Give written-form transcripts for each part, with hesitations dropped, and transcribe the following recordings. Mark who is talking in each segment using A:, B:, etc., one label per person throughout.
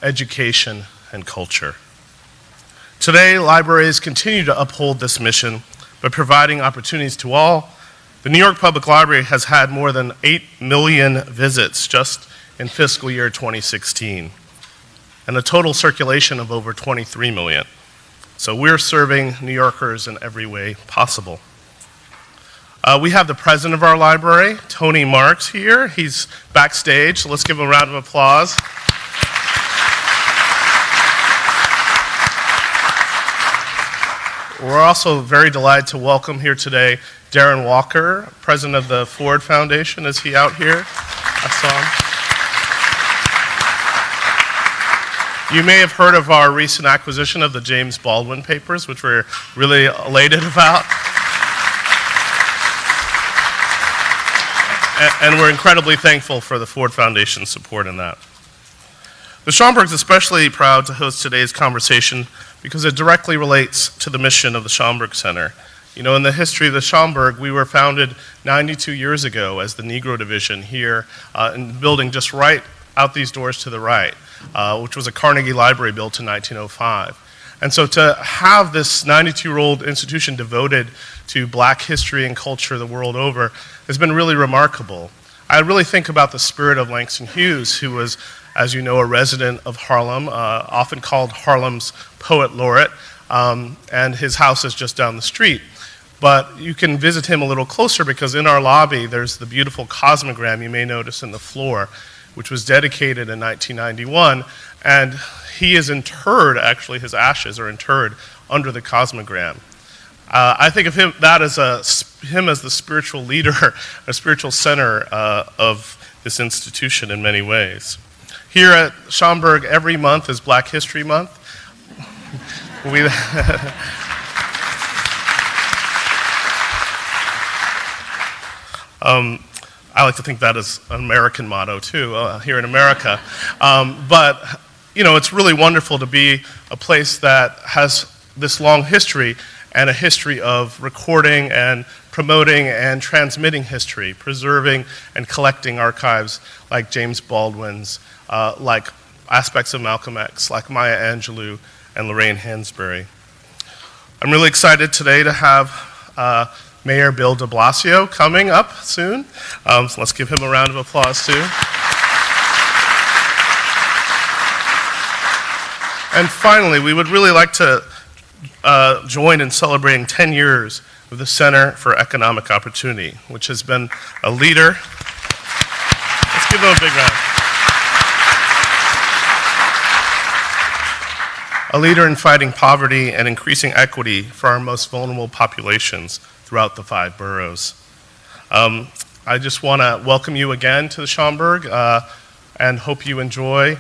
A: education, and culture. Today, libraries continue to uphold this mission by providing opportunities to all. The New York Public Library has had more than 8 million visits just in fiscal year 2016, and a total circulation of over 23 million. So we're serving New Yorkers in every way possible. We have the president of our library, Tony Marks, here. He's backstage, so let's give him a round of applause. We're also very delighted to welcome here today Darren Walker, president of the Ford Foundation. Is he out here? I saw him. You may have heard of our recent acquisition of the James Baldwin papers, which we're really elated about. And we're incredibly thankful for the Ford Foundation's support in that. The Schaumburg is especially proud to host today's conversation because it directly relates to the mission of the Schaumburg Center. You know, in the history of the Schaumburg, we were founded 92 years ago as the Negro Division here in the building just right out these doors to the right, which was a Carnegie Library built in 1905. And so to have this 92-year-old institution devoted to black history and culture the world over has been really remarkable. I really think about the spirit of Langston Hughes, who was, as you know, a resident of Harlem, often called Harlem's poet laureate, and his house is just down the street. But you can visit him a little closer because in our lobby there's the beautiful cosmogram you may notice in the floor, which was dedicated in 1991, and he is interred, actually his ashes are interred under the cosmogram. I think of him as the spiritual leader, a spiritual center of this institution in many ways. Here at Schaumburg, every month is Black History Month. I like to think that is an American motto too, here in America. But you know, it's really wonderful to be a place that has this long history and a history of recording and promoting and transmitting history, preserving and collecting archives like James Baldwin's, like aspects of Malcom X, like Maya Angelou and Lorraine Hansberry. I'm really excited today to have Mayor Bill de Blasio coming up soon. So let's give him a round of applause too. And finally, we would really like to join in celebrating 10 years of the Center for Economic Opportunity, which has been a leader. Let's give them a big round. A leader in fighting poverty and increasing equity for our most vulnerable populations throughout the 5 boroughs. I just want to welcome you again to the Schaumburg and hope you enjoy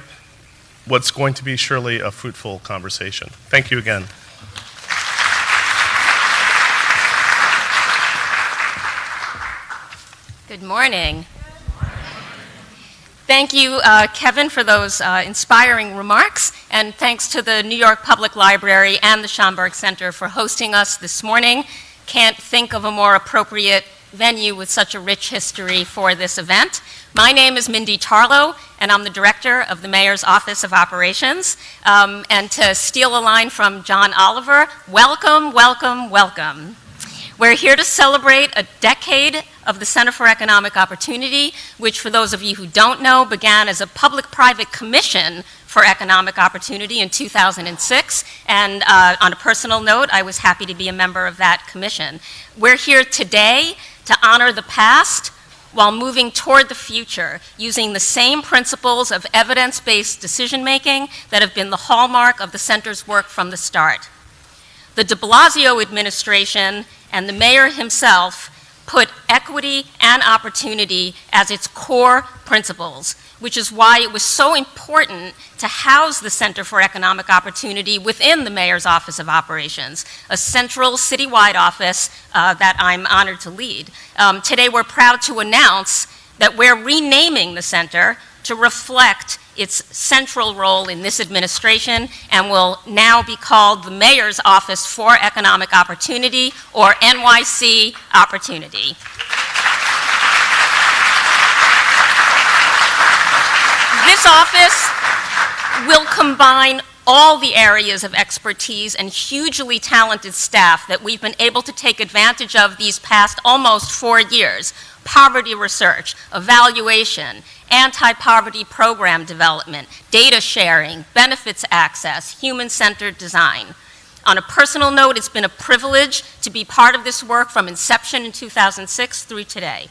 A: what's going to be surely a fruitful conversation. Thank you again.
B: Good morning. Thank you, Kevin, for those inspiring remarks, and thanks to the New York Public Library and the Schaumburg Center for hosting us this morning. Can't think of a more appropriate venue with such a rich history for this event. My name is Mindy Tarlow, and I'm the director of the Mayor's Office of Operations. And to steal a line from John Oliver, welcome, welcome, welcome. We're here to celebrate a decade of the Center for Economic Opportunity, which, for those of you who don't know, began as a public-private commission for economic opportunity in 2006. And on a personal note, I was happy to be a member of that commission. We're here today to honor the past while moving toward the future, using the same principles of evidence-based decision-making that have been the hallmark of the Center's work from the start. The de Blasio administration and the mayor himself put equity and opportunity as its core principles, which is why it was so important to house the Center for Economic Opportunity within the Mayor's Office of Operations, a central citywide office that I'm honored to lead. Today we're proud to announce that we're renaming the center to reflect its central role in this administration and will now be called the Mayor's Office for Economic Opportunity, or NYC Opportunity. This office combine all the areas of expertise and hugely talented staff that we've been able to take advantage of these past almost 4 years: poverty research, evaluation, anti-poverty program development, data sharing, benefits access, human-centered design. On a personal note, it's been a privilege to be part of this work from inception in 2006 through today.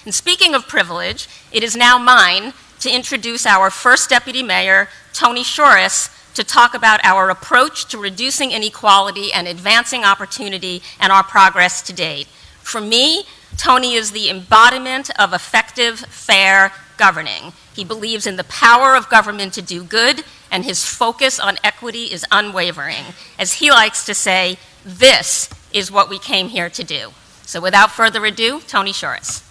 B: And speaking of privilege, it is now mine to introduce our first deputy mayor, Tony Shorris, to talk about our approach to reducing inequality and advancing opportunity and our progress to date. For me, Tony is the embodiment of effective, fair governing. He believes in the power of government to do good, and his focus on equity is unwavering. As he likes to say, this is what we came here to do. So without further ado, Tony Shorris.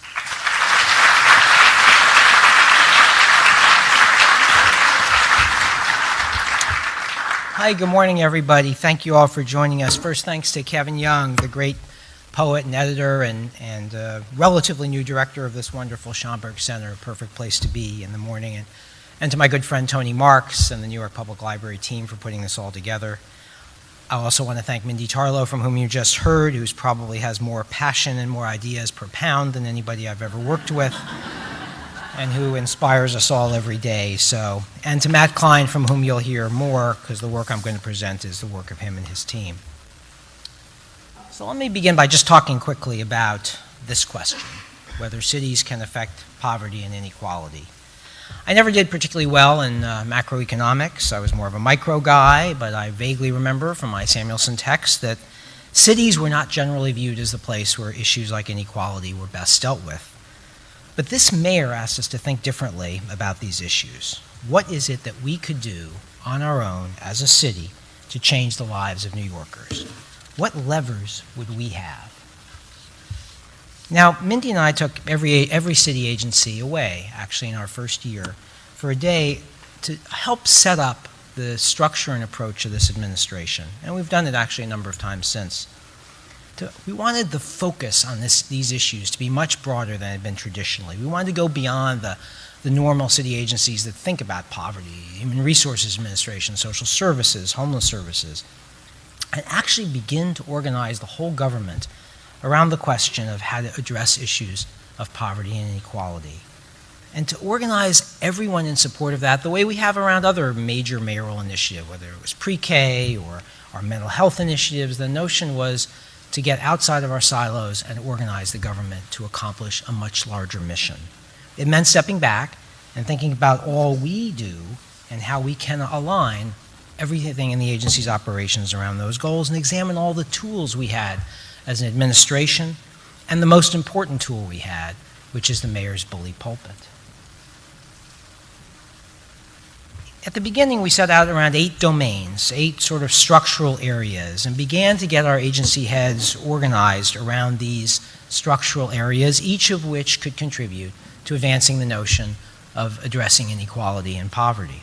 C: Hi, good morning, everybody. Thank you all for joining us. First, thanks to Kevin Young, the great poet and editor and relatively new director of this wonderful Schaumburg Center, a perfect place to be in the morning, and to my good friend Tony Marks and the New York Public Library team for putting this all together. I also want to thank Mindy Tarlow, from whom you just heard, who probably has more passion and more ideas per pound than anybody I've ever worked with, and who inspires us all every day. And to Matt Klein, from whom you'll hear more, because the work I'm going to present is the work of him and his team. So let me begin by just talking quickly about this question, whether cities can affect poverty and inequality. I never did particularly well in macroeconomics. I was more of a micro guy, but I vaguely remember from My Samuelsson Texts that cities were not generally viewed as the place where issues like inequality were best dealt with. But this mayor asked us to think differently about these issues. What is it that we could do on our own as a city to change the lives of New Yorkers? What levers would we have? Now, Mindy and I took every city agency away, actually in our first year, for a day to help set up the structure and approach of this administration. And we've done it actually a number of times since. We wanted the focus on these issues to be much broader than it had been traditionally. We wanted to go beyond the normal city agencies that think about poverty, human resources administration, social services, homeless services, and actually begin to organize the whole government around the question of how to address issues of poverty and inequality. And to organize everyone in support of that the way we have around other major mayoral initiatives, whether it was pre-K or our mental health initiatives. The notion was to get outside of our silos and organize the government to accomplish a much larger mission. It meant stepping back and thinking about all we do and how we can align everything in the agency's operations around those goals and examine all the tools we had as an administration and the most important tool we had, which is the mayor's bully pulpit. At the beginning, we set out around 8 domains, 8 sort of structural areas, and began to get our agency heads organized around these structural areas, each of which could contribute to advancing the notion of addressing inequality and poverty.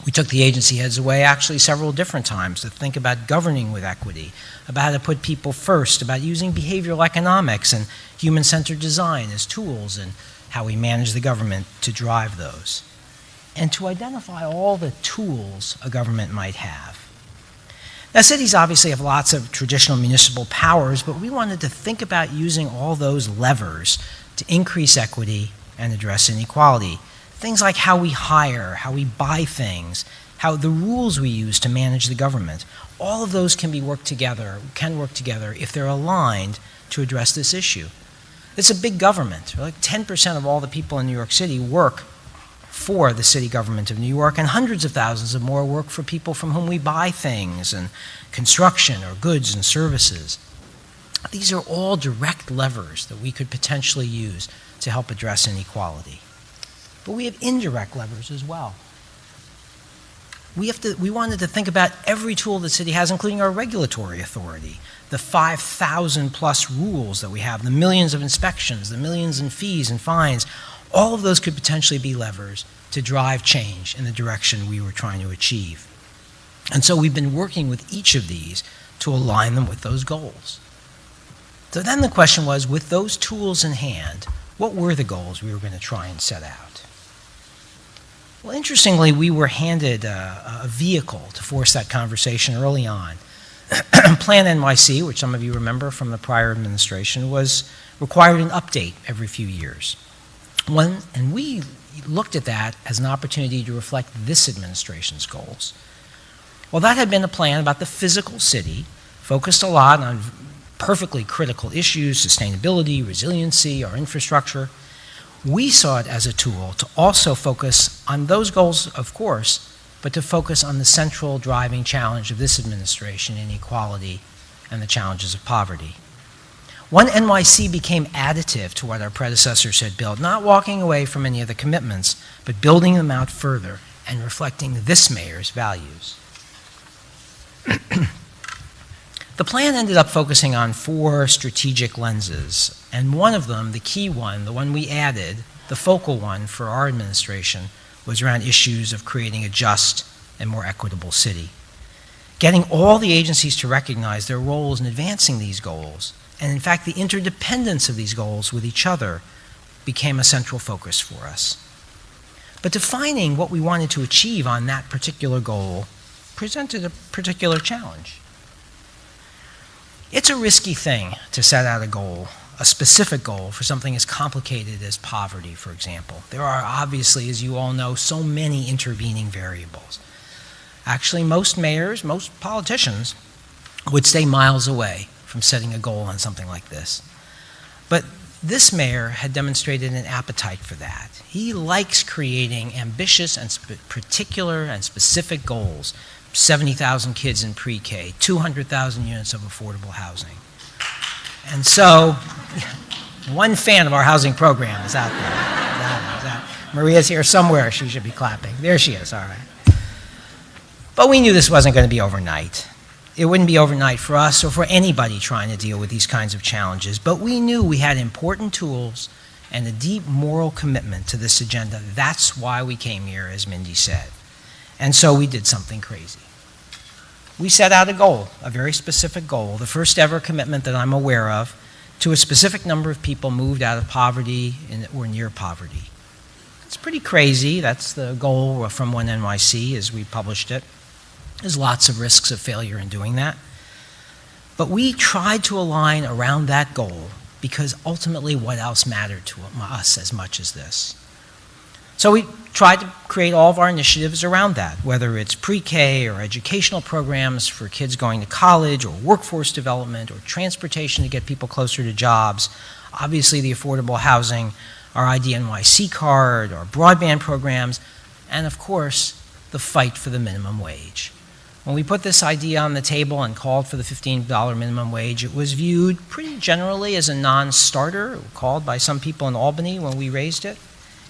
C: We took the agency heads away actually several different times to think about governing with equity, about how to put people first, about using behavioral economics and human-centered design as tools, and how we manage the government to drive those, and to identify all the tools a government might have. Now, cities obviously have lots of traditional municipal powers, but we wanted to think about using all those levers to increase equity and address inequality. Things like how we hire, how we buy things, how the rules we use to manage the government. All of those can work together if they're aligned to address this issue. It's a big government. Like 10% of all the people in New York City work for the city government of New York, and hundreds of thousands of more work for people from whom we buy things and construction or goods and services. These are all direct levers that we could potentially use to help address inequality. But we have indirect levers as well. We wanted to think about every tool the city has, including our regulatory authority, the 5,000 plus rules that we have, the millions of inspections, the millions in fees and fines. All of those could potentially be levers to drive change in the direction we were trying to achieve. And so we've been working with each of these to align them with those goals. So then the question was, with those tools in hand, what were the goals we were going to try and set out? Well, interestingly, we were handed a vehicle to force that conversation early on. Plan NYC, which some of you remember from the prior administration, was required an update every few years. And we looked at that as an opportunity to reflect this administration's goals. Well, that had been a plan about the physical city, focused a lot on perfectly critical issues, sustainability, resiliency, our infrastructure. We saw it as a tool to also focus on those goals, of course, but to focus on the central driving challenge of this administration, inequality and the challenges of poverty. One NYC became additive to what our predecessors had built, not walking away from any of the commitments, but building them out further and reflecting this mayor's values. The plan ended up focusing on 4 strategic lenses, and one of them, the key one, the one we added, the focal one for our administration, was around issues of creating a just and more equitable city. Getting all the agencies to recognize their roles in advancing these goals, and in fact the interdependence of these goals with each other, became a central focus for us. But defining what we wanted to achieve on that particular goal presented a particular challenge. It's a risky thing to set out a goal, a specific goal for something as complicated as poverty, for example. There are obviously, as you all know, so many intervening variables. Actually, most mayors, most politicians would stay miles away from setting a goal on something like this. But this mayor had demonstrated an appetite for that. He likes creating ambitious and particular and specific goals. 70,000 kids in pre-K, 200,000 units of affordable housing. And so, one fan of our housing program is out there. Maria's here somewhere. She should be clapping. There she is, all right. But we knew this wasn't going to be overnight. It wouldn't be overnight for us or for anybody trying to deal with these kinds of challenges. But we knew we had important tools and a deep moral commitment to this agenda. That's why we came here, as Mindy said. And so we did something crazy. We set out a goal, a very specific goal, the first ever commitment that I'm aware of, to a specific number of people moved out of poverty or near poverty. It's pretty crazy. That's the goal from One NYC as we published it. There's lots of risks of failure in doing that. But we tried to align around that goal because ultimately what else mattered to us as much as this? So we tried to create all of our initiatives around that, whether it's pre-K or educational programs for kids going to college or workforce development or transportation to get people closer to jobs, obviously the affordable housing, our IDNYC card, our broadband programs, and of course, the fight for the minimum wage. When we put this idea on the table and called for the $15 minimum wage, it was viewed pretty generally as a non-starter. It was called by some people in Albany when we raised it.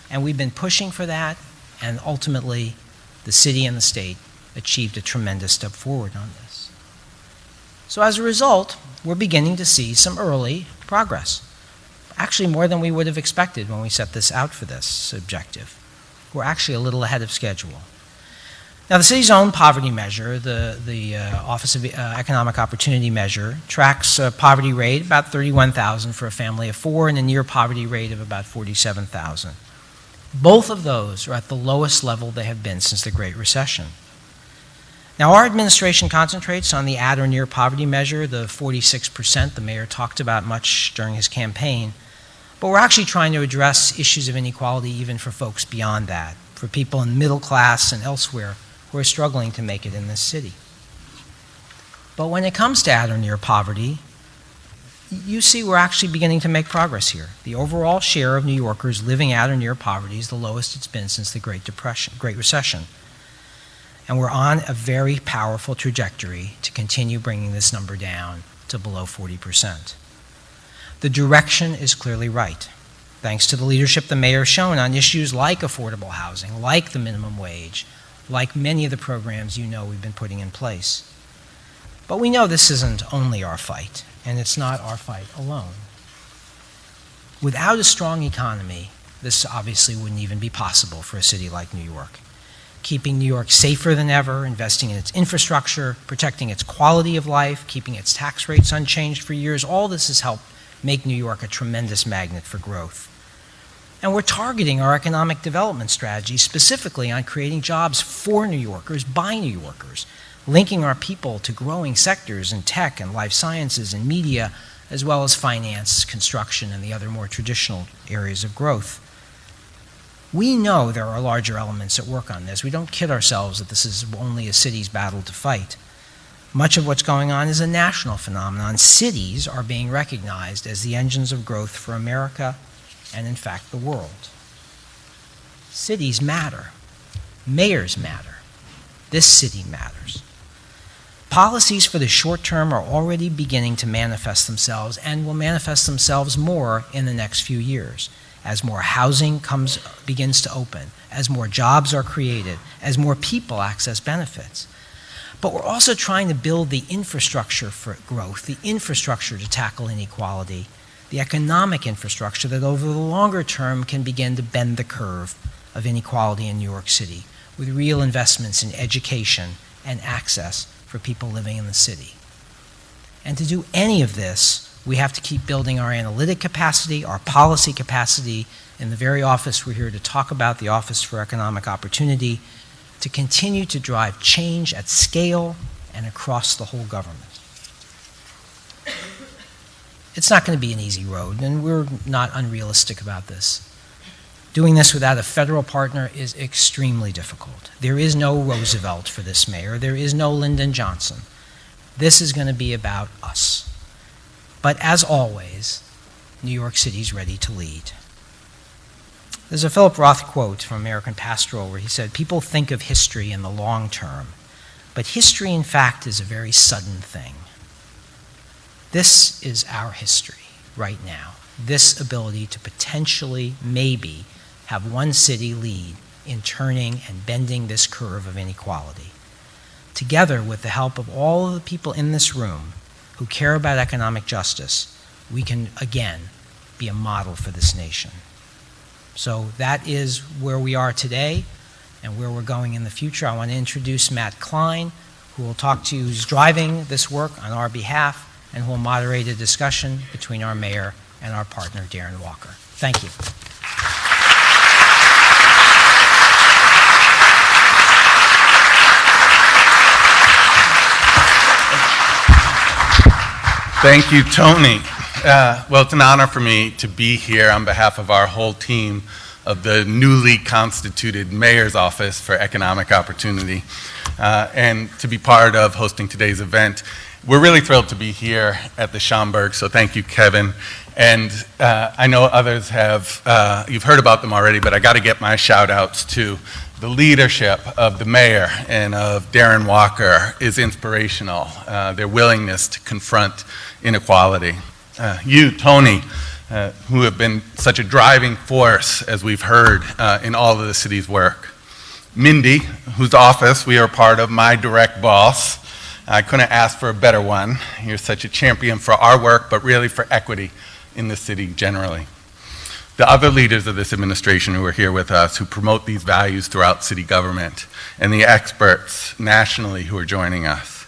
C: And we've been pushing for that, and ultimately, the city and the state achieved a tremendous step forward on this. So as a result, we're beginning to see some early progress. Actually, more than we would have expected when we set this out for this objective. We're actually a little ahead of schedule. Now, the city's own poverty measure, the Office of Economic Opportunity measure, tracks a poverty rate about 31,000 for a family of 4 and a near poverty rate of about 47,000. Both of those are at the lowest level they have been since the Great Recession. Now, our administration concentrates on the at or near poverty measure, the 46% the mayor talked about much during his campaign, but we're actually trying to address issues of inequality even for folks beyond that, for people in middle class and elsewhere who are struggling to make it in this city. But when it comes to at or near poverty, you see we're actually beginning to make progress here. The overall share of New Yorkers living at or near poverty is the lowest it's been since the Great Recession. And we're on a very powerful trajectory to continue bringing this number down to below 40%. The direction is clearly right, thanks to the leadership the mayor has shown on issues like affordable housing, like the minimum wage, like many of the programs you know we've been putting in place. But we know this isn't only our fight. And it's not our fight alone. Without a strong economy, this obviously wouldn't even be possible for a city like New York. Keeping New York safer than ever, investing in its infrastructure, protecting its quality of life, keeping its tax rates unchanged for years, all this has helped make New York a tremendous magnet for growth. And we're targeting our economic development strategy specifically on creating jobs for New Yorkers by New Yorkers, linking our people to growing sectors in tech and life sciences and media, as well as finance, construction, and the other more traditional areas of growth. We know there are larger elements at work on this. We don't kid ourselves that this is only a city's battle to fight. Much of what's going on is a national phenomenon. Cities are being recognized as the engines of growth for America and, in fact, the world. Cities matter. Mayors matter. This city matters. Policies for the short term are already beginning to manifest themselves and will manifest themselves more in the next few years as more housing begins to open, as more jobs are created, as more people access benefits. But we're also trying to build the infrastructure for growth, the infrastructure to tackle inequality, the economic infrastructure that over the longer term can begin to bend the curve of inequality in New York City with real investments in education and access for people living in the city. And to do any of this, we have to keep building our analytic capacity, our policy capacity in the very office we're here to talk about, the Office for Economic Opportunity, to continue to drive change at scale and across the whole government. It's not going to be an easy road, and we're not unrealistic about this. Doing this without a federal partner is extremely difficult. There is no Roosevelt for this mayor. There is no Lyndon Johnson. This is going to be about us. But as always, New York City's ready to lead. There's a Philip Roth quote from American Pastoral where he said, "People think of history in the long term, but history, in fact, is a very sudden thing." This is our history right now, this ability to potentially, maybe, have one city lead in turning and bending this curve of inequality. Together with the help of all of the people in this room who care about economic justice, we can, again, be a model for this nation. So that is where we are today and where we're going in the future. I want to introduce Matt Klein, who will talk to you, who's driving this work on our behalf, and who will moderate a discussion between our mayor and our partner, Darren Walker. Thank you.
D: Thank you, Tony. Well, it's an honor for me to be here on behalf of our whole team of the newly constituted Mayor's Office for Economic Opportunity and to be part of hosting today's event. We're really thrilled to be here at the Schaumburg, so thank you, Kevin. And I know others have, you've heard about them already, but I got to get my shout outs to the leadership of the mayor and of Darren Walker is inspirational. Their willingness to confront inequality. You, Tony, who have been such a driving force, as we've heard, in all of the city's work. Mindy, whose office we are part of, my direct boss. I couldn't ask for a better one. You're such a champion for our work, but really for equity in the city generally. The other leaders of this administration who are here with us, who promote these values throughout city government, and the experts nationally who are joining us.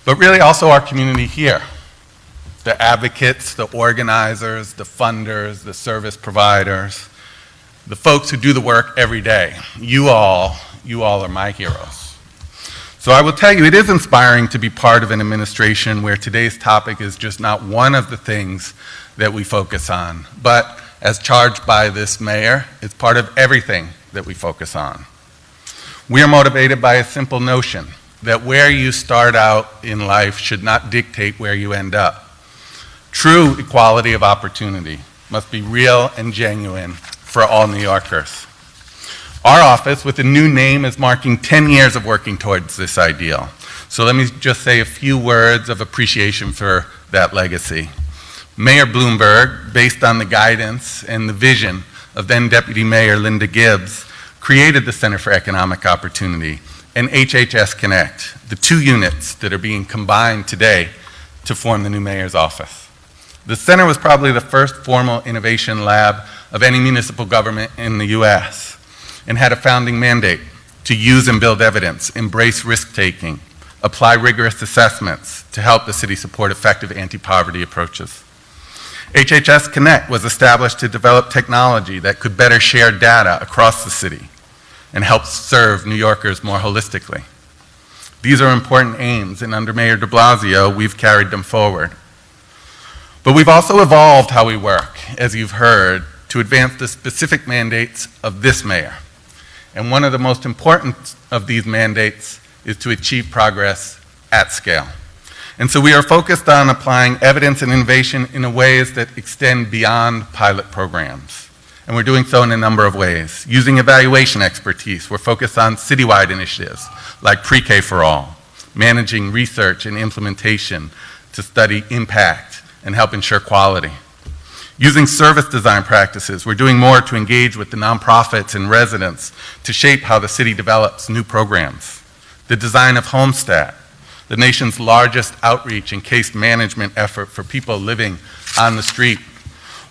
D: But really also our community here. The advocates, the organizers, the funders, the service providers, the folks who do the work every day. You all are my heroes. So I will tell you, it is inspiring to be part of an administration where today's topic is just not one of the things that we focus on, but as charged by this mayor, it's part of everything that we focus on. We are motivated by a simple notion that where you start out in life should not dictate where you end up. True equality of opportunity must be real and genuine for all New Yorkers. Our office, with a new name, is marking 10 years of working towards this ideal. So let me just say a few words of appreciation for that legacy. Mayor Bloomberg, based on the guidance and the vision of then Deputy Mayor Linda Gibbs, created the Center for Economic Opportunity and HHS Connect, the two units that are being combined today to form the new mayor's office. The center was probably the first formal innovation lab of any municipal government in the US and had a founding mandate to use and build evidence, embrace risk-taking, apply rigorous assessments to help the city support effective anti-poverty approaches. HHS Connect was established to develop technology that could better share data across the city and help serve New Yorkers more holistically. These are important aims, and under Mayor de Blasio, we've carried them forward. But we've also evolved how we work, as you've heard, to advance the specific mandates of this mayor. And one of the most important of these mandates is to achieve progress at scale. And so we are focused on applying evidence and innovation in ways that extend beyond pilot programs. And we're doing so in a number of ways. Using evaluation expertise, we're focused on citywide initiatives like Pre-K for All, managing research and implementation to study impact and help ensure quality. Using service design practices, we're doing more to engage with the nonprofits and residents to shape how the city develops new programs. The design of Homestat, the nation's largest outreach and case management effort for people living on the street,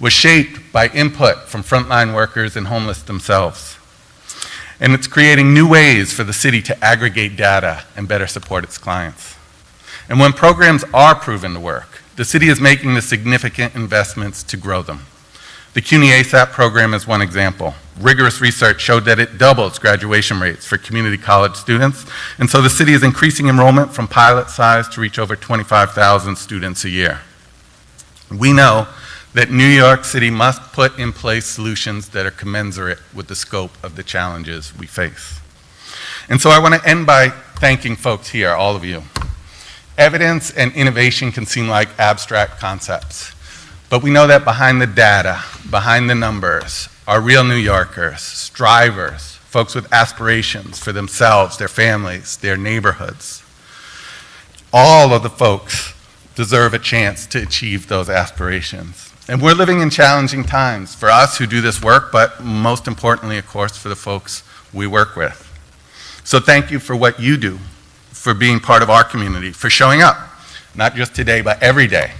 D: was shaped by input from frontline workers and homeless themselves. And it's creating new ways for the city to aggregate data and better support its clients. And when programs are proven to work, the city is making the significant investments to grow them. The CUNY ASAP program is one example. Rigorous research showed that it doubles graduation rates for community college students, and so the city is increasing enrollment from pilot size to reach over 25,000 students a year. We know that New York City must put in place solutions that are commensurate with the scope of the challenges we face. And so I want to end by thanking folks here, all of you. Evidence and innovation can seem like abstract concepts, but we know that behind the data, behind the numbers, are real New Yorkers, strivers, folks with aspirations for themselves, their families, their neighborhoods. All of the folks deserve a chance to achieve those aspirations. And we're living in challenging times for us who do this work, but most importantly, of course, for the folks we work with. So thank you for what you do, for being part of our community, for showing up, not just today, but every day,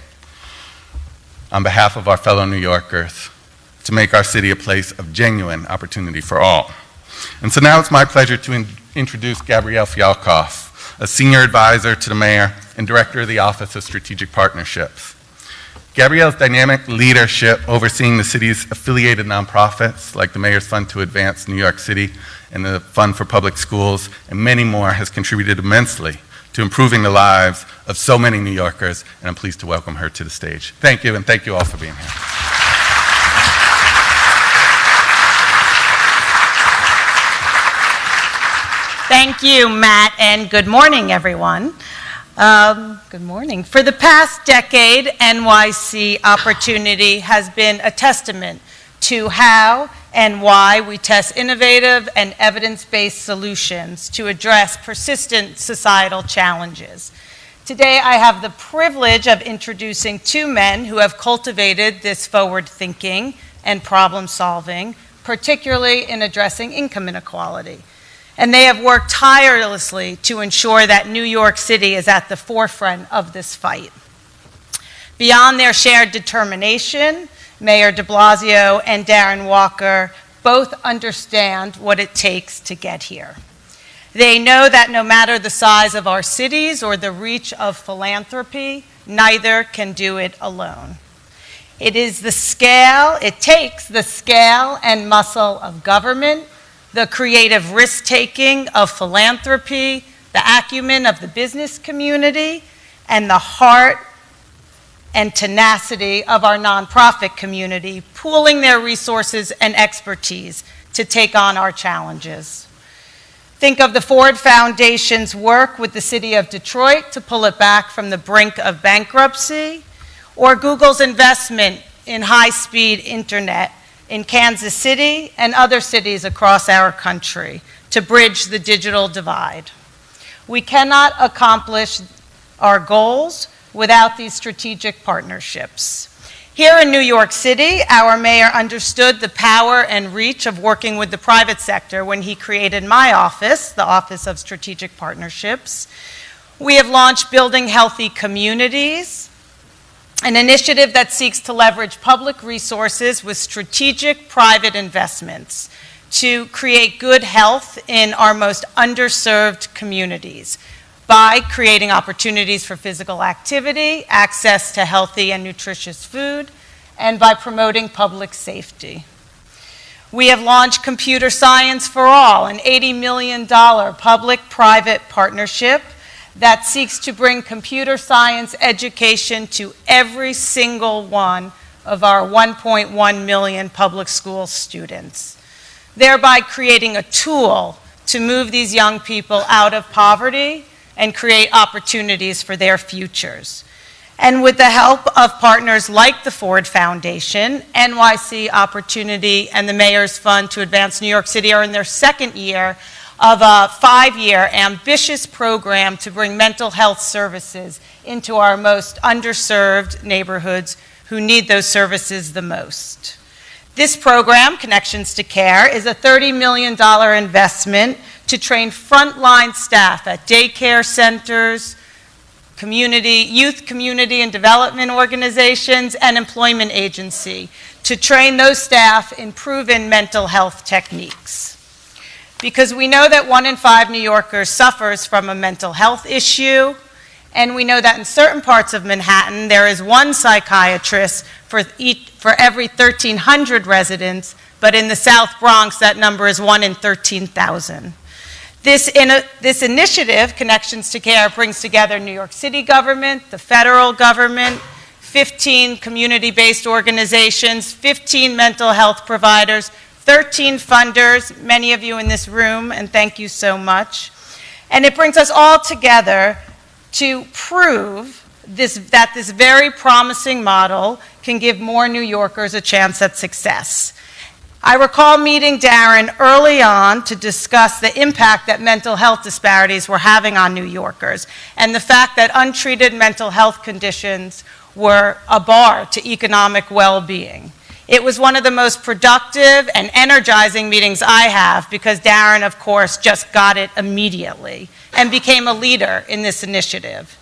D: on behalf of our fellow New Yorkers, to make our city a place of genuine opportunity for all. And so now it's my pleasure to introduce Gabrielle Fialkoff, a senior advisor to the mayor and director of the Office of Strategic Partnerships. Gabrielle's dynamic leadership overseeing the city's affiliated nonprofits, like the Mayor's Fund to Advance New York City and the Fund for Public Schools, and many more, has contributed immensely to improving the lives of so many New Yorkers, and I'm pleased to welcome her to the stage. Thank you, and thank you all for being here.
E: Thank you, Matt, and good morning, everyone. Good morning. For the past decade, NYC Opportunity has been a testament to how and why we test innovative and evidence-based solutions to address persistent societal challenges. Today, I have the privilege of introducing two men who have cultivated this forward thinking and problem solving, particularly in addressing income inequality. And they have worked tirelessly to ensure that New York City is at the forefront of this fight. Beyond their shared determination, Mayor de Blasio and Darren Walker both understand what it takes to get here. They know that no matter the size of our cities or the reach of philanthropy, neither can do it alone. It takes the scale and muscle of government, the creative risk-taking of philanthropy, the acumen of the business community, and the heart and tenacity of our nonprofit community, pooling their resources and expertise to take on our challenges. Think of the Ford Foundation's work with the city of Detroit to pull it back from the brink of bankruptcy, or Google's investment in high-speed internet in Kansas City and other cities across our country to bridge the digital divide. We cannot accomplish our goals without these strategic partnerships. Here in New York City, our mayor understood the power and reach of working with the private sector when he created my office, the Office of Strategic Partnerships. We have launched Building Healthy Communities, an initiative that seeks to leverage public resources with strategic private investments to create good health in our most underserved communities by creating opportunities for physical activity, access to healthy and nutritious food, and by promoting public safety. We have launched Computer Science for All, an $80 million public-private partnership that seeks to bring computer science education to every single one of our 1.1 million public school students, thereby creating a tool to move these young people out of poverty and create opportunities for their futures. And with the help of partners like the Ford Foundation, NYC Opportunity and the Mayor's Fund to Advance New York City are in their second year of a 5-year ambitious program to bring mental health services into our most underserved neighborhoods who need those services the most. This program, Connections to Care, is a $30 million investment to train frontline staff at daycare centers, youth community and development organizations, and employment agency to train those staff in proven mental health techniques. Because we know that 1 in 5 New Yorkers suffers from a mental health issue, and we know that in certain parts of Manhattan, there is one psychiatrist for every 1,300 residents, but in the South Bronx, that number is 1 in 13,000. This initiative, Connections to Care, brings together New York City government, the federal government, 15 community-based organizations, 15 mental health providers, 13 funders, many of you in this room, and thank you so much. And it brings us all together to prove that this very promising model can give more New Yorkers a chance at success. I recall meeting Darren early on to discuss the impact that mental health disparities were having on New Yorkers and the fact that untreated mental health conditions were a bar to economic well-being. It was one of the most productive and energizing meetings I have because Darren, of course, just got it immediately and became a leader in this initiative.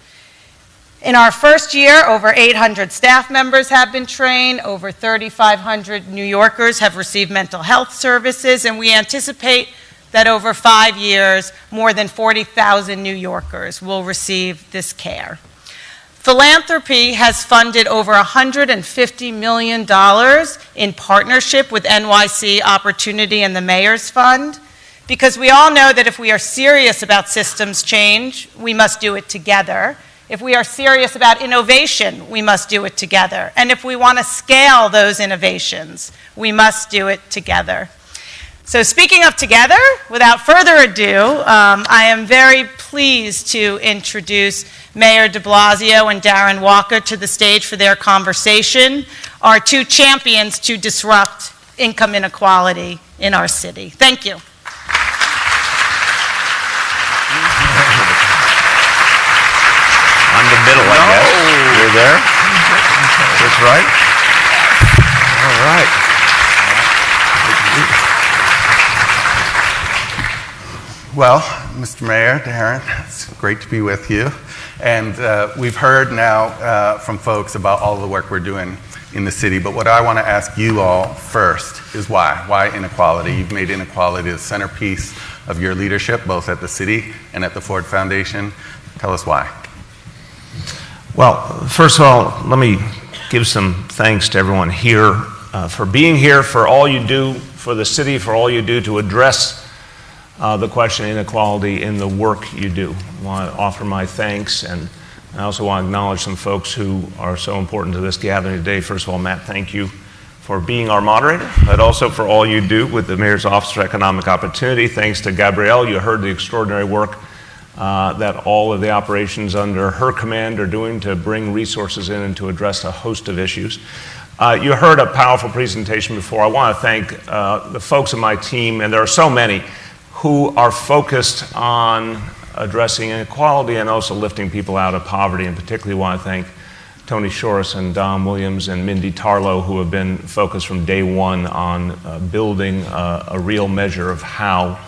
E: In our first year, over 800 staff members have been trained, over 3,500 New Yorkers have received mental health services, and we anticipate that over 5 years, more than 40,000 New Yorkers will receive this care. Philanthropy has funded over $150 million in partnership with NYC Opportunity and the Mayor's Fund, because we all know that if we are serious about systems change, we must do it together. If we are serious about innovation, we must do it together. And if we want to scale those innovations, we must do it together. So speaking of together, without further ado, I am very pleased to introduce Mayor de Blasio and Darren Walker to the stage for their conversation, our two champions to disrupt income inequality in our city. Thank you.
F: I'm the middle, I guess. You're there? That's right. All right.
D: Well, Mr. Mayor, Darren, it's great to be with you. And we've heard now from folks about all the work we're doing in the city, but what I want to ask you all first is why? Why inequality? You've made inequality the centerpiece of your leadership, both at the city and at the Ford Foundation. Tell us why.
F: Well, first of all, let me give some thanks to everyone here for being here, for all you do for the city, for all you do to address the question of inequality in the work you do. I want to offer my thanks, and I also want to acknowledge some folks who are so important to this gathering today. First of all, Matt, thank you for being our moderator, but also for all you do with the Mayor's Office for Economic Opportunity. Thanks to Gabrielle. You heard the extraordinary work that all of the operations under her command are doing to bring resources in and to address a host of issues. You heard a powerful presentation before. I want to thank the folks on my team, and there are so many, who are focused on addressing inequality and also lifting people out of poverty. And particularly want to thank Tony Shorris and Dom Williams and Mindy Tarlow, who have been focused from day one on building a real measure of how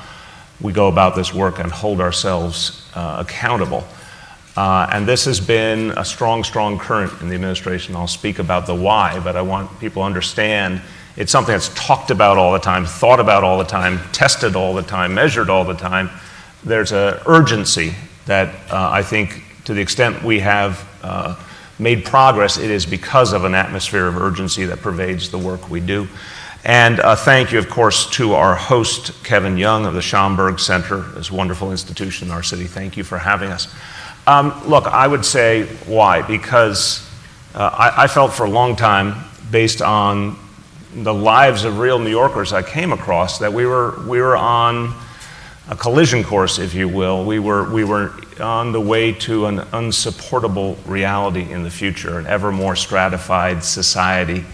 F: we go about this work and hold ourselves accountable. And this has been a strong current in the administration. I'll speak about the why, but I want people to understand it's something that's talked about all the time, thought about all the time, tested all the time, measured all the time. There's an urgency that I think, to the extent we have made progress, it is because of an atmosphere of urgency that pervades the work we do. And thank you, of course, to our host, Kevin Young of the Schaumburg Center, this wonderful institution in our city. Thank you for having us. Look, I would say why? Because I felt for a long time, based on the lives of real New Yorkers I came across, that we were on a collision course, if you will. We were on the way to an unsupportable reality in the future, an ever more stratified society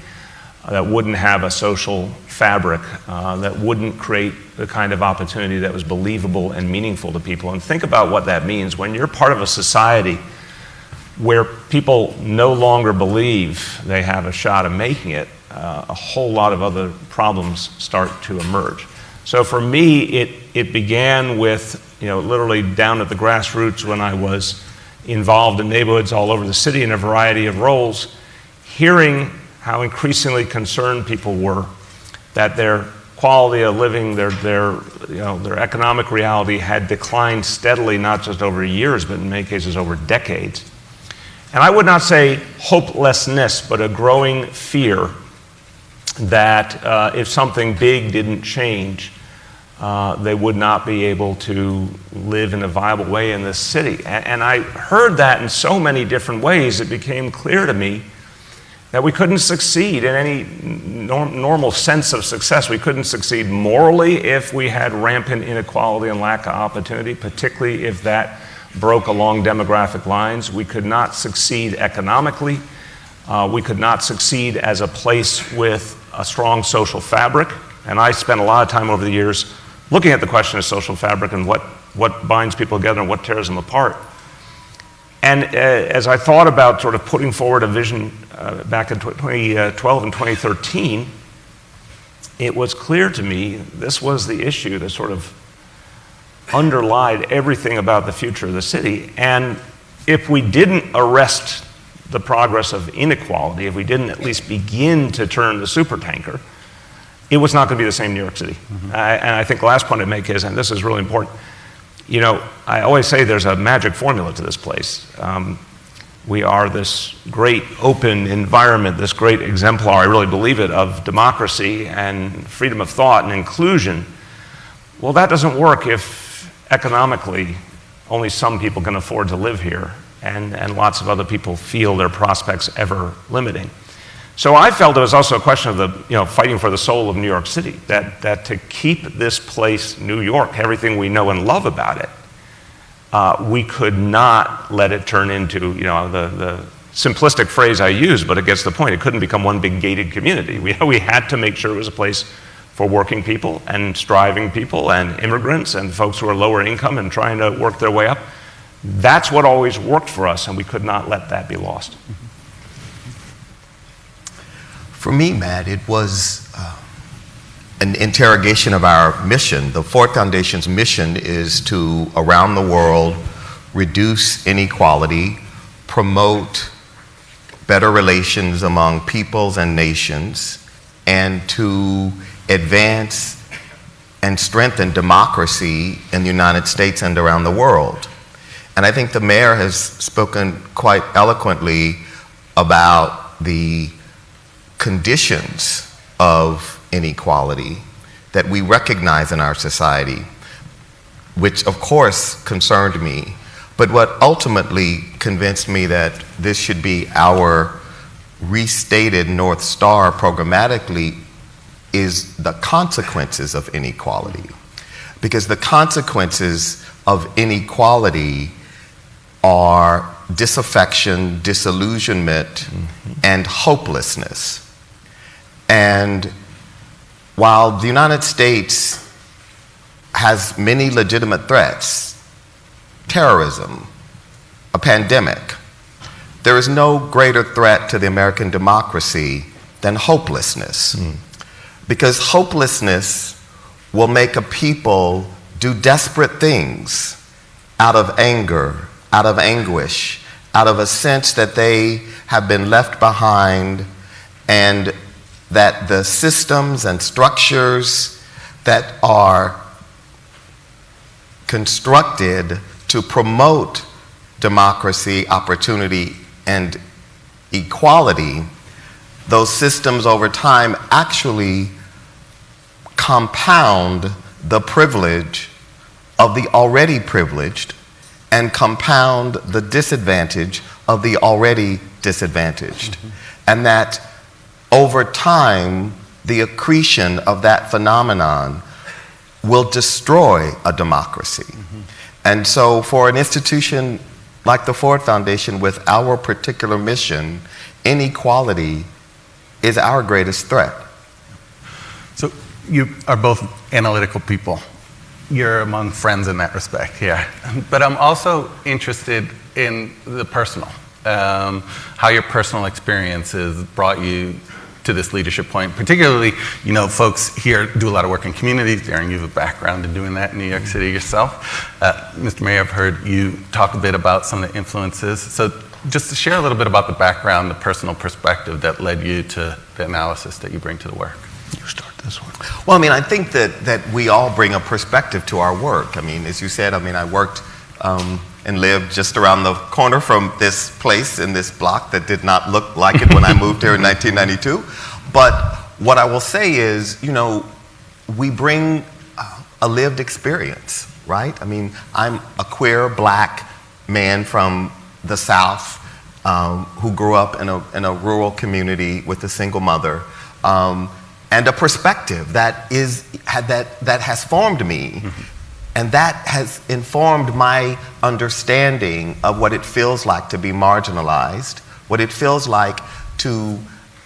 F: that wouldn't have a social fabric, that wouldn't create the kind of opportunity that was believable and meaningful to people. And think about what that means. When you're part of a society where people no longer believe they have a shot of making it, a whole lot of other problems start to emerge. So for me, it began with, literally down at the grassroots when I was involved in neighborhoods all over the city in a variety of roles, hearing how increasingly concerned people were that their quality of living, their economic reality had declined steadily, not just over years, but in many cases over decades. And I would not say hopelessness, but a growing fear that if something big didn't change, they would not be able to live in a viable way in this city. And I heard that in so many different ways, it became clear to me that we couldn't succeed in any normal sense of success. We couldn't succeed morally if we had rampant inequality and lack of opportunity, particularly if that broke along demographic lines. We could not succeed economically. We could not succeed as a place with a strong social fabric. And I spent a lot of time over the years looking at the question of social fabric and what binds people together and what tears them apart. And as I thought about sort of putting forward a vision back in 2012 and 2013, it was clear to me this was the issue that sort of underlied everything about the future of the city. And if we didn't arrest the progress of inequality, if we didn't at least begin to turn the supertanker, it was not going to be the same New York City. Mm-hmm. And I think the last point I'd make is, and this is really important, I always say there's a magic formula to this place. We are this great open environment, this great exemplar, I really believe it, of democracy and freedom of thought and inclusion. Well, that doesn't work if economically only some people can afford to live here and lots of other people feel their prospects ever limiting. So I felt it was also a question of fighting for the soul of New York City, that to keep this place, New York, everything we know and love about it, we could not let it turn into, the simplistic phrase I use, but it gets the point. It couldn't become one big gated community. We had to make sure it was a place for working people and striving people and immigrants and folks who are lower income and trying to work their way up. That's what always worked for us, and we could not let that be lost.
G: For me, Matt, it was an interrogation of our mission. The Ford Foundation's mission is to, around the world, reduce inequality, promote better relations among peoples and nations, and to advance and strengthen democracy in the United States and around the world. And I think the mayor has spoken quite eloquently about the conditions of inequality that we recognize in our society, which of course concerned me. But what ultimately convinced me that this should be our restated North Star programmatically is the consequences of inequality. Because the consequences of inequality are disaffection, disillusionment, and hopelessness. And while the United States has many legitimate threats, terrorism, a pandemic, there is no greater threat to the American democracy than hopelessness. Because hopelessness will make a people do desperate things out of anger, out of anguish, out of a sense that they have been left behind, and that the systems and structures that are constructed to promote democracy, opportunity, and equality, those systems over time actually compound the privilege of the already privileged and compound the disadvantage of the already disadvantaged. And that over time, the accretion of that phenomenon will destroy a democracy. And so for an institution like the Ford Foundation, with our particular mission, inequality is our greatest threat.
D: So you are both analytical people. You're among friends in that respect here. But I'm also interested in the personal, how your personal experiences brought you to this leadership point. Particularly, you know, folks here do a lot of work in communities. Darren, you have a background in doing that in New York City yourself. Mr. Mayor, I've heard you talk a bit about some of the influences. So just to share a little bit about the background, the personal perspective that led you to the analysis that you bring to the work.
F: You start this one.
G: Well, I mean, I think that we all bring a perspective to our work. I mean, as you said, I mean, I worked and lived just around the corner from this place in this block that did not look like it when I moved here in 1992. But what I will say is, you know, we bring a lived experience, right? I mean, I'm a queer black man from the South who grew up in a rural community with a single mother, and a perspective that has formed me. And that has informed my understanding of what it feels like to be marginalized, what it feels like to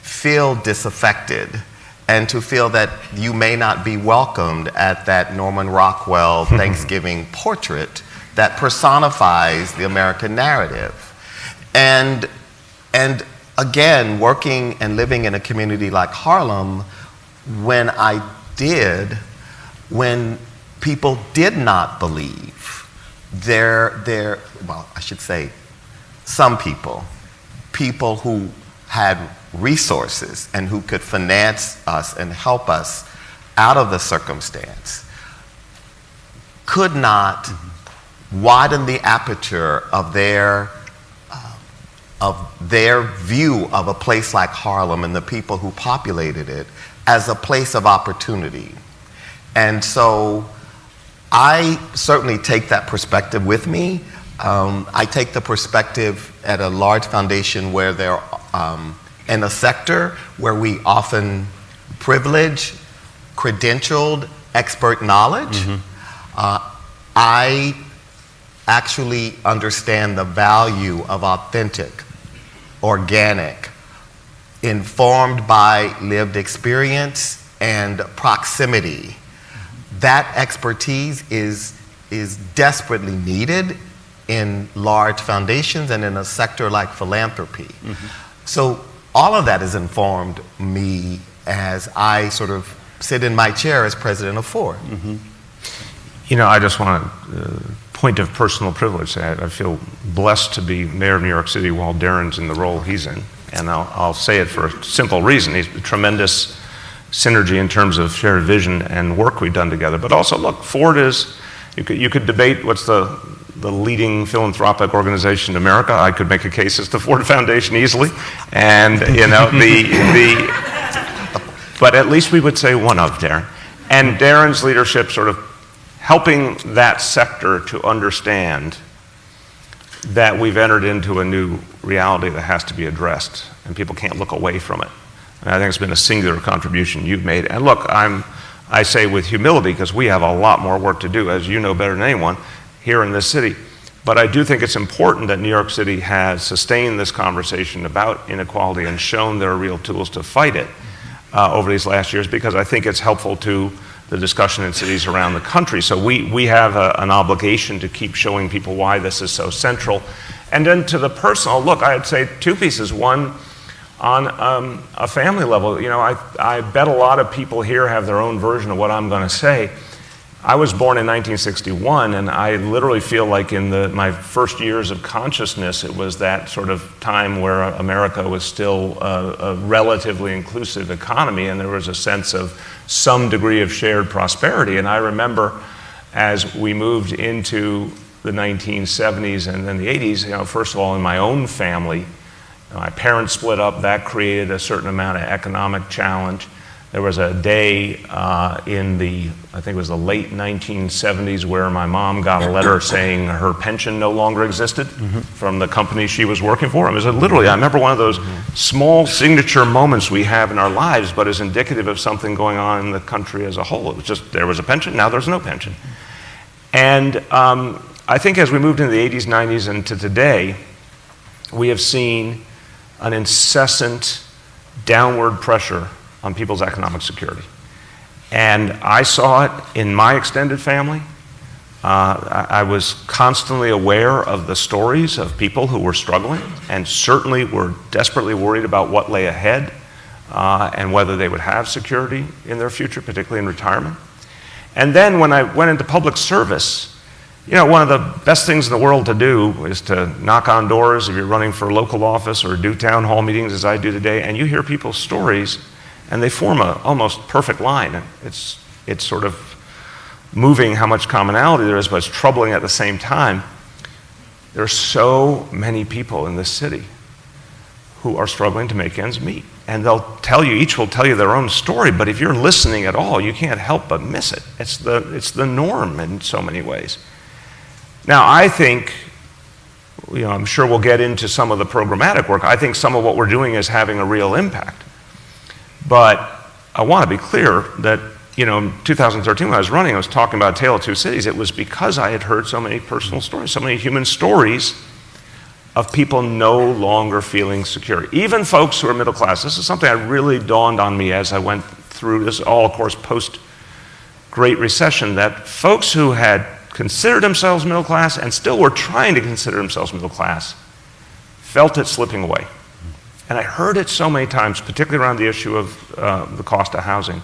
G: feel disaffected, and to feel that you may not be welcomed at that Norman Rockwell Thanksgiving portrait that personifies the American narrative. And again, working and living in a community like Harlem, when people did not believe well, I should say, some people who had resources and who could finance us and help us out of the circumstance, could not widen the aperture of their view of a place like Harlem and the people who populated it as a place of opportunity. And so I certainly take that perspective with me. I take the perspective at a large foundation where they're in a sector where we often privilege credentialed expert knowledge. I actually understand the value of authentic, organic, informed by lived experience and proximity. That expertise is desperately needed in large foundations and in a sector like philanthropy. So all of that has informed me as I sort of sit in my chair as president of Ford.
F: You know, I just want to point of personal privilege. I feel blessed to be mayor of New York City while Darren's in the role he's in. And I'll say it for a simple reason. He's a tremendous synergy in terms of shared vision and work we've done together. But also, look, Ford is, you could debate what's the leading philanthropic organization in America. I could make a case as the Ford Foundation easily. And, you know, but at least we would say one of, Darren. And Darren's leadership sort of helping that sector to understand that we've entered into a new reality that has to be addressed, and people can't look away from it. And I think it's been a singular contribution you've made. And look, I say with humility, because we have a lot more work to do, as you know better than anyone, here in this city. But I do think it's important that New York City has sustained this conversation about inequality and shown there are real tools to fight it over these last years, because I think it's helpful to the discussion in cities around the country. So we have an obligation to keep showing people why this is so central. And then to the personal, look, I'd say two pieces. One, on a family level, you know, I bet a lot of people here have their own version of what I'm going to say. I was born in 1961, and I literally feel like in my first years of consciousness, it was that sort of time where America was still a relatively inclusive economy, and there was a sense of some degree of shared prosperity. And I remember as we moved into the 1970s and then the 80s, you know, first of all, in my own family, My parents split up. That created a certain amount of economic challenge. There was a day in the, I think it was the late 1970s, where my mom got a letter saying her pension no longer existed from the company she was working for. It was literally, I remember one of those small signature moments we have in our lives, but is indicative of something going on in the country as a whole. It was just, there was a pension, now there's no pension. And I think as we moved into the 80s, 90s, and to today, we have seen an incessant downward pressure on people's economic security. And I saw it in my extended family. I was constantly aware of the stories of people who were struggling and certainly were desperately worried about what lay ahead and whether they would have security in their future, particularly in retirement. And then when I went into public service, you know, one of the best things in the world to do is to knock on doors if you're running for a local office or do town hall meetings as I do today, and you hear people's stories and they form a almost perfect line. It's sort of moving how much commonality there is, but it's troubling at the same time. There are so many people in this city who are struggling to make ends meet. And they'll tell you, each will tell you their own story, but if you're listening at all, you can't help but miss it. It's the norm in so many ways. Now, I think, you know, I'm sure we'll get into some of the programmatic work. I think some of what we're doing is having a real impact. But I want to be clear that, you know, in 2013 when I was running, I was talking about A Tale of Two Cities. It was because I had heard so many personal stories, so many human stories of people no longer feeling secure. Even folks who are middle class. This is something that really dawned on me as I went through this, all of course post-Great Recession, that folks who had considered themselves middle class and still were trying to consider themselves middle class felt it slipping away. And I heard it so many times, particularly around the issue of the cost of housing,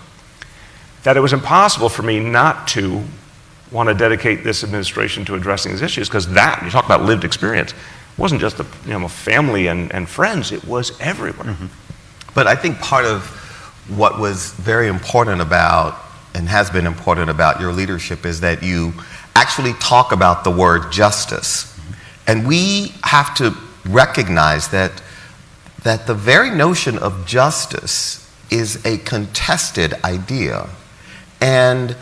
F: that it was impossible for me not to want to dedicate this administration to addressing these issues, because that, you talk about lived experience, wasn't just family and friends, it was everywhere.
G: But I think part of what was very important about, and has been important about your leadership, is that you actually talk about the word justice. And we have to recognize that the very notion of justice is a contested idea. And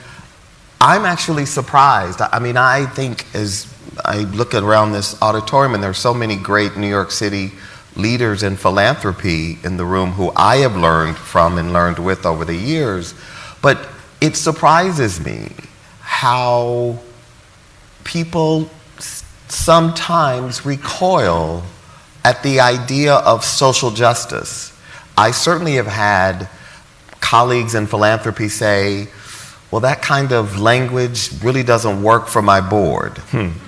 G: I'm actually surprised. I mean, I think as I look around this auditorium, and there are so many great New York City leaders in philanthropy in the room who I have learned from and learned with over the years, but it surprises me how people sometimes recoil at the idea of social justice. I certainly have had colleagues in philanthropy say, well, that kind of language really doesn't work for my board.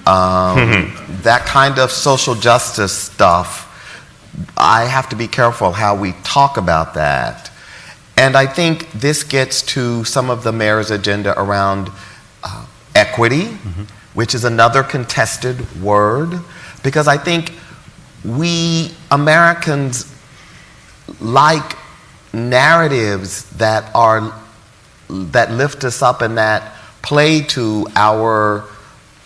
G: That kind of social justice stuff, I have to be careful how we talk about that. And I think this gets to some of the mayor's agenda around equity, which is another contested word, because I think we Americans like narratives that lift us up and that play to our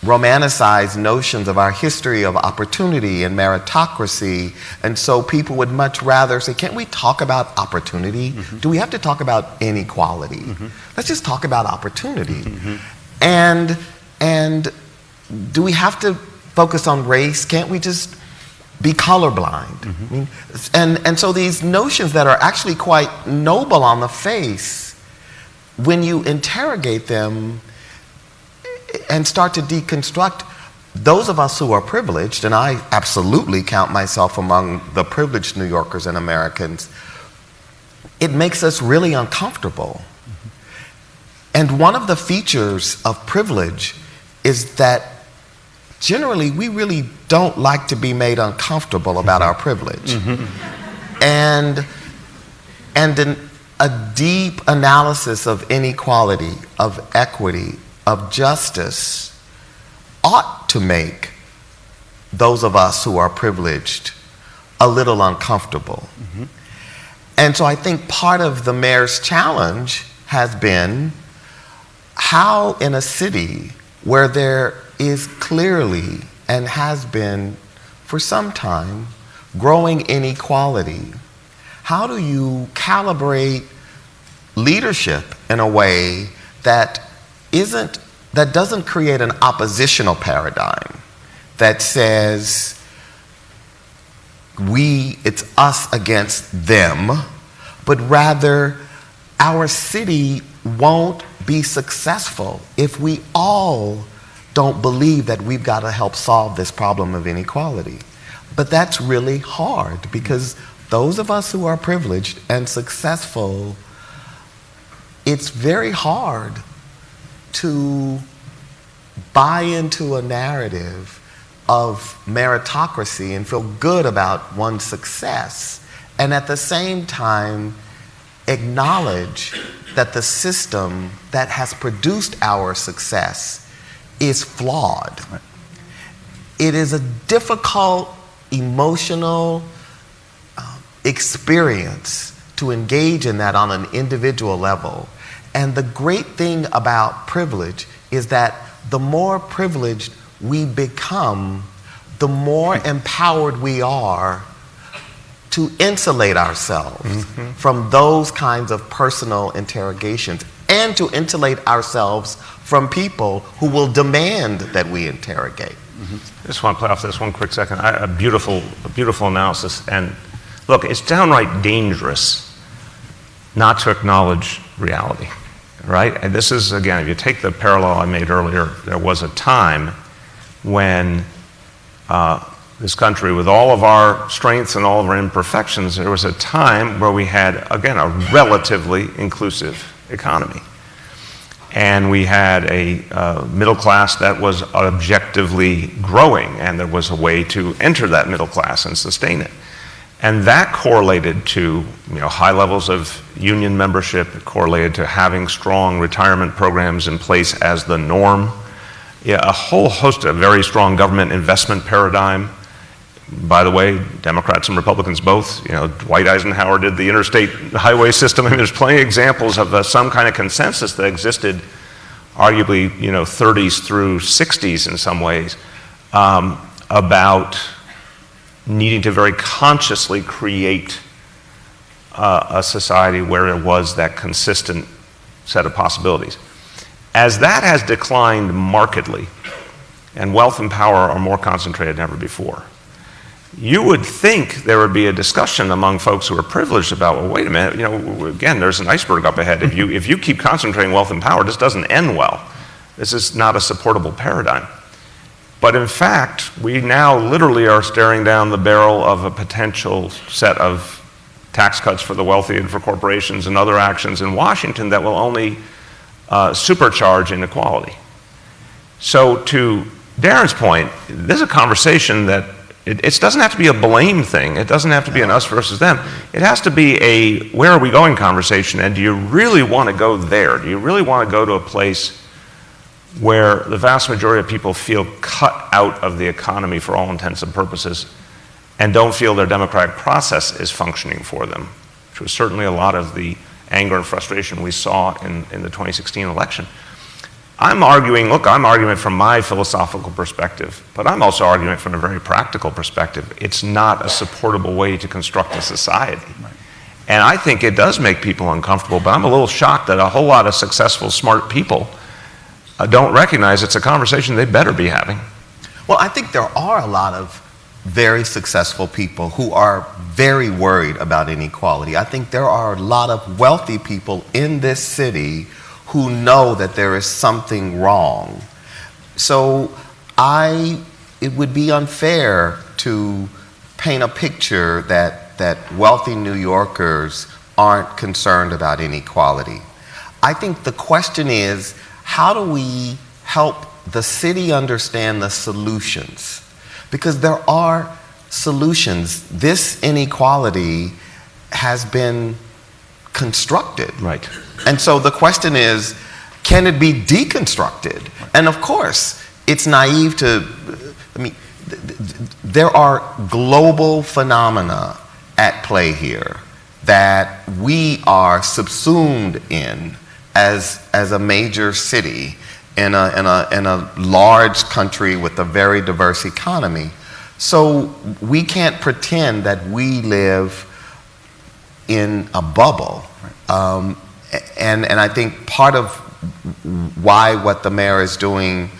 G: romanticized notions of our history of opportunity and meritocracy. And so people would much rather say, can't we talk about opportunity? Do we have to talk about inequality? Let's just talk about opportunity. And do we have to focus on race? Can't we just be colorblind? I mean, and so these notions that are actually quite noble on the face, when you interrogate them and start to deconstruct, those of us who are privileged, and I absolutely count myself among the privileged New Yorkers and Americans, it makes us really uncomfortable. And one of the features of privilege is that generally we really don't like to be made uncomfortable about our privilege. And a deep analysis of inequality, of equity, of justice ought to make those of us who are privileged a little uncomfortable. And so I think part of the mayor's challenge has been how in a city where there is clearly and has been for some time growing inequality, how do you calibrate leadership in a way that doesn't create an oppositional paradigm that says it's us against them, but rather our city won't be successful if we all don't believe that we've got to help solve this problem of inequality. But that's really hard because those of us who are privileged and successful, it's very hard to buy into a narrative of meritocracy and feel good about one's success, and at the same time acknowledge that the system that has produced our success is flawed.
F: Right.
G: It is a difficult emotional experience to engage in that on an individual level. And the great thing about privilege is that the more privileged we become, the more empowered we are to insulate ourselves from those kinds of personal interrogations, and to insulate ourselves from people who will demand that we interrogate.
F: I just want to play off this one quick second. A beautiful analysis. And look, it's downright dangerous not to acknowledge reality, right? And this is, again, if you take the parallel I made earlier, there was a time when this country, with all of our strengths and all of our imperfections, there was a time where we had, again, a relatively inclusive economy. And we had a middle class that was objectively growing, and there was a way to enter that middle class and sustain it. And that correlated to high levels of union membership. It correlated to having strong retirement programs in place as the norm. A whole host of very strong government investment paradigm. By the way, Democrats and Republicans both, Dwight Eisenhower did the interstate highway system. I mean, there's plenty of examples of some kind of consensus that existed, arguably, 30s through 60s in some ways, about needing to very consciously create a society where there was that consistent set of possibilities. As that has declined markedly, and wealth and power are more concentrated than ever before, you would think there would be a discussion among folks who are privileged about, well, wait a minute, again, there's an iceberg up ahead. If you keep concentrating wealth and power, this doesn't end well. This is not a supportable paradigm. But in fact, we now literally are staring down the barrel of a potential set of tax cuts for the wealthy and for corporations and other actions in Washington that will only supercharge inequality. So to Darren's point, this is a conversation that it doesn't have to be a blame thing. It doesn't have to be an us versus them. It has to be a where are we going conversation, and do you really want to go there? Do you really want to go to a place where the vast majority of people feel cut out of the economy for all intents and purposes and don't feel their democratic process is functioning for them, which was certainly a lot of the anger and frustration we saw in the 2016 election. I'm arguing from my philosophical perspective, but I'm also arguing from a very practical perspective. It's not a supportable way to construct a society. Right. And I think it does make people uncomfortable, but I'm a little shocked that a whole lot of successful, smart people don't recognize it's a conversation they better be having.
G: Well, I think there are a lot of very successful people who are very worried about inequality. I think there are a lot of wealthy people in this city who know that there is something wrong. So it would be unfair to paint a picture that wealthy New Yorkers aren't concerned about inequality. I think the question is, how do we help the city understand the solutions? Because there are solutions. This inequality has been constructed.
F: Right.
G: And so the question is, can it be deconstructed? And of course, it's naive there are global phenomena at play here that we are subsumed in as a major city in a large country with a very diverse economy. So we can't pretend that we live in a bubble. And I think part of why what the mayor is doing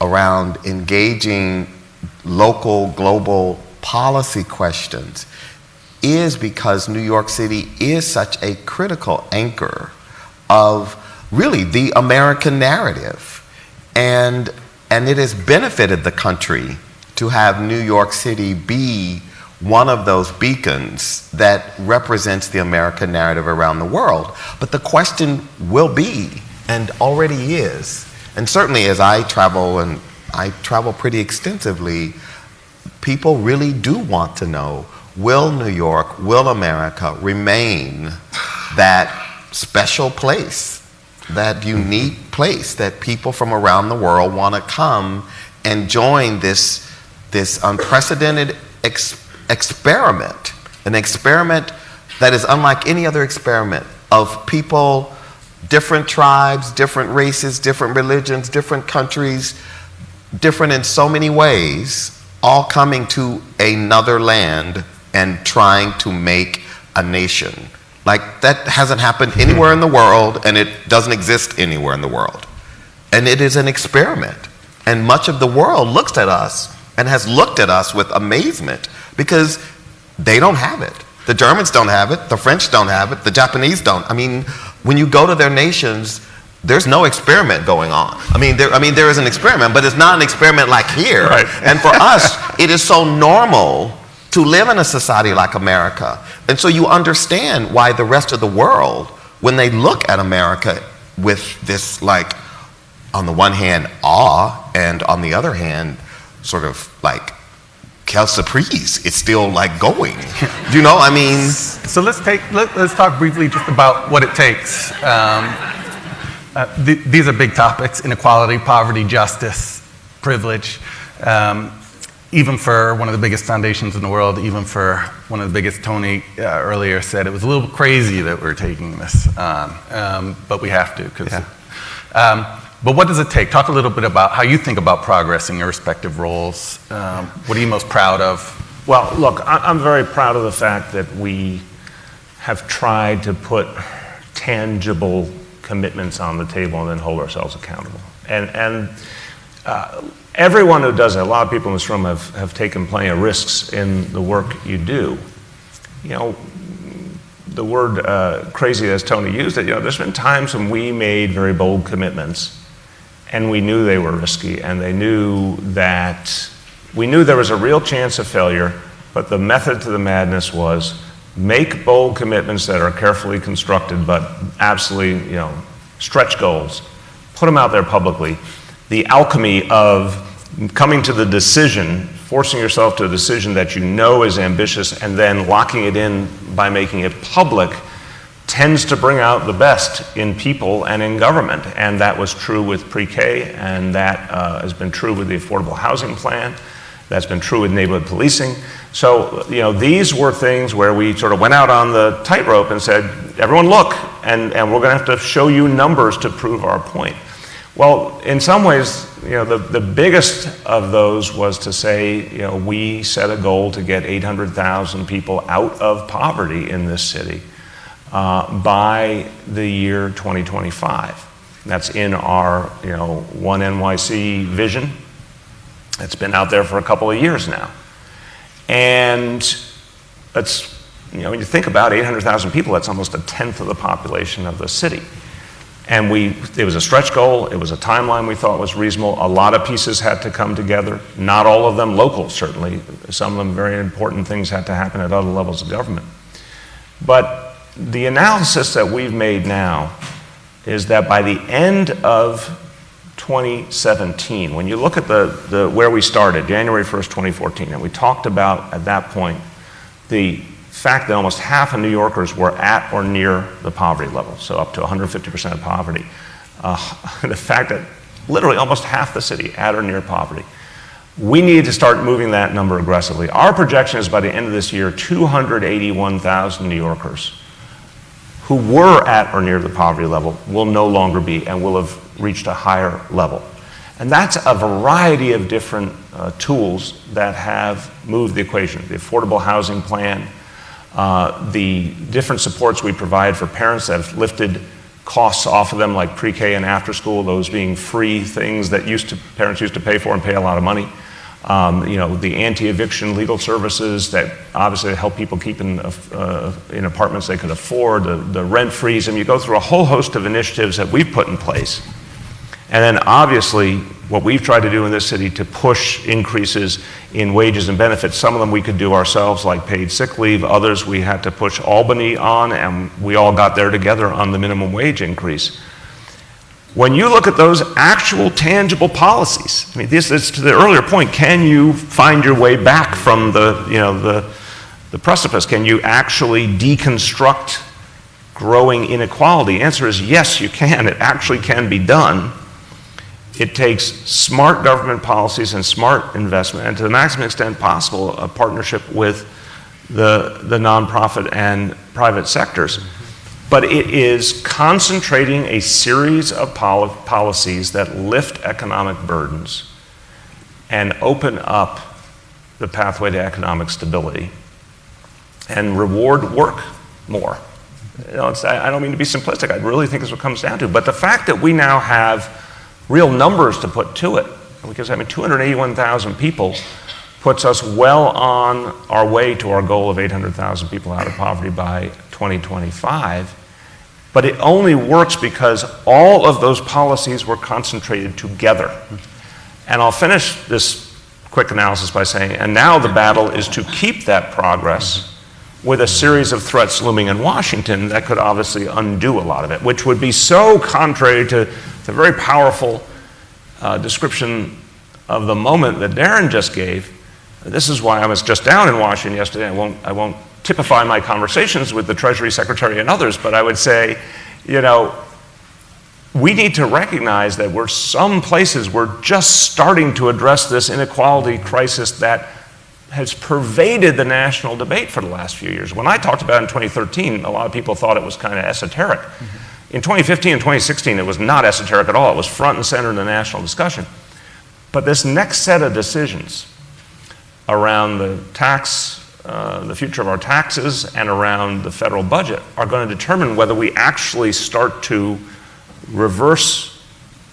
G: around engaging local, global policy questions is because New York City is such a critical anchor of really the American narrative. And it has benefited the country to have New York City be one of those beacons that represents the American narrative around the world. But the question will be, and already is, and certainly as I travel, and I travel pretty extensively, people really do want to know, will New York, will America remain that special place, that unique place that people from around the world want to come and join this unprecedented experiment, an experiment that is unlike any other experiment of people, different tribes, different races, different religions, different countries, different in so many ways, all coming to another land and trying to make a nation. Like, that hasn't happened anywhere in the world, and it doesn't exist anywhere in the world. And it is an experiment. And much of the world looks at us and has looked at us with amazement because they don't have it. The Germans don't have it, the French don't have it, the Japanese don't. I mean, when you go to their nations, there's no experiment going on. There is an experiment, but it's not an experiment like here. Right. And for us, it is so normal to live in a society like America. And so you understand why the rest of the world, when they look at America with this, like, on the one hand, awe, and on the other hand, sort of like, quelle surprise, it's still like going. You know, I mean.
D: So let's talk briefly just about what it takes. These are big topics: inequality, poverty, justice, privilege. Even for one of the biggest foundations in the world, even for one of the biggest, Tony earlier said it was a little crazy that we're taking this on, but we have to. But what does it take? Talk a little bit about how you think about progress in your respective roles. What are you most proud of?
F: Well, look, I'm very proud of the fact that we have tried to put tangible commitments on the table and then hold ourselves accountable. And everyone who does it, a lot of people in this room have taken plenty of risks in the work you do. You know, the word crazy, as Tony used it, you know, there's been times when we made very bold commitments and we knew they were risky, and we knew there was a real chance of failure, but the method to the madness was make bold commitments that are carefully constructed, but absolutely, you know, stretch goals, put them out there publicly. The alchemy of coming to the decision, forcing yourself to a decision that you know is ambitious, and then locking it in by making it public, tends to bring out the best in people and in government. And that was true with pre-K, and that has been true with the affordable housing plan. That's been true with neighborhood policing. So, you know, these were things where we sort of went out on the tightrope and said, everyone look, and we're gonna have to show you numbers to prove our point. Well, in some ways, you know, the biggest of those was to say, you know, we set a goal to get 800,000 people out of poverty in this city by the year 2025. That's in our, you know, One NYC vision. It's been out there for a couple of years now. And that's, you know, when you think about 800,000 people, that's almost a tenth of the population of the city. And it was a stretch goal, it was a timeline we thought was reasonable. A lot of pieces had to come together, not all of them local, certainly. Some of them very important things had to happen at other levels of government. But the analysis that we've made now is that by the end of 2017, when you look at where we started, January 1st, 2014, and we talked about at that point the fact that almost half of New Yorkers were at or near the poverty level, so up to 150% of poverty. The fact that literally almost half the city at or near poverty. We need to start moving that number aggressively. Our projection is by the end of this year, 281,000 New Yorkers who were at or near the poverty level will no longer be and will have reached a higher level. And that's a variety of different tools that have moved the equation. The affordable housing plan, the different supports we provide for parents that have lifted costs off of them, like pre-K and after school, those being free things that parents used to pay for and pay a lot of money. The anti-eviction legal services that obviously help people keep in apartments they could afford, the rent freeze, and you go through a whole host of initiatives that we've put in place. And then obviously what we've tried to do in this city to push increases in wages and benefits. Some of them we could do ourselves, like paid sick leave. Others we had to push Albany on, and we all got there together on the minimum wage increase. When you look at those actual tangible policies, I mean, this is to the earlier point, can you find your way back from the precipice? Can you actually deconstruct growing inequality? The answer is yes, you can. It actually can be done. It takes smart government policies and smart investment, and to the maximum extent possible, a partnership with the nonprofit and private sectors. But it is concentrating a series of policies that lift economic burdens and open up the pathway to economic stability and reward work more. I don't mean to be simplistic. I really think it's what it comes down to. But the fact that we now have real numbers to put to it, because 281,000 people puts us well on our way to our goal of 800,000 people out of poverty by 2025. But it only works because all of those policies were concentrated together. And I'll finish this quick analysis by saying, and now the battle is to keep that progress with a series of threats looming in Washington that could obviously undo a lot of it, which would be so contrary to the very powerful description of the moment that Darren just gave. This is why I was just down in Washington yesterday. I won't typify my conversations with the Treasury Secretary and others, but I would say, we need to recognize that some places we're just starting to address this inequality crisis that has pervaded the national debate for the last few years. When I talked about it in 2013, a lot of people thought it was kind of esoteric. In 2015 and 2016, it was not esoteric at all. It was front and center in the national discussion. But this next set of decisions around the future of our taxes and around the federal budget are going to determine whether we actually start to reverse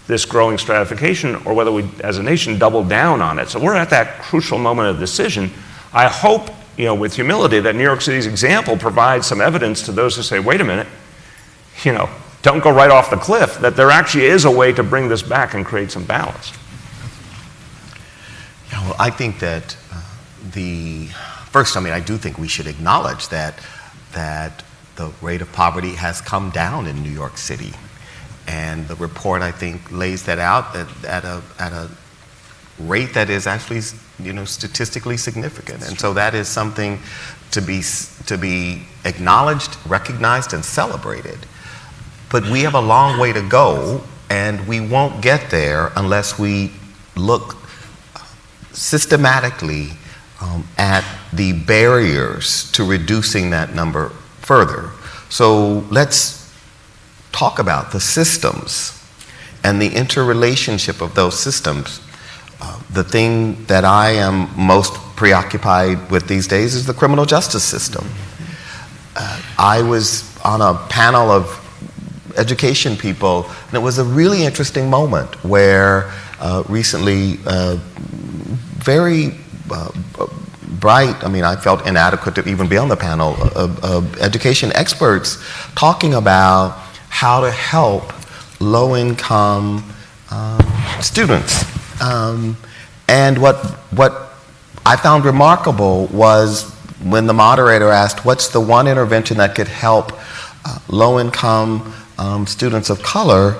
F: this growing stratification or whether we, as a nation, double down on it. So we're at that crucial moment of decision. I hope, with humility, that New York City's example provides some evidence to those who say, wait a minute, don't go right off the cliff, that there actually is a way to bring this back and create some balance.
G: Yeah, well, I think that first, I do think we should acknowledge that the rate of poverty has come down in New York City. And the report, I think, lays that out at a rate that is actually, statistically significant. And so that is something to be acknowledged, recognized, and celebrated. But we have a long way to go, and we won't get there unless we look systematically at the barriers to reducing that number further. So let's talk about the systems and the interrelationship of those systems. The thing that I am most preoccupied with these days is the criminal justice system. I was on a panel of education people, and it was a really interesting moment where recently very bright, I felt inadequate to even be on the panel, of education experts talking about how to help low-income students. And what I found remarkable was when the moderator asked, what's the one intervention that could help low-income students of color,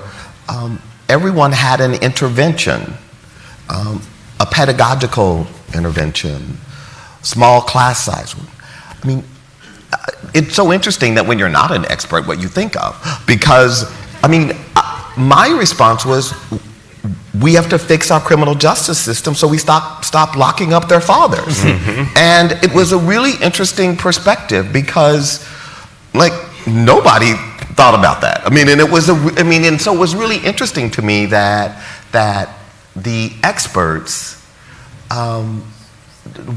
G: everyone had an intervention, a pedagogical intervention, small class size. It's so interesting that when you're not an expert, what you think of, because, my response was, we have to fix our criminal justice system so we stop locking up their fathers. Mm-hmm. And it was a really interesting perspective because, nobody thought about that. And so it was really interesting to me that the experts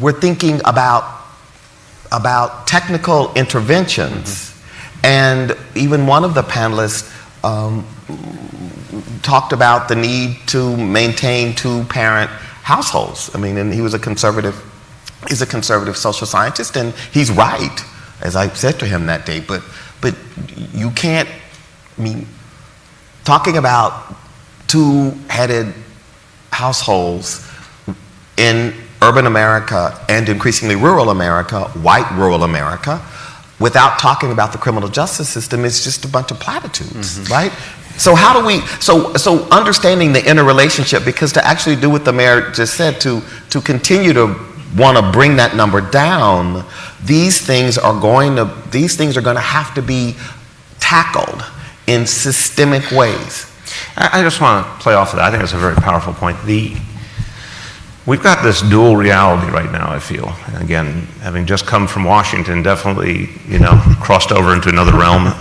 G: were thinking about technical interventions. And even one of the panelists talked about the need to maintain two-parent households. I mean, and he's a conservative social scientist, and he's right, as I said to him that day. But you can't, I mean, talking about two-headed households in urban America and increasingly rural America, white rural America, without talking about the criminal justice system is just a bunch of platitudes, right? So how do we, so understanding the interrelationship, because to actually do what the mayor just said, to continue to want to bring that number down, these things are going to have to be tackled in systemic ways.
F: I just want to play off of that. I think it's a very powerful point. We've got this dual reality right now, I feel. And again, having just come from Washington, definitely, crossed over into another realm.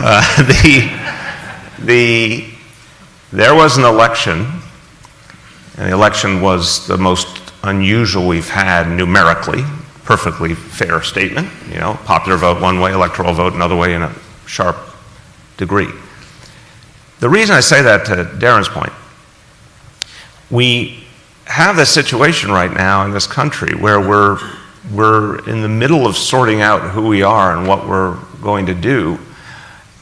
F: There was an election, and the election was the most unusual we've had numerically, perfectly fair statement. Popular vote one way, electoral vote another way in a sharp degree. The reason I say that, to Darren's point, we have this situation right now in this country where we're in the middle of sorting out who we are and what we're going to do.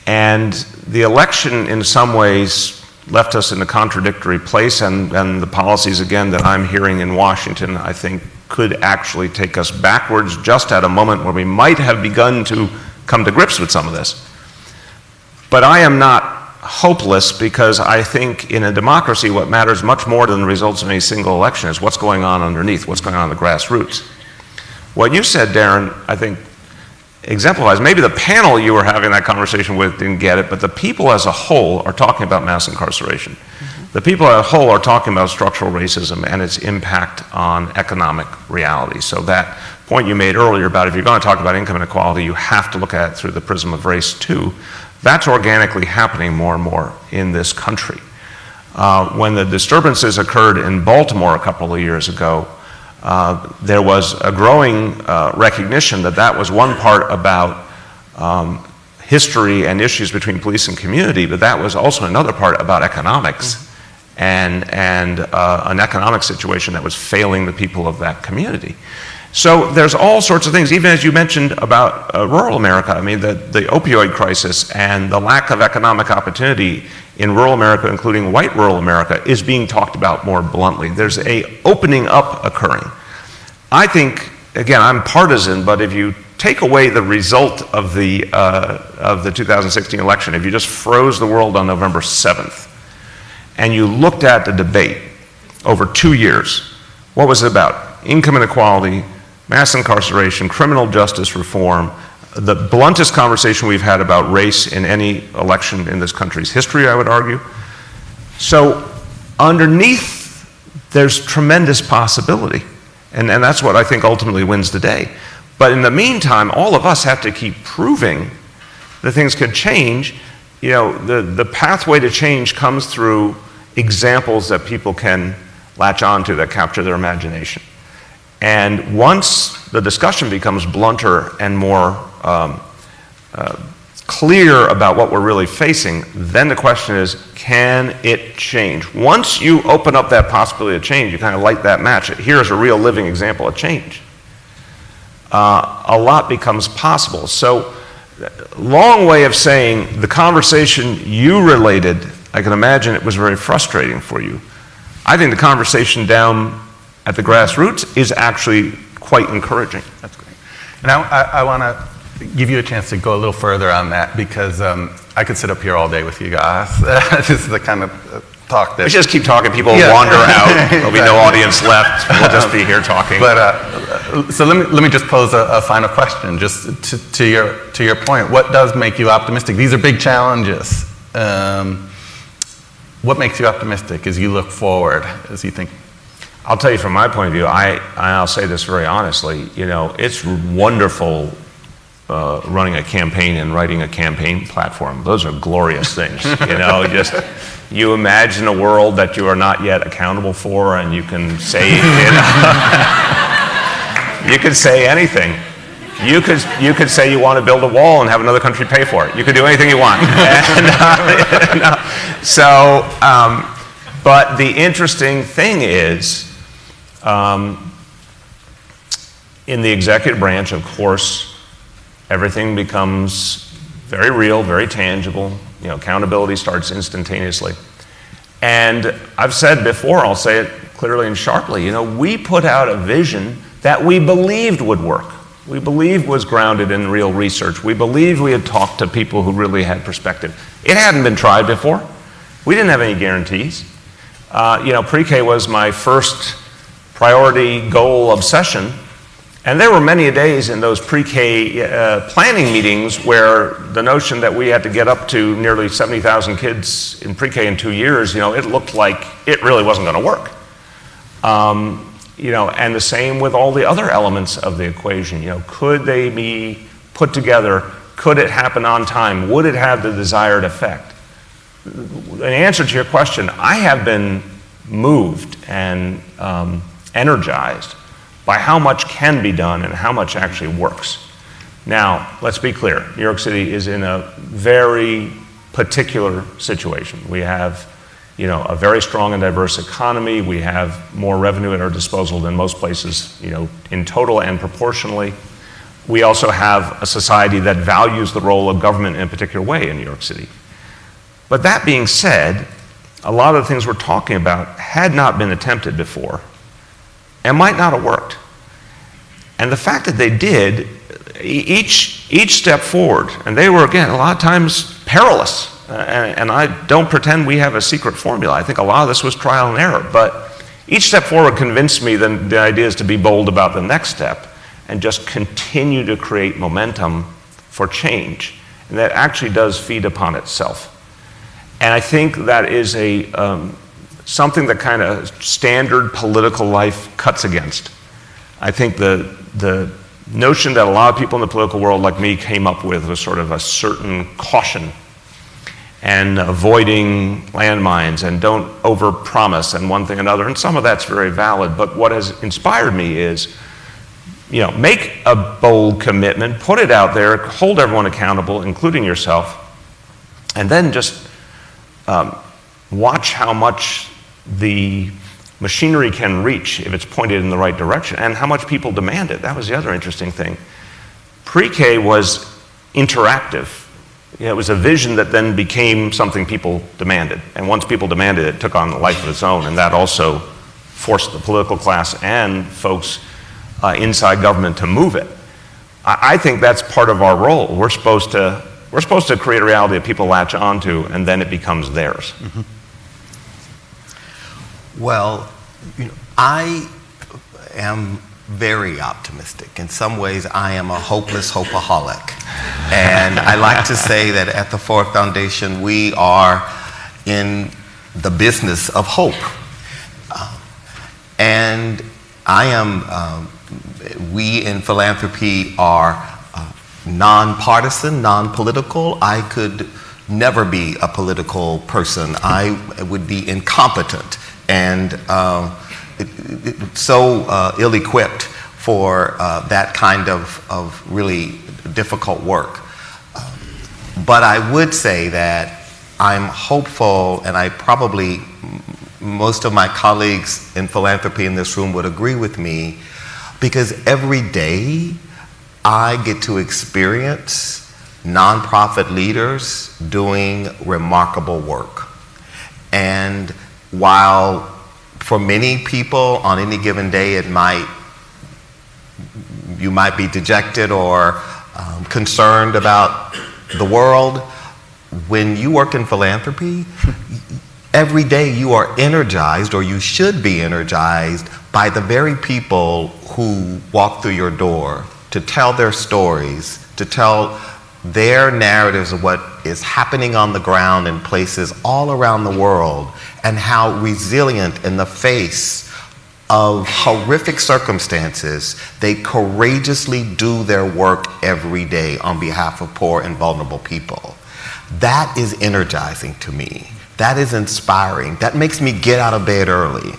F: And the election in some ways left us in a contradictory place, and the policies, again, that I'm hearing in Washington, I think could actually take us backwards just at a moment where we might have begun to come to grips with some of this. But I am not hopeless, because I think in a democracy what matters much more than the results of any single election is what's going on underneath, what's going on in the grassroots. What you said, Darren, I think exemplifies, maybe the panel you were having that conversation with didn't get it, but the people as a whole are talking about mass incarceration. The people as a whole are talking about structural racism and its impact on economic reality. So that point you made earlier about if you're going to talk about income inequality, you have to look at it through the prism of race too. That's organically happening more and more in this country. When the disturbances occurred in Baltimore a couple of years ago, there was a growing recognition that that was one part about history and issues between police and community, but that was also another part about economics and an economic situation that was failing the people of that community. So there's all sorts of things, even as you mentioned about rural America. I mean, the opioid crisis and the lack of economic opportunity in rural America, including white rural America, is being talked about more bluntly. There's a opening up occurring. I think, again, I'm partisan, but if you take away the result of the 2016 election, if you just froze the world on November 7th, and you looked at the debate over 2 years, what was it about? Income inequality, mass incarceration, criminal justice reform, the bluntest conversation we've had about race in any election in this country's history, I would argue. So underneath, there's tremendous possibility. And that's what I think ultimately wins the day. But in the meantime, all of us have to keep proving that things could change. The pathway to change comes through examples that people can latch onto that capture their imagination. And once the discussion becomes blunter and more clear about what we're really facing, then the question is, can it change? Once you open up that possibility of change, you kind of light that match. Here's a real living example of change. A lot becomes possible. So, long way of saying the conversation you related, I can imagine it was very frustrating for you. I think the conversation down at the grassroots is actually quite encouraging.
D: That's great. Now, I want to give you a chance to go a little further on that, because I could sit up here all day with you guys. This is the kind of talk that...
F: We just keep talking, people wander out, there'll be no audience left, we'll just be here talking.
D: But, so let me just pose a final question, just to your point. What does make you optimistic? These are big challenges. What makes you optimistic as you look forward, as you think?
F: I'll tell you from my point of view, I'll say this very honestly, it's wonderful running a campaign and writing a campaign platform. Those are glorious things, You imagine a world that you are not yet accountable for, and you can say, you could say anything. You could say you want to build a wall and have another country pay for it. You could do anything you want. But the interesting thing is, in the executive branch, of course, everything becomes very real, very tangible. You know, accountability starts instantaneously. And I've said before, I'll say it clearly and sharply, you know, we put out a vision that we believed would work. We believed was grounded in real research. We believed we had talked to people who really had perspective. It hadn't been tried before. We didn't have any guarantees. You know, pre-K was my first priority goal obsession. And there were many days in those pre-K planning meetings where the notion that we had to get up to nearly 70,000 kids in pre-K in 2 years, you know, it looked like it really wasn't going to work. You know, and the same with all the other elements of the equation. You know, could they be put together? Could it happen on time? Would it have the desired effect? In answer to your question, I have been moved and energized by how much can be done and how much actually works. Now, let's be clear. New York City is in a very particular situation. We have, you know, a very strong and diverse economy. We have more revenue at our disposal than most places, you know, in total and proportionally. We also have a society that values the role of government in a particular way in New York City. But that being said, a lot of the things we're talking about had not been attempted before and might not have worked. And the fact that they did, each step forward, and they were, again, a lot of times perilous. And I don't pretend we have a secret formula. I think a lot of this was trial and error. But each step forward convinced me that the idea is to be bold about the next step and just continue to create momentum for change. And that actually does feed upon itself. And I think that is a something that kind of standard political life cuts against. I think the notion that a lot of people in the political world like me came up with was sort of a certain caution and avoiding landmines and don't overpromise and one thing and another. And some of that's very valid, but what has inspired me is, you know, make a bold commitment, put it out there, hold everyone accountable, including yourself, and then just watch how much the machinery can reach if it's pointed in the right direction and how much people demand it. That was the other interesting thing. Pre-K was interactive. You know, it was a vision that then became something people demanded. And once people demanded it, it took on a life of its own, and that also forced the political class and folks inside government to move it. I think that's part of our role. We're supposed to create a reality that people latch onto, and then it becomes theirs.
G: Mm-hmm. Well, you know, I am very optimistic. In some ways, I am a hopeless hopeaholic. And I like to say that at the Ford Foundation, we are in the business of hope. And I am, we in philanthropy are nonpartisan, non-political. I could never be a political person. I would be incompetent and so ill-equipped for that kind of really difficult work. But I would say that I'm hopeful, and I probably, most of my colleagues in philanthropy in this room would agree with me, because every day I get to experience nonprofit leaders doing remarkable work. And while for many people on any given day you might be dejected or concerned about the world, when you work in philanthropy, every day you are energized, or you should be energized, by the very people who walk through your door to tell their stories, to tell their narratives of what is happening on the ground in places all around the world, and how resilient in the face of horrific circumstances, they courageously do their work every day on behalf of poor and vulnerable people. That is energizing to me, that is inspiring. That makes me get out of bed early.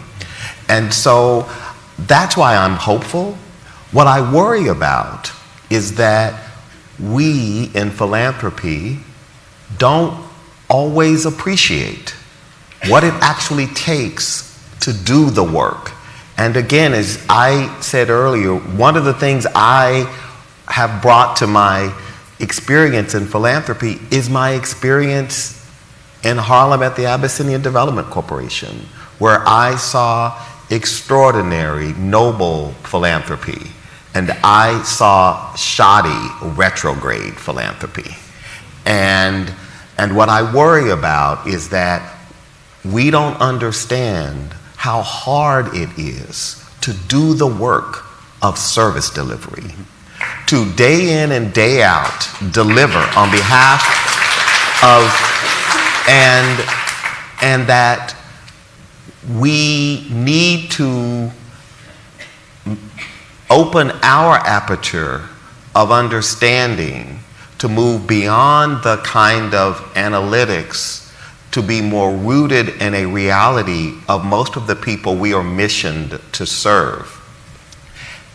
G: And so that's why I'm hopeful. What I worry about is that we in philanthropy don't always appreciate what it actually takes to do the work. And again, as I said earlier, one of the things I have brought to my experience in philanthropy is my experience in Harlem at the Abyssinian Development Corporation, where I saw extraordinary, noble philanthropy, and I saw shoddy, retrograde philanthropy. And what I worry about is that we don't understand how hard it is to do the work of service delivery, to day in and day out deliver on behalf of, and that we need to open our aperture of understanding to move beyond the kind of analytics to be more rooted in a reality of most of the people we are missioned to serve,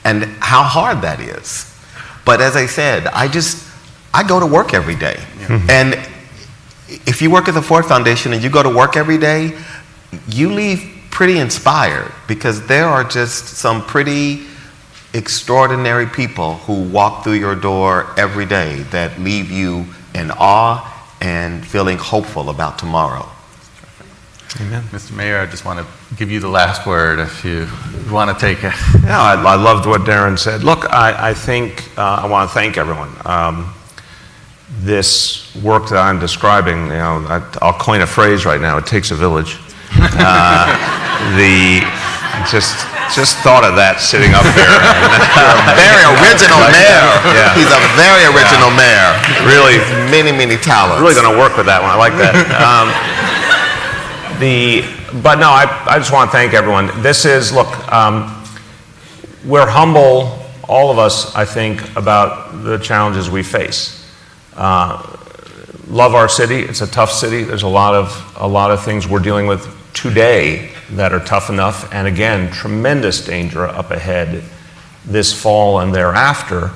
G: and how hard that is. But as I said, I go to work every day. And if you work at the Ford Foundation and you go to work every day, you leave pretty inspired, because there are just some pretty extraordinary people who walk through your door every day that leave you in awe and feeling hopeful about tomorrow.
D: Amen. Mr. Mayor, I just want to give you the last word if you want to take it.
F: Yeah, I loved what Darren said. Look, I think I want to thank everyone. This work that I'm describing, I'll coin a phrase right now, it takes a village. Just thought of that sitting up there.
G: Very original mayor.
F: Yeah.
G: He's a very original mayor.
F: Really,
G: many talents.
F: really going to work with that one. I like that. But no, I just want to thank everyone. This is, look, we're humble, all of us, I think, about the challenges we face. Love our city. It's a tough city. There's a lot of things we're dealing with today that are tough enough, and again, tremendous danger up ahead this fall and thereafter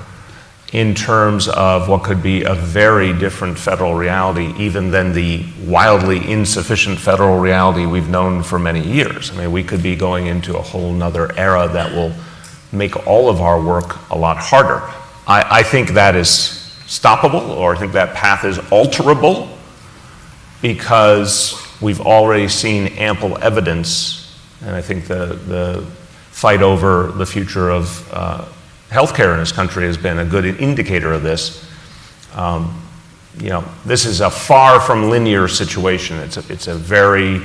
F: in terms of what could be a very different federal reality even than the wildly insufficient federal reality we've known for many years. I mean, we could be going into a whole nother era that will make all of our work a lot harder. I think that is stoppable, or I think that path is alterable, because we've already seen ample evidence, and I think the fight over the future of healthcare in this country has been a good indicator of this. This is a far from linear situation. It's a very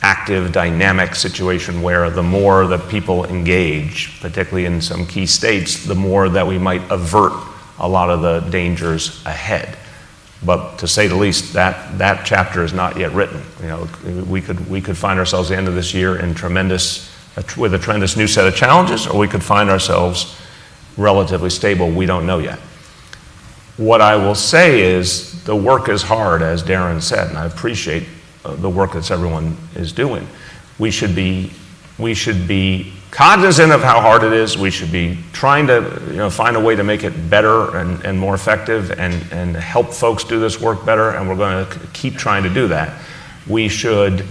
F: active, dynamic situation where the more that people engage, particularly in some key states, the more that we might avert a lot of the dangers ahead. But to say the least, that chapter is not yet written. We could find ourselves at the end of this year with a tremendous new set of challenges, or we could find ourselves relatively stable. We don't know yet. What I will say is the work is hard, as Darren said, and I appreciate the work that everyone is doing. We should be cognizant of how hard it is. We should be trying to find a way to make it better and more effective and help folks do this work better, and we're going to keep trying to do that. We should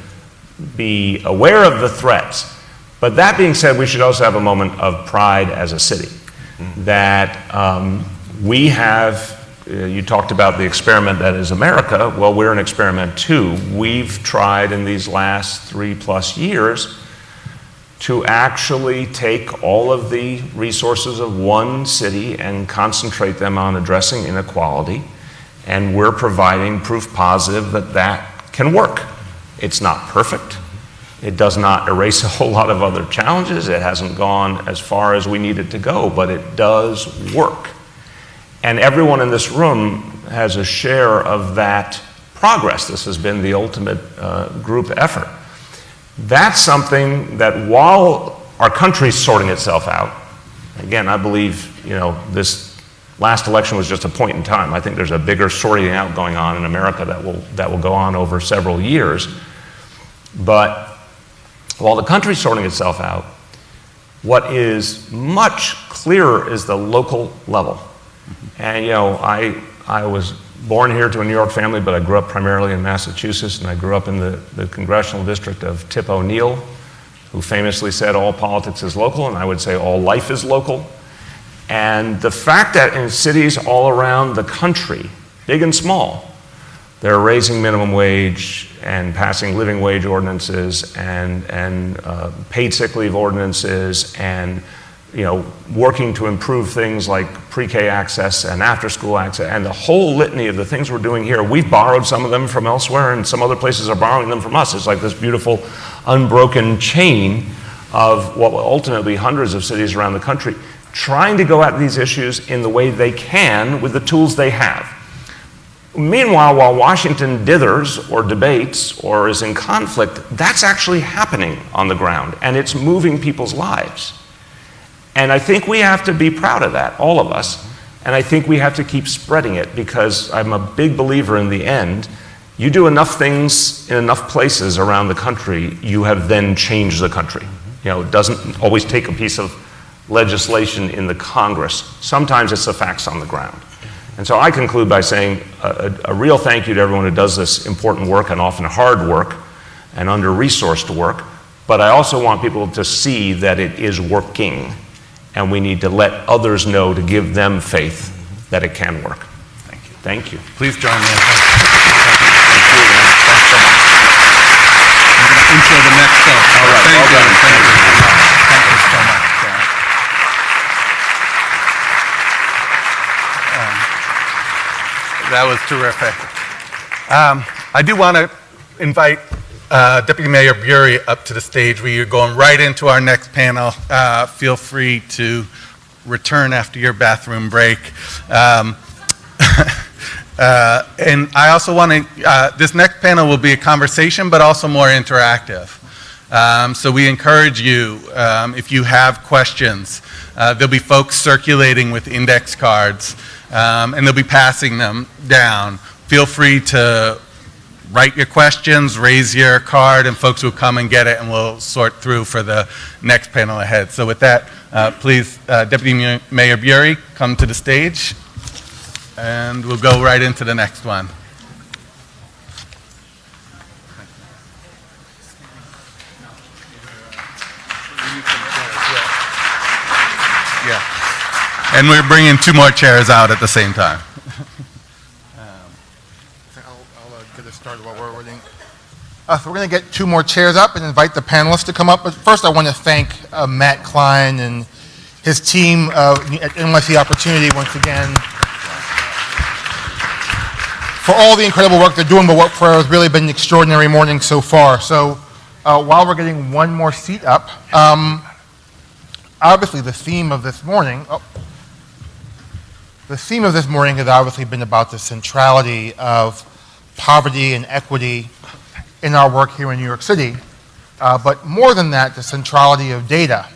F: be aware of the threats. But that being said, we should also have a moment of pride as a city. That we have, you talked about the experiment that is America. Well, we're an experiment too. We've tried in these last 3+ years to actually take all of the resources of one city and concentrate them on addressing inequality, and we're providing proof positive that can work. It's not perfect. It does not erase a whole lot of other challenges. It hasn't gone as far as we need it to go, but it does work. And everyone in this room has a share of that progress. This has been the ultimate group effort. That's something that while our country's sorting itself out, again, I believe, this last election was just a point in time. I think there's a bigger sorting out going on in America that will go on over several years. But while the country's sorting itself out, what is much clearer is the local level. And, you know, I was born here to a New York family, but I grew up primarily in Massachusetts, and I grew up in the congressional district of Tip O'Neill, who famously said all politics is local, and I would say all life is local. And the fact that in cities all around the country, big and small, they're raising minimum wage and passing living wage ordinances and paid sick leave ordinances and, you know, working to improve things like pre-K access and after-school access and the whole litany of the things we're doing here. We've borrowed some of them from elsewhere, and some other places are borrowing them from us. It's like this beautiful unbroken chain of what will ultimately be hundreds of cities around the country trying to go at these issues in the way they can with the tools they have. Meanwhile, while Washington dithers or debates or is in conflict, that's actually happening on the ground, and it's moving people's lives. And I think we have to be proud of that, all of us, and I think we have to keep spreading it, because I'm a big believer in the end, you do enough things in enough places around the country, you have then changed the country. You know, it doesn't always take a piece of legislation in the Congress. Sometimes it's the facts on the ground. And so I conclude by saying a real thank you to everyone who does this important work and often hard work and under-resourced work, but I also want people to see that it is working, and we need to let others know to give them faith that it can work.
D: Thank you.
F: Thank you.
D: Please join me in thank you, man. Thanks so much. I'm going to intro the next step.
F: All right.
D: Thank you.
F: Thank you.
D: Thank you so much. That was terrific. I do want to invite Deputy Mayor Bury up to the stage. We are going right into our next panel. Feel free to return after your bathroom break. And I also want to, this next panel will be a conversation, but also more interactive. So we encourage you, if you have questions, there'll be folks circulating with index cards, and they'll be passing them down. Feel free to write your questions, raise your card, and folks will come and get it, and we'll sort through for the next panel ahead. So with that, please, Deputy Mayor Bury, come to the stage, and we'll go right into the next one. Yeah. And we're bringing 2 more chairs out at the same time.
H: I'll get this started while we're waiting. So we're going to get 2 more chairs up and invite the panelists to come up. But first I want to thank Matt Klein and his team at Nyc Opportunity once again for all the incredible work they're doing, but what for has really been an extraordinary morning so far. So while we're getting 1 more seat up, obviously the theme of this morning, has obviously been about the centrality of poverty and equity in our work here in New York City. But more than that, the centrality of data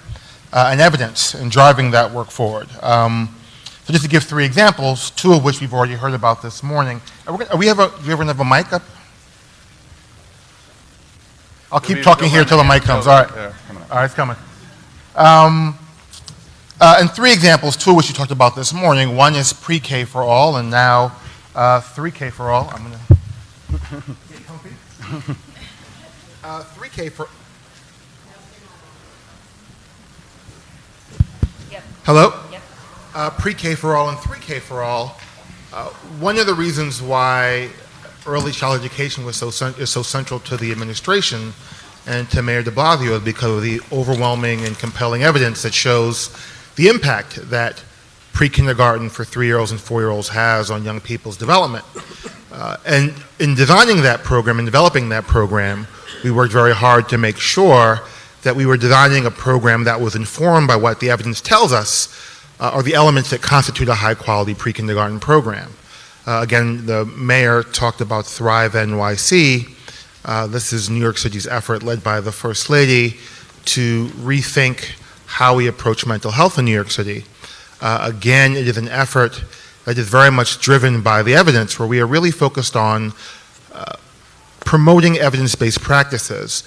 H: and evidence in driving that work forward. So just to give 3 examples, 2 of which we've already heard about this morning. Do we ever have a mic up? I'll keep talking here until the mic comes. All right. All right, it's coming. And 3 examples, 2 of which you talked about this morning. One is pre-K for all, and now 3K for all. I'm going to get comfy. 3K for...
B: Yep.
H: Hello?
B: Yep.
H: Pre-K for all and 3K for all. One of the reasons why early childhood education is so central to the administration and to Mayor de Blasio is because of the overwhelming and compelling evidence that shows the impact that pre-kindergarten for 3-year-olds and 4-year-olds has on young people's development. And in designing that program and developing that program, we worked very hard to make sure that we were designing a program that was informed by what the evidence tells us are the elements that constitute a high-quality pre-kindergarten program. Again, the mayor talked about Thrive NYC. This is New York City's effort, led by the First Lady, to rethink how we approach mental health in New York City. Again, it is an effort that is very much driven by the evidence, where we are really focused on promoting evidence-based practices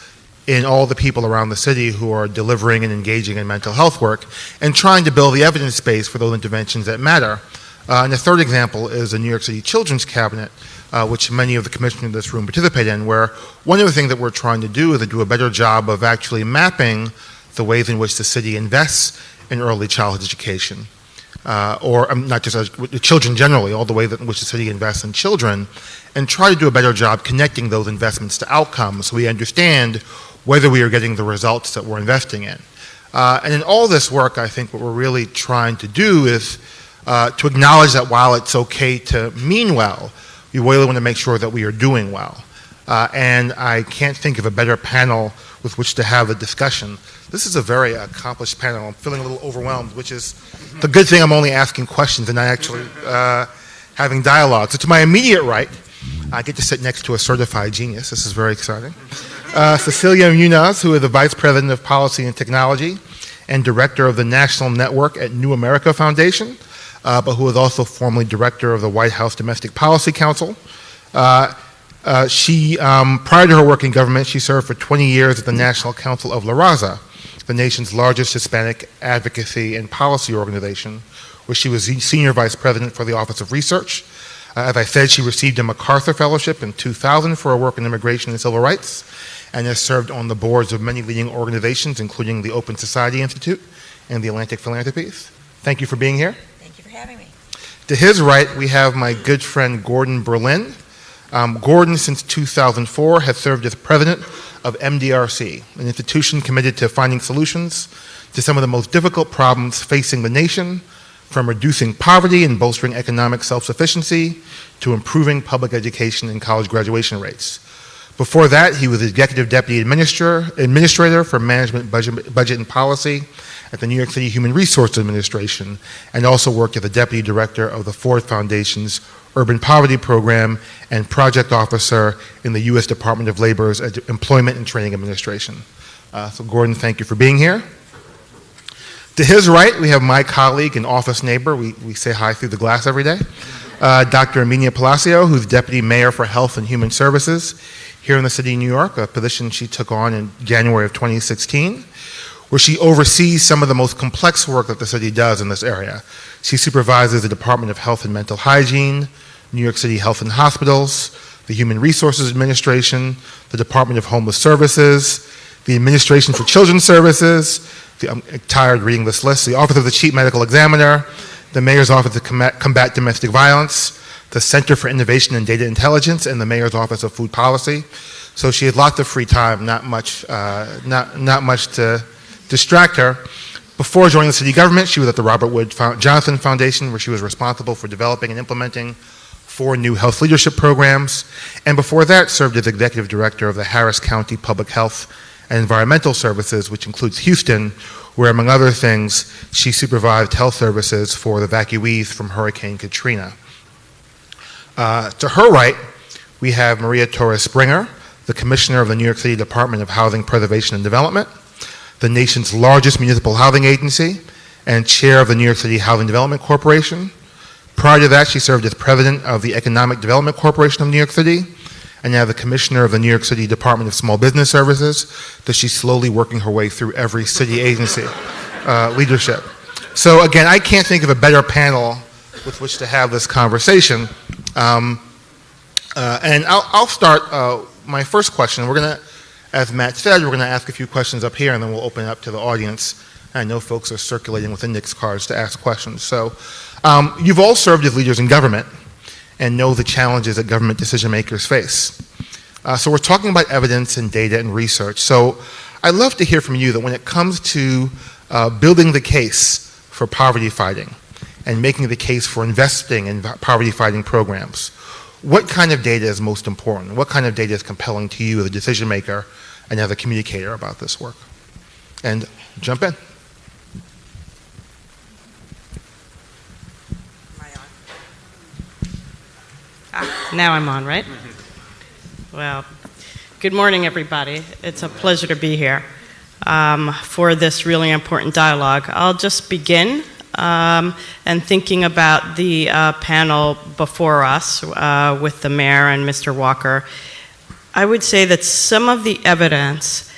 H: in all the people around the city who are delivering and engaging in mental health work, and trying to build the evidence base for those interventions that matter. And the third example is the New York City Children's Cabinet, which many of the commissioners in this room participate in, where one of the things that we're trying to do is to do a better job of actually mapping the ways in which the city invests in early childhood education. Or not just children generally, all the way in which the city invests in children, and try to do a better job connecting those investments to outcomes so we understand whether we are getting the results that we're investing in. And in all this work, I think what we're really trying to do is to acknowledge that while it's okay to mean well, we really want to make sure that we are doing well. And I can't think of a better panel with which to have a discussion. This is a very accomplished panel. I'm feeling a little overwhelmed, which is the good thing. I'm only asking questions and not actually having dialogue. So to my immediate right, I get to sit next to a certified genius. This is very exciting. Cecilia Munoz, who is the Vice President of Policy and Technology and Director of the National Network at New America Foundation, but who is also formerly Director of the White House Domestic Policy Council. Prior to her work in government, she served for 20 years at the National Council of La Raza, the nation's largest Hispanic advocacy and policy organization, where she was Senior Vice President for the Office of Research. As I said, she received a MacArthur Fellowship in 2000 for her work in immigration and civil rights, and has served on the boards of many leading organizations, including the Open Society Institute and the Atlantic Philanthropies. Thank you for being here.
I: Thank you for having me.
H: To his right, we have my good friend Gordon Berlin. Gordon, since 2004, has served as president of MDRC, an institution committed to finding solutions to some of the most difficult problems facing the nation, from reducing poverty and bolstering economic self-sufficiency to improving public education and college graduation rates. Before that, he was Executive Deputy Administrator for Management, Budget and Policy at the New York City Human Resources Administration, and also worked as the Deputy Director of the Ford Foundation's Urban Poverty Program and Project Officer in the U.S. Department of Labor's Employment and Training Administration. So Gordon, thank you for being here. To his right, we have my colleague and office neighbor. We say hi through the glass every day. Dr. Bill de Blasio, who's Deputy Mayor for Health and Human Services here in the city of New York, a position she took on in January of 2016, where she oversees some of the most complex work that the city does in this area. She supervises the Department of Health and Mental Hygiene, New York City Health and Hospitals, the Human Resources Administration, the Department of Homeless Services, the Administration for Children's Services, I'm tired reading this list, the Office of the Chief Medical Examiner, the Mayor's Office to Combat Domestic Violence, the Center for Innovation and Data Intelligence, and the Mayor's Office of Food Policy. So she had lots of free time, not much to distract her. Before joining the city government, she was at the Robert Wood Johnson Foundation, where she was responsible for developing and implementing 4 new health leadership programs. And before that, served as Executive Director of the Harris County Public Health and Environmental Services, which includes Houston, where, among other things, she supervised health services for the evacuees from Hurricane Katrina. To her right, we have Maria Torres Springer, the Commissioner of the New York City Department of Housing Preservation and Development, the nation's largest municipal housing agency, and Chair of the New York City Housing Development Corporation. Prior to that, she served as President of the Economic Development Corporation of New York City, and now the Commissioner of the New York City Department of Small Business Services, that she's slowly working her way through every city agency leadership. So again, I can't think of a better panel with which to have this conversation. And I'll start my first question. We're going to, as Matt said, we're going to ask a few questions up here, and then we'll open it up to the audience. I know folks are circulating with index cards to ask questions. So you've all served as leaders in government and know the challenges that government decision makers face. So we're talking about evidence and data and research. So I'd love to hear from you that when it comes to building the case for poverty fighting and making the case for investing in poverty fighting programs, what kind of data is most important? What kind of data is compelling to you as a decision maker and as a communicator about this work? And jump in.
J: Now I'm on, right? Well, good morning, everybody. It's a pleasure to be here for this really important dialogue. I'll just begin and thinking about the panel before us with the mayor and Mr. Walker. I would say that some of the evidence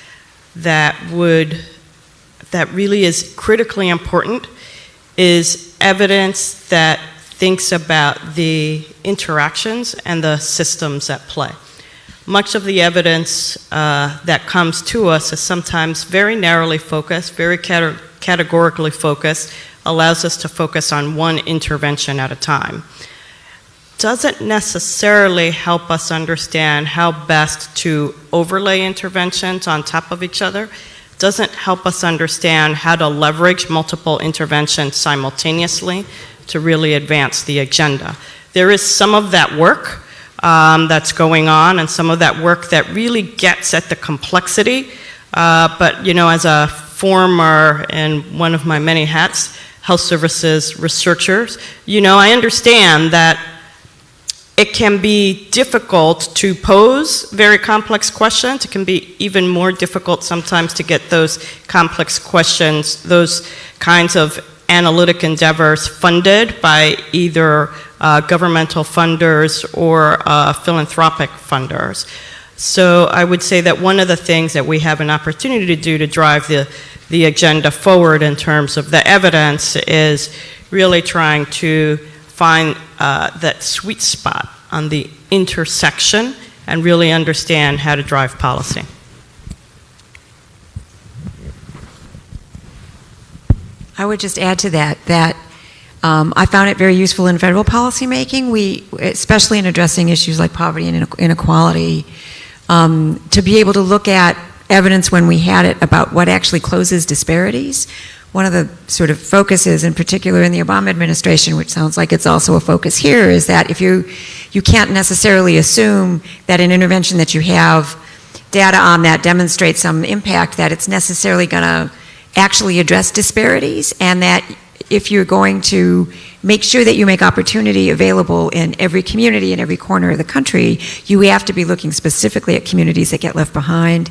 J: that really is critically important is evidence that thinks about the interactions and the systems at play. Much of the evidence that comes to us is sometimes very narrowly focused, very categorically focused, allows us to focus on one intervention at a time. Doesn't necessarily help us understand how best to overlay interventions on top of each other. Doesn't help us understand how to leverage multiple interventions simultaneously to really advance the agenda. There is some of that work that's going on, and some of that work that really gets at the complexity. But you know, as a former, and one of my many hats, health services researchers, you know, I understand that it can be difficult to pose very complex questions. It can be even more difficult sometimes to get those complex questions, those kinds of analytic endeavors funded by either governmental funders or philanthropic funders. So I would say that one of the things that we have an opportunity to do to drive the agenda forward in terms of the evidence is really trying to find that sweet spot on the intersection and really understand how to drive policy.
I: I would just add to that I found it very useful in federal policy making, especially in addressing issues like poverty and inequality, to be able to look at evidence when we had it about what actually closes disparities. One of the sort of focuses, in particular in the Obama administration, which sounds like it's also a focus here, is that if you can't necessarily assume that an intervention that you have data on that demonstrates some impact, that it's necessarily going to actually address disparities, and that if you're going to make sure that you make opportunity available in every community in every corner of the country, you have to be looking specifically at communities that get left behind,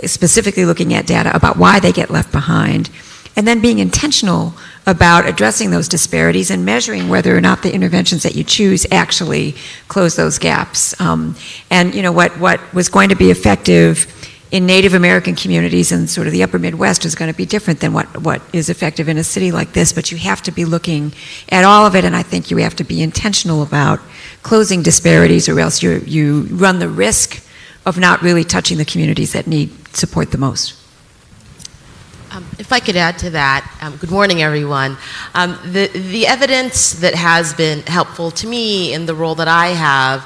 I: specifically looking at data about why they get left behind, and then being intentional about addressing those disparities and measuring whether or not the interventions that you choose actually close those gaps. And you know, what was going to be effective in Native American communities and sort of the upper Midwest is going to be different than what is effective in a city like this, but you have to be looking at all of it, and I think you have to be intentional about closing disparities, or else you run the risk of not really touching the communities that need support the most.
K: If I could add to that, good morning, everyone. The evidence that has been helpful to me in the role that I have,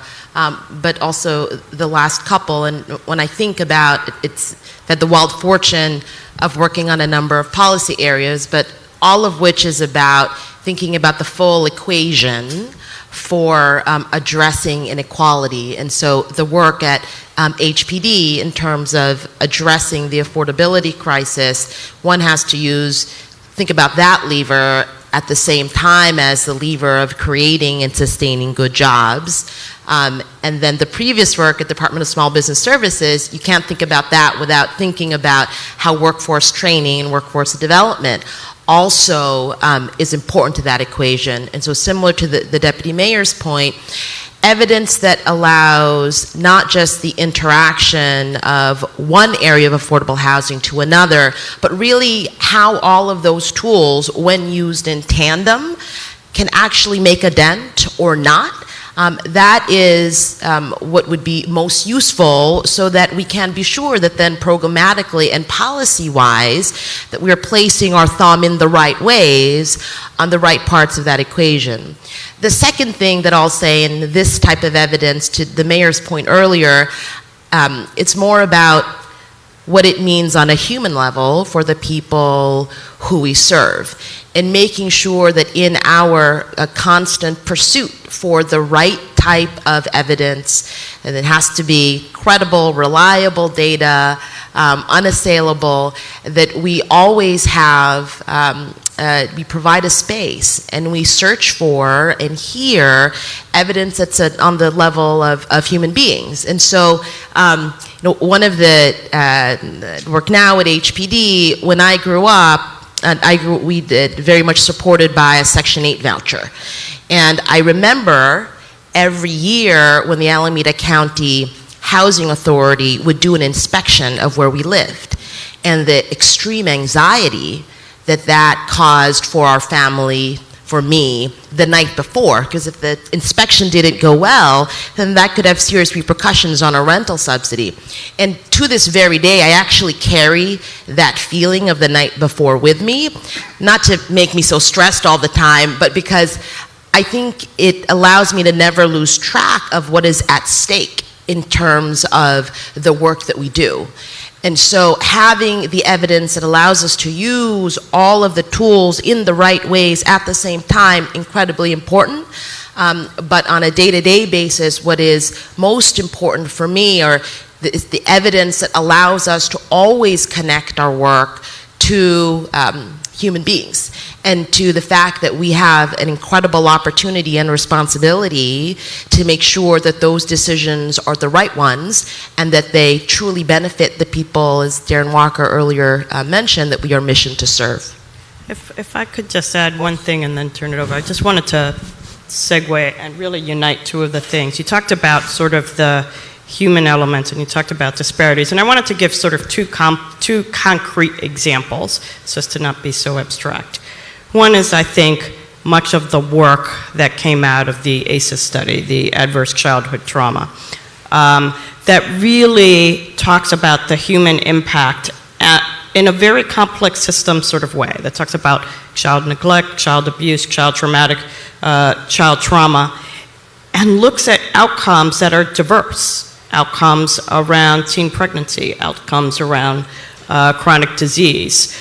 K: but also the last couple, and when I think about it, it's that the wild fortune of working on a number of policy areas, but all of which is about thinking about the full equation for addressing inequality. And so the work at HPD in terms of addressing the affordability crisis, one has to think about that lever at the same time as the lever of creating and sustaining good jobs. And then the previous work at the Department of Small Business Services, you can't think about that without thinking about how workforce training and workforce development also is important to that equation. And so similar to the Deputy Mayor's point, evidence that allows not just the interaction of one area of affordable housing to another, but really how all of those tools, when used in tandem, can actually make a dent or not. That is what would be most useful, so that we can be sure that then programmatically and policy-wise that we are placing our thumb in the right ways on the right parts of that equation. The second thing that I'll say in this type of evidence, to the mayor's point earlier, it's more about what it means on a human level for the people who we serve, and making sure that in our constant pursuit for the right type of evidence, and it has to be credible, reliable data, unassailable, that we always have, we provide a space and we search for and hear evidence that's on the level of human beings. And so, you know, one of the work now at HPD, when I grew up, we did very much supported by a Section 8 voucher. And I remember every year when the Alameda County housing authority would do an inspection of where we lived, and the extreme anxiety that caused for our family, for me, the night before, because if the inspection didn't go well, then that could have serious repercussions on a rental subsidy. And to this very day, I actually carry that feeling of the night before with me, not to make me so stressed all the time, but because I think it allows me to never lose track of what is at stake in terms of the work that we do. And so having the evidence that allows us to use all of the tools in the right ways at the same time, incredibly important. But on a day-to-day basis, what is most important for me is the evidence that allows us to always connect our work to human beings, and to the fact that we have an incredible opportunity and responsibility to make sure that those decisions are the right ones and that they truly benefit the people, as Darren Walker earlier mentioned, that we are missioned to serve.
J: If I could just add one thing and then turn it over. I just wanted to segue and really unite two of the things. You talked about sort of the human elements, and you talked about disparities, and I wanted to give sort of two concrete examples so as to not be so abstract. One is, I think, much of the work that came out of the ACEs study, the adverse childhood trauma, that really talks about the human impact in a very complex system sort of way, that talks about child neglect, child abuse, child traumatic, child trauma, and looks at outcomes that are diverse. Outcomes around teen pregnancy, outcomes around chronic disease.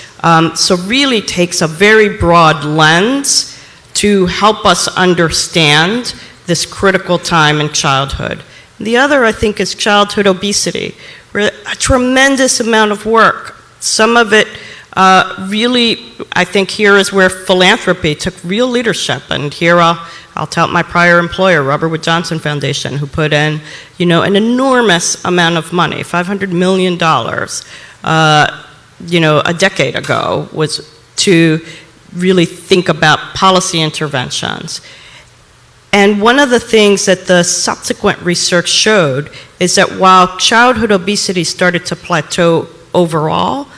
J: So really takes a very broad lens to help us understand this critical time in childhood. The other, I think, is childhood obesity, where a tremendous amount of work. Some of it really, I think here is where philanthropy took real leadership, and here I'll tout my prior employer, Robert Wood Johnson Foundation, who put in, an enormous amount of money, $500 million, a decade ago, was to really think about policy interventions. And one of the things that the subsequent research showed is that while childhood obesity started to plateau overall,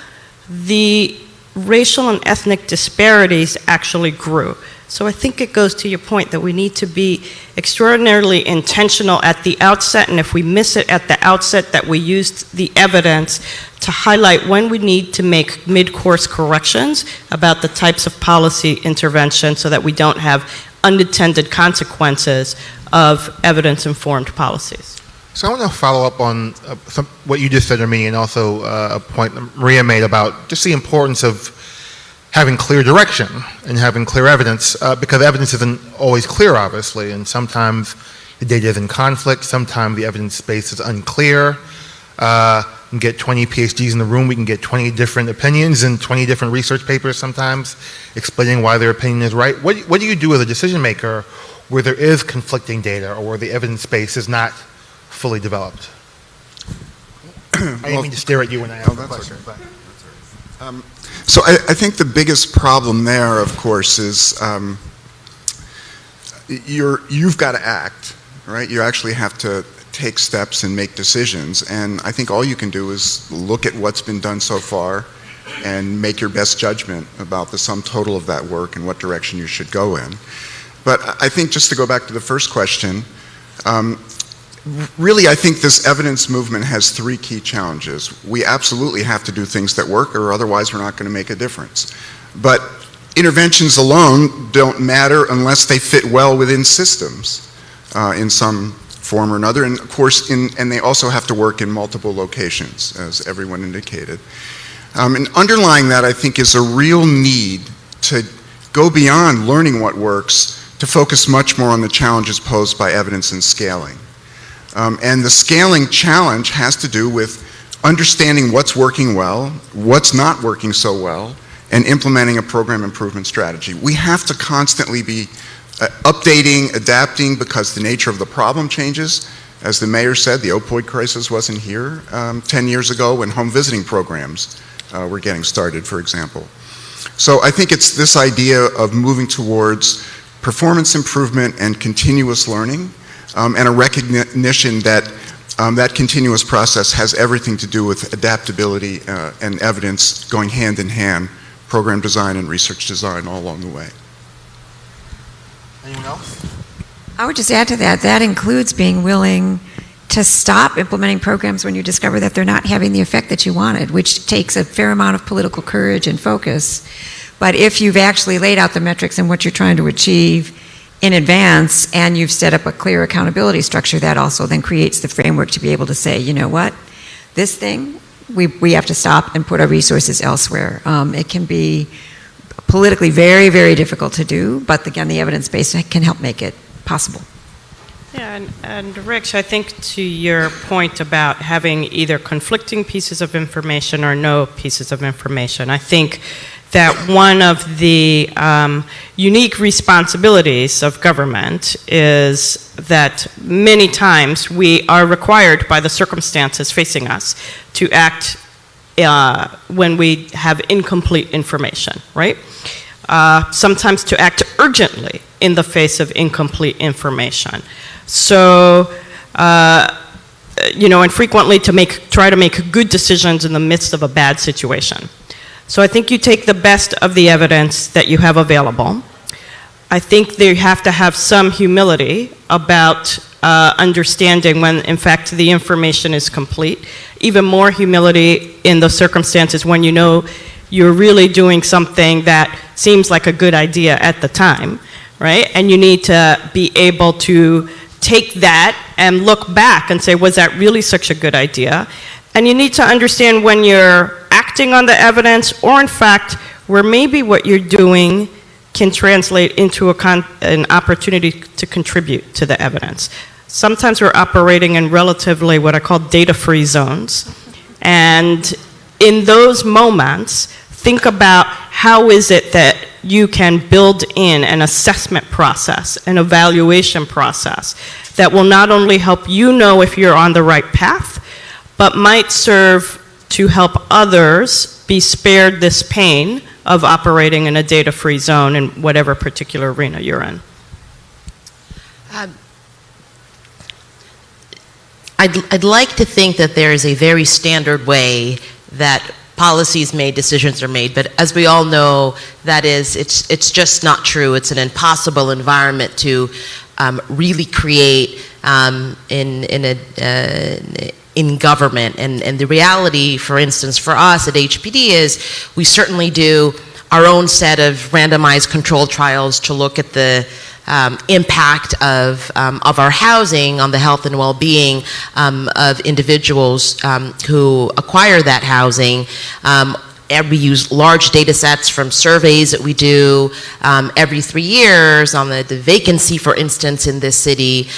J: the racial and ethnic disparities actually grew. So I think it goes to your point that we need to be extraordinarily intentional at the outset, and if we miss it at the outset, that we used the evidence to highlight when we need to make mid-course corrections about the types of policy intervention so that we don't have unintended consequences of evidence-informed policies.
H: So I want to follow up on what you just said, Armini, and also a point Maria made about just the importance of having clear direction and having clear evidence, because evidence isn't always clear, obviously, and sometimes the data is in conflict, sometimes the evidence space is unclear. We can get 20 PhDs in the room, we can get 20 different opinions and 20 different research papers sometimes explaining why their opinion is right. What do you do as a decision maker where there is conflicting data or where the evidence space is not fully developed? I didn't mean to stare at you when I asked the question.
L: Okay. So I think the biggest problem there, of course, is you've got to act, right? You actually have to take steps and make decisions, and I think all you can do is look at what's been done so far and make your best judgment about the sum total of that work and what direction you should go in. But I think, just to go back to the first question, really, I think this evidence movement has three key challenges. We absolutely have to do things that work, or otherwise we're not going to make a difference. But interventions alone don't matter unless they fit well within systems in some form or another. And of course, and they also have to work in multiple locations, as everyone indicated. And underlying that, I think, is a real need to go beyond learning what works to focus much more on the challenges posed by evidence and scaling. And the scaling challenge has to do with understanding what's working well, what's not working so well, and implementing a program improvement strategy. We have to constantly be updating, adapting, because the nature of the problem changes. As the mayor said, the opioid crisis wasn't here 10 years ago when home visiting programs were getting started, for example. So I think it's this idea of moving towards performance improvement and continuous learning, and a recognition that That continuous process has everything to do with adaptability and evidence going hand in hand, program design and research design all along the way.
H: Anyone else?
I: I would just add to that, that includes being willing to stop implementing programs when you discover that they're not having the effect that you wanted, which takes a fair amount of political courage and focus. But if you've actually laid out the metrics and what you're trying to achieve in advance, and you've set up a clear accountability structure, that also then creates the framework to be able to say, you know what, this thing, we have to stop and put our resources elsewhere. It can be politically very, very difficult to do, but again, the evidence base can help make it possible.
J: Yeah, and Rich, I think to your point about having either conflicting pieces of information or no pieces of information, I think that one of the unique responsibilities of government is that many times we are required by the circumstances facing us to act when we have incomplete information, right? Sometimes to act urgently in the face of incomplete information. So, and frequently to try to make good decisions in the midst of a bad situation. So I think you take the best of the evidence that you have available. I think they have to have some humility about understanding when, in fact, the information is complete. Even more humility in the circumstances when you know you're really doing something that seems like a good idea at the time, right? And you need to be able to take that and look back and say, was that really such a good idea? And you need to understand when you're acting on the evidence, or in fact, where maybe what you're doing can translate into an opportunity to contribute to the evidence. Sometimes we're operating in relatively what I call data-free zones. And in those moments, think about how is it that you can build in an assessment process, an evaluation process that will not only help you know if you're on the right path, but might serve to help others be spared this pain of operating in a data-free zone in whatever particular arena you're in.
K: I'd like to think that there is a very standard way that policies made, decisions are made, but as we all know, it's just not true. It's an impossible environment to really create in government. And the reality, for instance, for us at HPD is we certainly do our own set of randomized controlled trials to look at the impact of our housing on the health and well-being of individuals who acquire that housing. We use large data sets from surveys that we do every 3 years on the vacancy, for instance, in this city,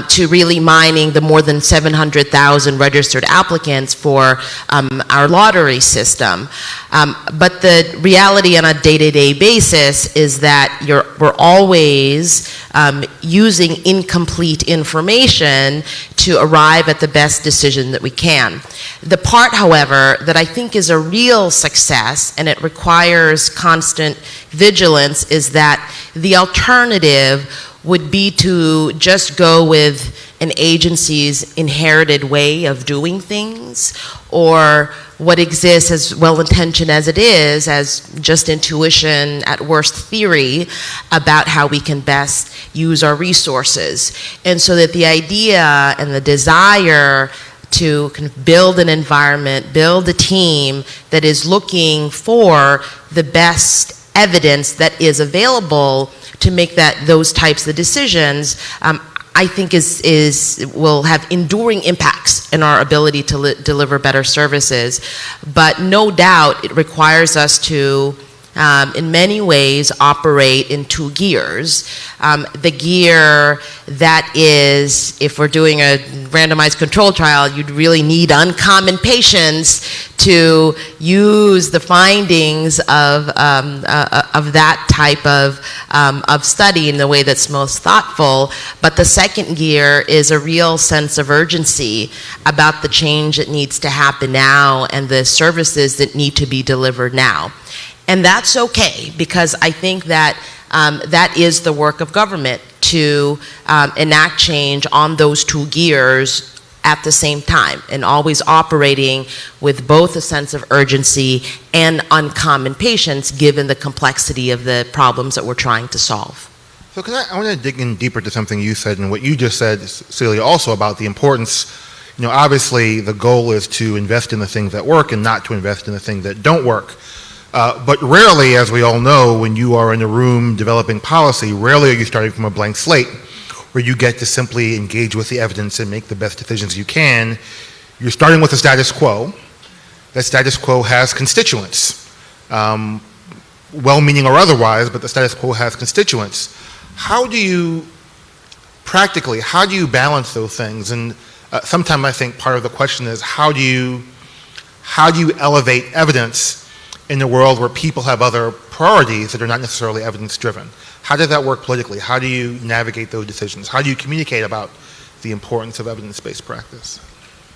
K: to really mining the more than 700,000 registered applicants for our lottery system. But the reality on a day-to-day basis is that we're always using incomplete information to arrive at the best decision that we can. The part, however, that I think is a real success, and it requires constant vigilance, is that the alternative would be to just go with an agency's inherited way of doing things, or what exists, as well-intentioned as it is, as just intuition, at worst theory, about how we can best use our resources. And so that the idea and the desire to kind of build an environment, build a team that is looking for the best evidence that is available to make those types of decisions, I think will have enduring impacts in our ability to deliver better services. But no doubt it requires us to, in many ways, operate in 2 gears. The gear that is, if we're doing a randomized control trial, you'd really need uncommon patience to use the findings of that type of study in the way that's most thoughtful. But the second gear is a real sense of urgency about the change that needs to happen now and the services that need to be delivered now. And that's okay, because I think that that is the work of government, to enact change on those 2 gears at the same time, and always operating with both a sense of urgency and uncommon patience given the complexity of the problems that we're trying to solve.
H: So I want to dig in deeper to something you said and what you just said, Cecilia, also about the importance. Obviously the goal is to invest in the things that work and not to invest in the things that don't work. But rarely, as we all know, when you are in a room developing policy, rarely are you starting from a blank slate where you get to simply engage with the evidence and make the best decisions you can. You're starting with the status quo. That status quo has constituents, well-meaning or otherwise, but the status quo has constituents. How do you balance those things? And sometimes I think part of the question is how do you elevate evidence in a world where people have other priorities that are not necessarily evidence-driven? How does that work politically? How do you navigate those decisions? How do you communicate about the importance of evidence-based practice?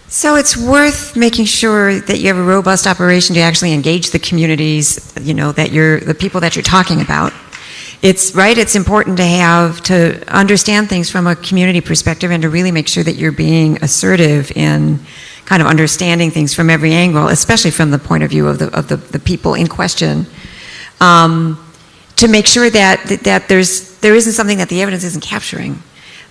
I: So it's worth making sure that you have a robust operation to actually engage the communities, the people that you're talking about. It's important to understand things from a community perspective and to really make sure that you're being assertive in kind of understanding things from every angle, especially from the point of view of the people in question. To make sure that there isn't something that the evidence isn't capturing.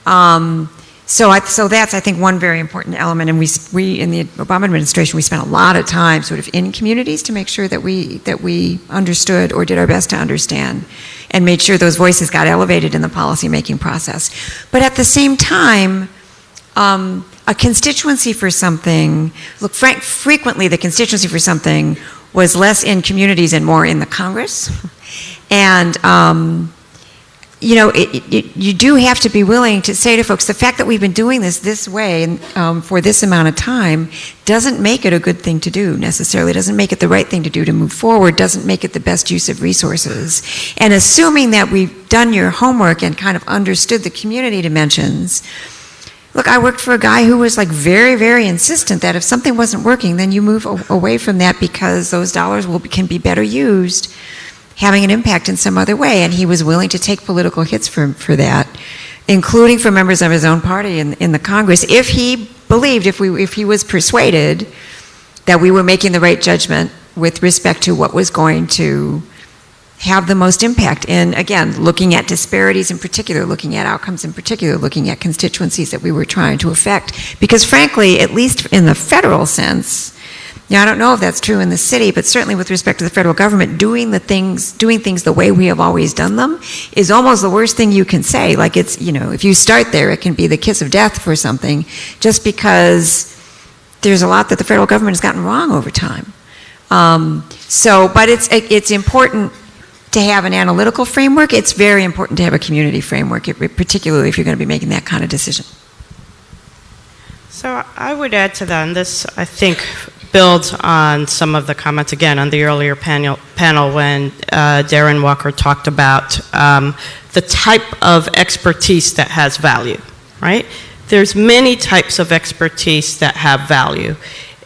I: So that's, I think, one very important element. And we in the Obama administration, we spent a lot of time sort of in communities to make sure that we understood or did our best to understand and made sure those voices got elevated in the policymaking process. But at the same time, a constituency for something, frequently the constituency for something was less in communities and more in the Congress. And, you do have to be willing to say to folks, the fact that we've been doing this way and, for this amount of time doesn't make it a good thing to do necessarily, doesn't make it the right thing to do to move forward, doesn't make it the best use of resources. And assuming that we've done your homework and kind of understood the community dimensions. Look, I worked for a guy who was very, very insistent that if something wasn't working, then you move away from that because those dollars can be better used having an impact in some other way. And he was willing to take political hits for that, including for members of his own party in the Congress, if he believed, if he was persuaded that we were making the right judgment with respect to what was going to have the most impact in, again, looking at disparities in particular, looking at outcomes in particular, looking at constituencies that we were trying to affect. Because frankly, at least in the federal sense, I don't know if that's true in the city, but certainly with respect to the federal government, doing things the way we have always done them is almost the worst thing you can say. It's, if you start there, it can be the kiss of death for something, just because there's a lot that the federal government has gotten wrong over time. But it's important to have an analytical framework. It's very important to have a community framework, particularly if you're going to be making that kind of decision.
J: So I would add to that, and this, I think, builds on some of the comments, again, on the earlier panel when Darren Walker talked about the type of expertise that has value, right? There's many types of expertise that have value.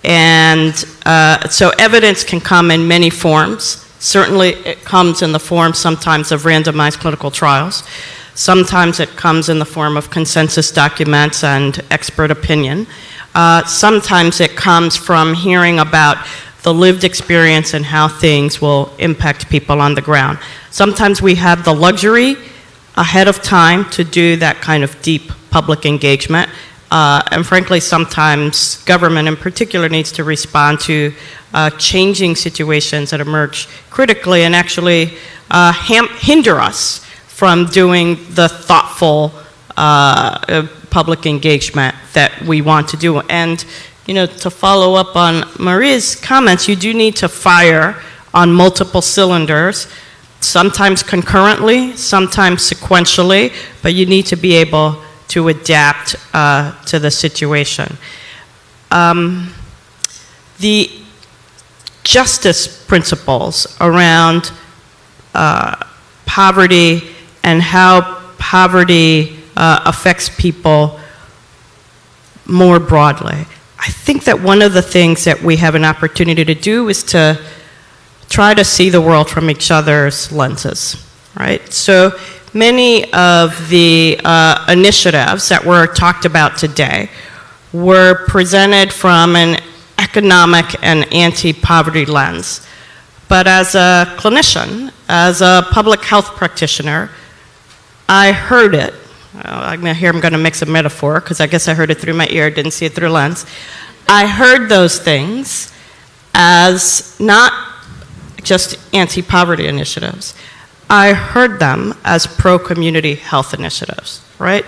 J: And so evidence can come in many forms. Certainly it comes in the form sometimes of randomized clinical trials. Sometimes it comes in the form of consensus documents and expert opinion. Sometimes it comes from hearing about the lived experience and how things will impact people on the ground. Sometimes we have the luxury ahead of time to do that kind of deep public engagement. And frankly, sometimes government in particular needs to respond to changing situations that emerge critically and actually hinder us from doing the thoughtful public engagement that we want to do. And, to follow up on Maria's comments, you do need to fire on multiple cylinders, sometimes concurrently, sometimes sequentially, but you need to be able to adapt to the situation. The justice principles around poverty and how poverty affects people more broadly. I think that one of the things that we have an opportunity to do is to try to see the world from each other's lenses, right? So many of the initiatives that were talked about today were presented from an economic and anti-poverty lens. But as a clinician, as a public health practitioner, I heard it. I'm going to mix a metaphor, because I guess I heard it through my ear, didn't see it through a lens. I heard those things as not just anti-poverty initiatives. I heard them as pro-community health initiatives, right?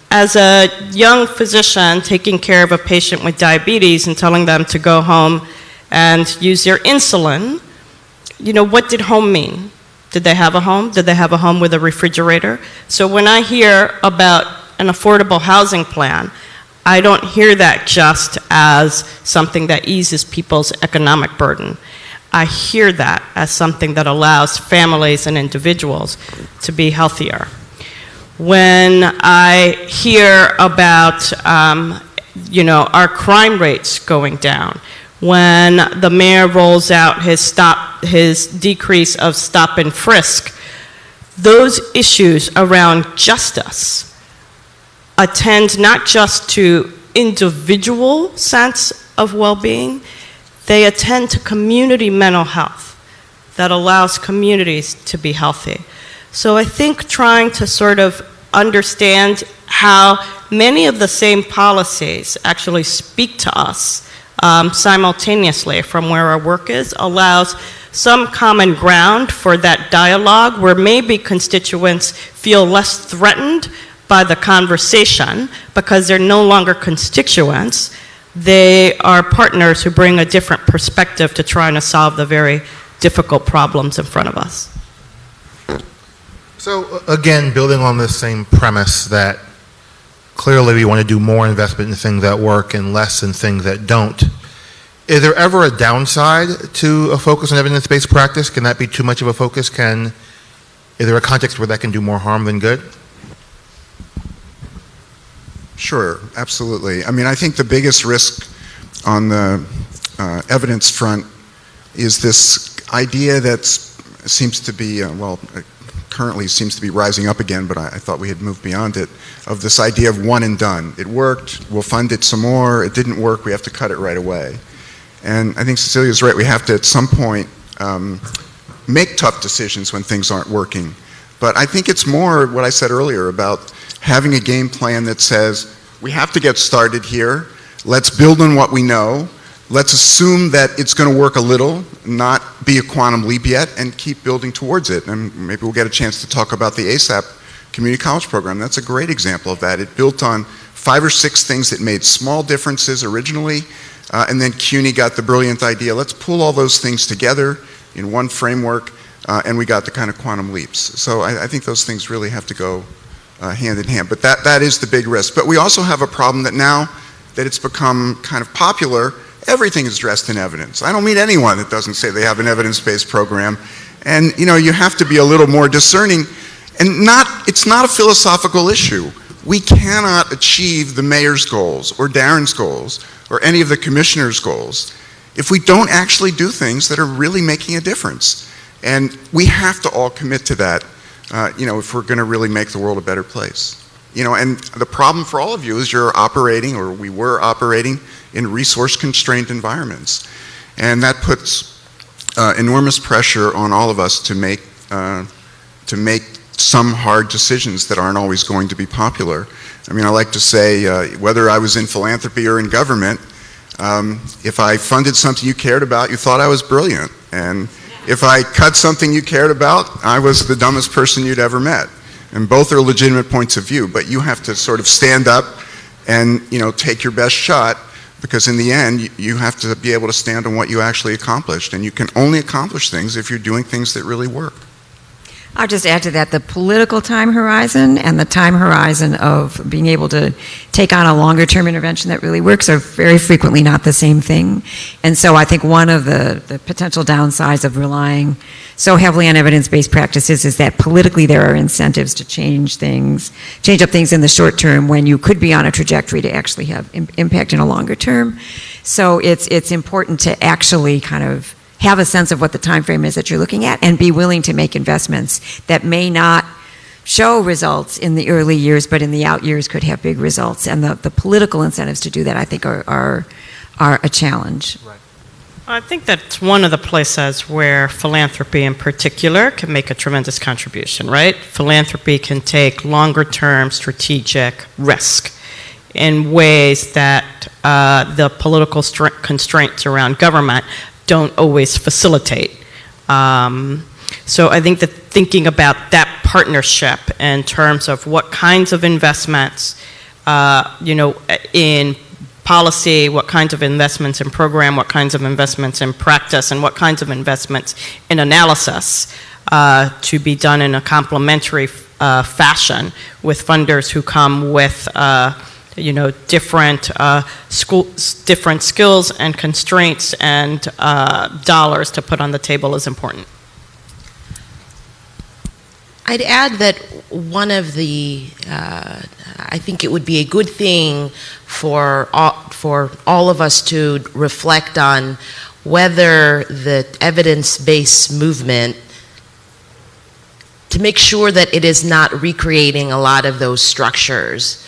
J: As a young physician taking care of a patient with diabetes and telling them to go home and use their insulin, you know, what did home mean? Did they have a home? Did they have a home with a refrigerator? So when I hear about an affordable housing plan, I don't hear that just as something that eases people's economic burden. I hear that as something that allows families and individuals to be healthier. When I hear about, you know, our crime rates going down, when the mayor rolls out his decrease of stop and frisk, those issues around justice attend not just to individual sense of well-being, they attend to community mental health that allows communities to be healthy. So I think trying to sort of understand how many of the same policies actually speak to us simultaneously from where our work is allows some common ground for that dialogue where maybe constituents feel less threatened by the conversation because they're no longer constituents. They are partners who bring a different perspective to trying to solve the very difficult problems in front of us.
H: So again, building on this same premise that clearly we want to do more investment in things that work and less in things that don't, is there ever a downside to a focus on evidence-based practice? Can that be too much of a focus? Is there a context where that can do more harm than good?
L: Sure, absolutely. I mean, I think the biggest risk on the evidence front is this idea that seems to be, currently seems to be rising up again, but I thought we had moved beyond it, of this idea of one and done. It worked, we'll fund it some more. It didn't work, we have to cut it right away. And I think Cecilia's right, we have to at some point make tough decisions when things aren't working. But I think it's more what I said earlier about having a game plan that says, we have to get started here, let's build on what we know, let's assume that it's going to work a little, not be a quantum leap yet, and keep building towards it. And maybe we'll get a chance to talk about the ASAP community college program. That's a great example of that. It built on 5 or 6 things that made small differences originally, and then CUNY got the brilliant idea, let's pull all those things together in one framework, and we got the kind of quantum leaps. So I think those things really have to go hand in hand. But that is the big risk. But we also have a problem that now that it's become kind of popular, everything is dressed in evidence. I don't meet anyone that doesn't say they have an evidence-based program. And you know, you have to be a little more discerning. And it's not a philosophical issue. We cannot achieve the mayor's goals or Darren's goals or any of the commissioner's goals if we don't actually do things that are really making a difference. And we have to all commit to that, you know, if we're going to really make the world a better place. You know, and the problem for all of you is you're operating, or we were operating, in resource-constrained environments. And that puts enormous pressure on all of us to make some hard decisions that aren't always going to be popular. I mean, I like to say, whether I was in philanthropy or in government, if I funded something you cared about, you thought I was brilliant. And if I cut something you cared about, I was the dumbest person you'd ever met. And both are legitimate points of view, but you have to sort of stand up and, you know, take your best shot, because in the end, you have to be able to stand on what you actually accomplished. And you can only accomplish things if you're doing things that really work.
I: I'll just add to that, the political time horizon and the time horizon of being able to take on a longer term intervention that really works are very frequently not the same thing. And so I think one of the potential downsides of relying so heavily on evidence-based practices is that politically there are incentives to change up things in the short term when you could be on a trajectory to actually have impact in a longer term. So it's important to actually kind of have a sense of what the time frame is that you're looking at and be willing to make investments that may not show results in the early years, but in the out years could have big results. And the political incentives to do that, I think, are a challenge.
H: Right.
J: I think that's one of the places where philanthropy in particular can make a tremendous contribution, right? Philanthropy can take longer-term strategic risk in ways that the political constraints around government don't always facilitate. So I think that thinking about that partnership in terms of what kinds of investments, in policy, what kinds of investments in program, what kinds of investments in practice, and what kinds of investments in analysis to be done in a complementary fashion with funders who come with different skills and constraints and dollars to put on the table is important.
K: I'd add that one of the, I think it would be a good thing for all of us to reflect on whether the evidence-based movement, to make sure that it is not recreating a lot of those structures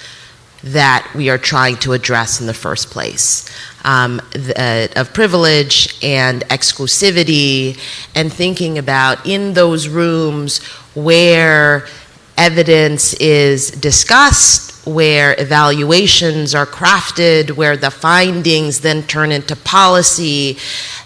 K: that we are trying to address in the first place, of privilege and exclusivity, and thinking about in those rooms where evidence is discussed, where evaluations are crafted, where the findings then turn into policy,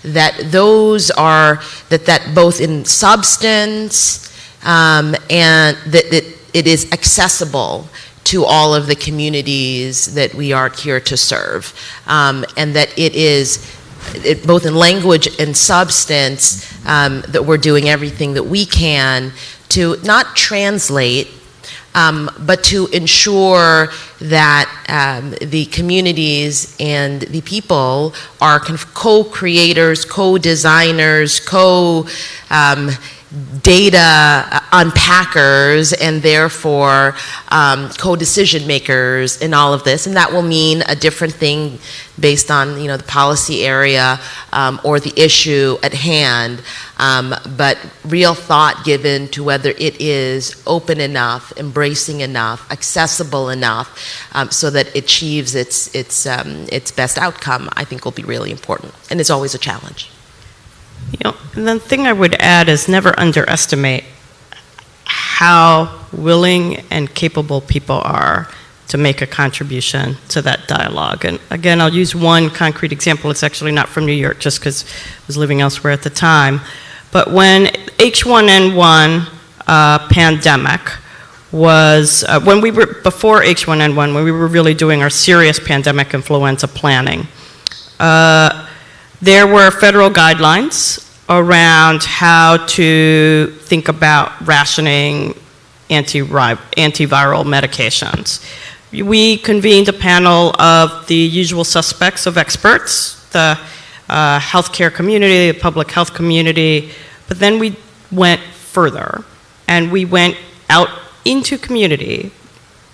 K: that those are, that both in substance and that it is accessible to all of the communities that we are here to serve, and that it is both in language and substance that we're doing everything that we can to not translate, but to ensure that the communities and the people are kind of co-creators, co-designers, data unpackers, and therefore co-decision makers in all of this. And that will mean a different thing based on the policy area or the issue at hand, but real thought given to whether it is open enough, embracing enough, accessible enough, so that it achieves its best outcome, I think will be really important, and it's always a challenge.
J: And the thing I would add is never underestimate how willing and capable people are to make a contribution to that dialogue. And again, I'll use one concrete example. It's actually not from New York, just because I was living elsewhere at the time. But when H1N1 pandemic was, before H1N1, when we were really doing our serious pandemic influenza planning, there were federal guidelines around how to think about rationing antiviral medications. We convened a panel of the usual suspects of experts, the healthcare community, the public health community, but then we went further and we went out into community.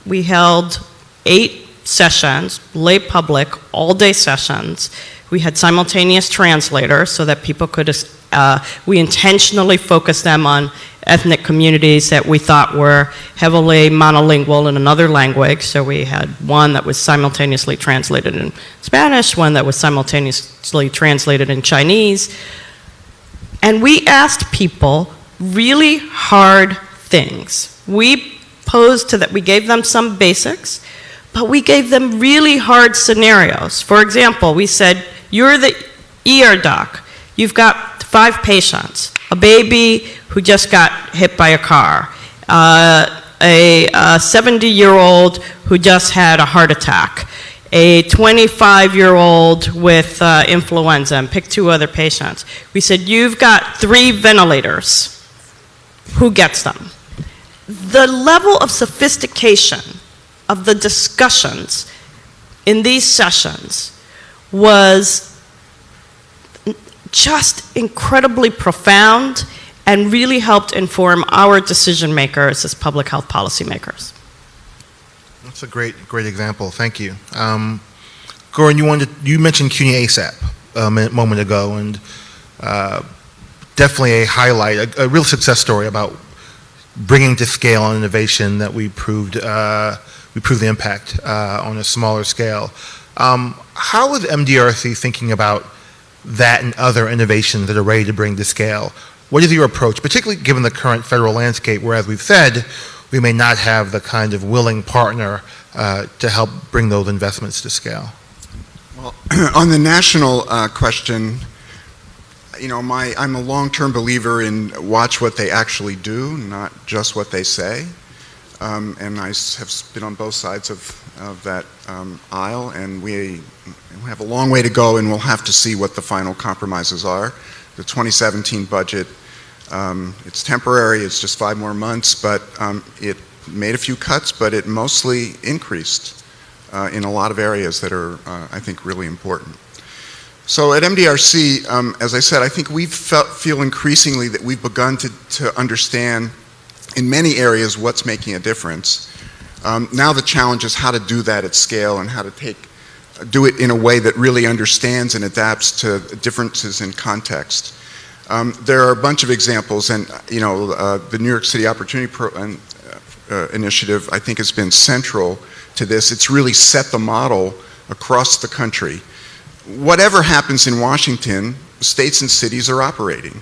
J: We held 8 sessions, lay public, all-day sessions. We had simultaneous translators so that people could, we intentionally focused them on ethnic communities that we thought were heavily monolingual in another language. So we had one that was simultaneously translated in Spanish, one that was simultaneously translated in Chinese. And we asked people really hard things. We posed to that, we gave them some basics, but we gave them really hard scenarios. For example, we said, you're the ER doc. You've got 5 patients, a baby who just got hit by a car, a 70-year-old who just had a heart attack, a 25-year-old with influenza, and pick 2 other patients. We said, you've got 3 ventilators. Who gets them? The level of sophistication of the discussions in these sessions was just incredibly profound and really helped inform our decision makers as public health policy makers.
H: That's a great example. Thank you. Goran, you mentioned CUNY ASAP a moment ago, and definitely a highlight, a real success story about bringing to scale on innovation that we proved the impact on a smaller scale. How is MDRC thinking about that and other innovations that are ready to bring to scale? What is your approach, particularly given the current federal landscape where, as we've said, we may not have the kind of willing partner to help bring those investments to scale?
L: Well, on the national question, I'm a long-term believer in watch what they actually do, not just what they say. And I have been on both sides of that aisle, and we have a long way to go, and we'll have to see what the final compromises are. The 2017 budget, it's temporary, it's just 5 more months, but it made a few cuts, but it mostly increased in a lot of areas that are, I think, really important. So at MDRC, as I said, I think we feel increasingly that we've begun to understand in many areas what's making a difference. Now the challenge is how to do that at scale and how to do it in a way that really understands and adapts to differences in context. There are a bunch of examples, and the New York City Opportunity Initiative, I think, has been central to this. It's really set the model across the country. Whatever happens in Washington, states and cities are operating.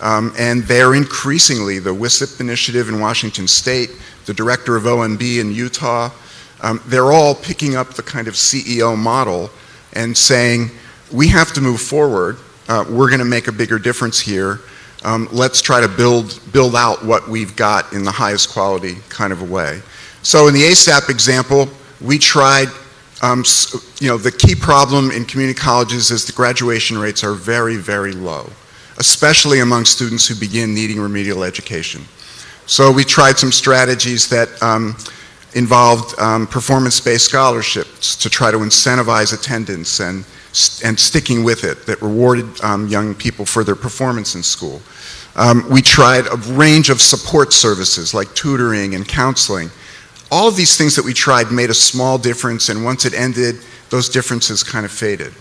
L: And they're increasingly, the WISIP initiative in Washington State, the director of OMB in Utah, they're all picking up the kind of CEO model and saying, we have to move forward. We're going to make a bigger difference here. Let's try to build out what we've got in the highest quality kind of a way. So in the ASAP example, we tried, the key problem in community colleges is the graduation rates are very, very low, especially among students who begin needing remedial education. So we tried some strategies that involved performance-based scholarships to try to incentivize attendance and sticking with it, that rewarded young people for their performance in school. We tried a range of support services like tutoring and counseling. All of these things that we tried made a small difference, and once it ended, those differences kind of faded.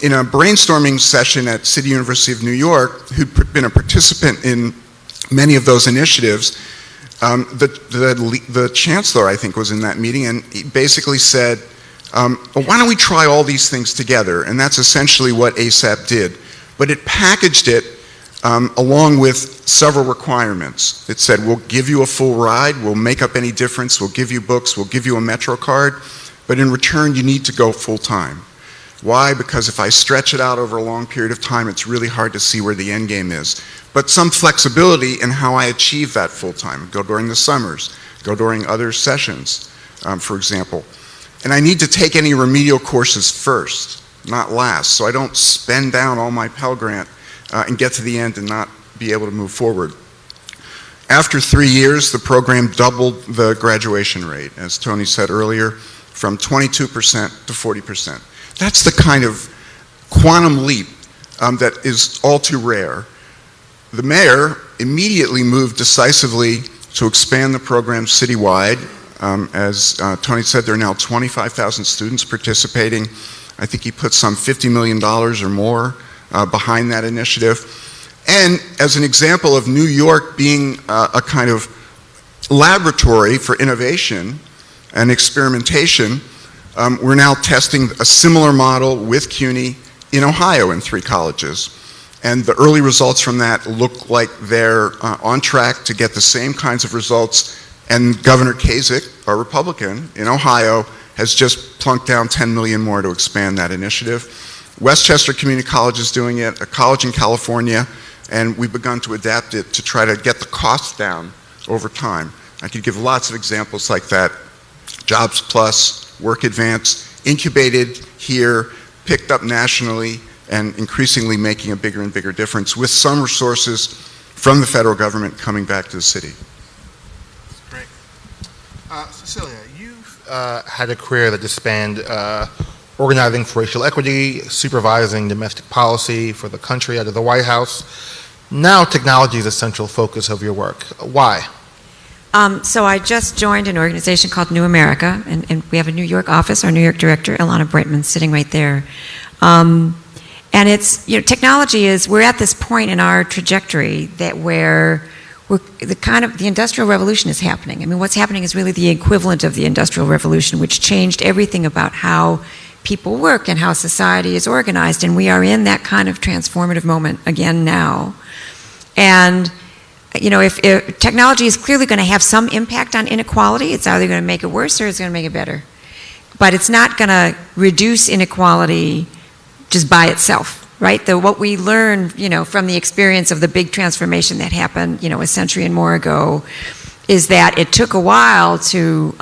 L: In a brainstorming session at City University of New York, who'd been a participant in many of those initiatives, the chancellor, I think, was in that meeting, and he basically said, well, why don't we try all these things together? And that's essentially what ASAP did. But it packaged it along with several requirements. It said, we'll give you a full ride, we'll make up any difference, we'll give you books, we'll give you a Metro card, but in return, you need to go full time. Why? Because if I stretch it out over a long period of time, it's really hard to see where the end game is. But some flexibility in how I achieve that full time. Go during the summers, go during other sessions, for example. And I need to take any remedial courses first, not last, so I don't spend down all my Pell Grant and get to the end and not be able to move forward. After 3 years, the program doubled the graduation rate, as Tony said earlier, from 22% to 40%. That's the kind of quantum leap that is all too rare. The mayor immediately moved decisively to expand the program citywide. As Tony said, there are now 25,000 students participating. I think he put some $50 million or more behind that initiative. And as an example of New York being a kind of laboratory for innovation and experimentation, we're now testing a similar model with CUNY in Ohio in 3 colleges. And the early results from that look like they're on track to get the same kinds of results. And Governor Kasich, our Republican in Ohio, has just plunked down $10 million more to expand that initiative. Westchester Community College is doing it, a college in California, and we've begun to adapt it to try to get the cost down over time. I could give lots of examples like that. Jobs Plus, Work Advance, incubated here, picked up nationally, and increasingly making a bigger and bigger difference with some resources from the federal government coming back to the city.
H: Great. Cecilia, you've had a career that spanned organizing for racial equity, supervising domestic policy for the country out of the White House. Now technology is a central focus of your work. Why?
I: So I just joined an organization called New America, and we have a New York office. Our New York director, Ilana Brightman, sitting right there. And it's, technology is, we're at this point in our trajectory that where the Industrial Revolution is happening. I mean, what's happening is really the equivalent of the Industrial Revolution, which changed everything about how people work and how society is organized, and we are in that kind of transformative moment again now. And if technology is clearly going to have some impact on inequality, it's either going to make it worse or it's going to make it better. But it's not going to reduce inequality just by itself, right? What we learned, from the experience of the big transformation that happened, a century and more ago, is that it took a while to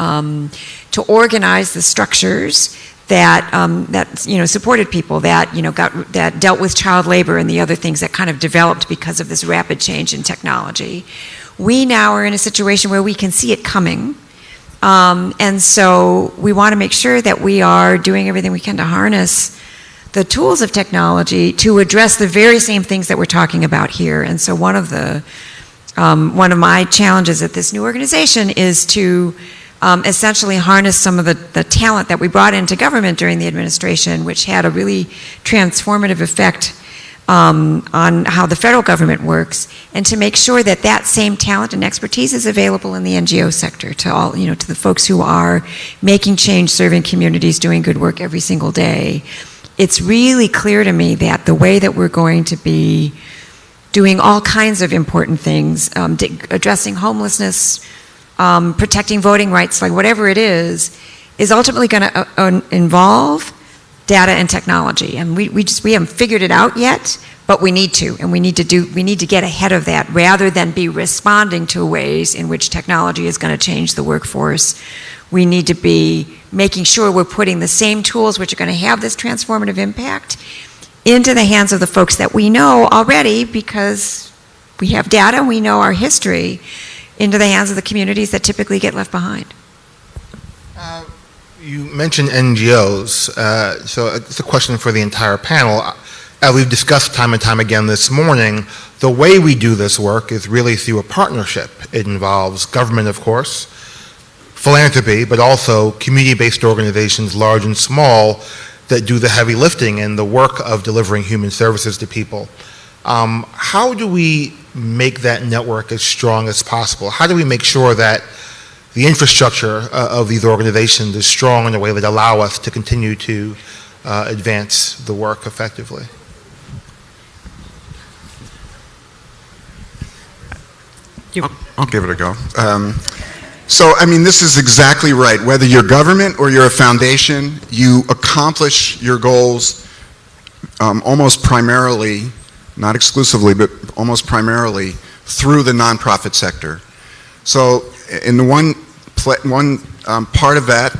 I: organize the structures that supported people, that dealt with child labor and the other things that kind of developed because of this rapid change in technology. We now are in a situation where we can see it coming, and so we want to make sure that we are doing everything we can to harness the tools of technology to address the very same things that we're talking about here. And so one of my challenges at this new organization is to essentially harness some of the talent that we brought into government during the administration, which had a really transformative effect on how the federal government works, and to make sure that that same talent and expertise is available in the NGO sector to all, to the folks who are making change, serving communities, doing good work every single day. It's really clear to me that the way that we're going to be doing all kinds of important things, addressing homelessness, protecting voting rights, like whatever it is ultimately going to involve data and technology. And we haven't figured it out yet, but we need to, and we need to get ahead of that rather than be responding to ways in which technology is going to change the workforce. We need to be making sure we're putting the same tools which are going to have this transformative impact into the hands of the folks that we know already, because we have data, we know our history, into the hands of the communities that typically get left behind.
H: You mentioned NGOs, so it's a question for the entire panel. As we've discussed time and time again this morning, the way we do this work is really through a partnership. It involves government, of course, philanthropy, but also community-based organizations, large and small, that do the heavy lifting and the work of delivering human services to people. How do we make that network as strong as possible? How do we make sure that the infrastructure of these organizations is strong in a way that allow us to continue to advance the work effectively?
L: I'll give it a go. This is exactly right. Whether you're government or you're a foundation, you accomplish your goals almost primarily, not exclusively, but almost primarily through the nonprofit sector. So in the one part of that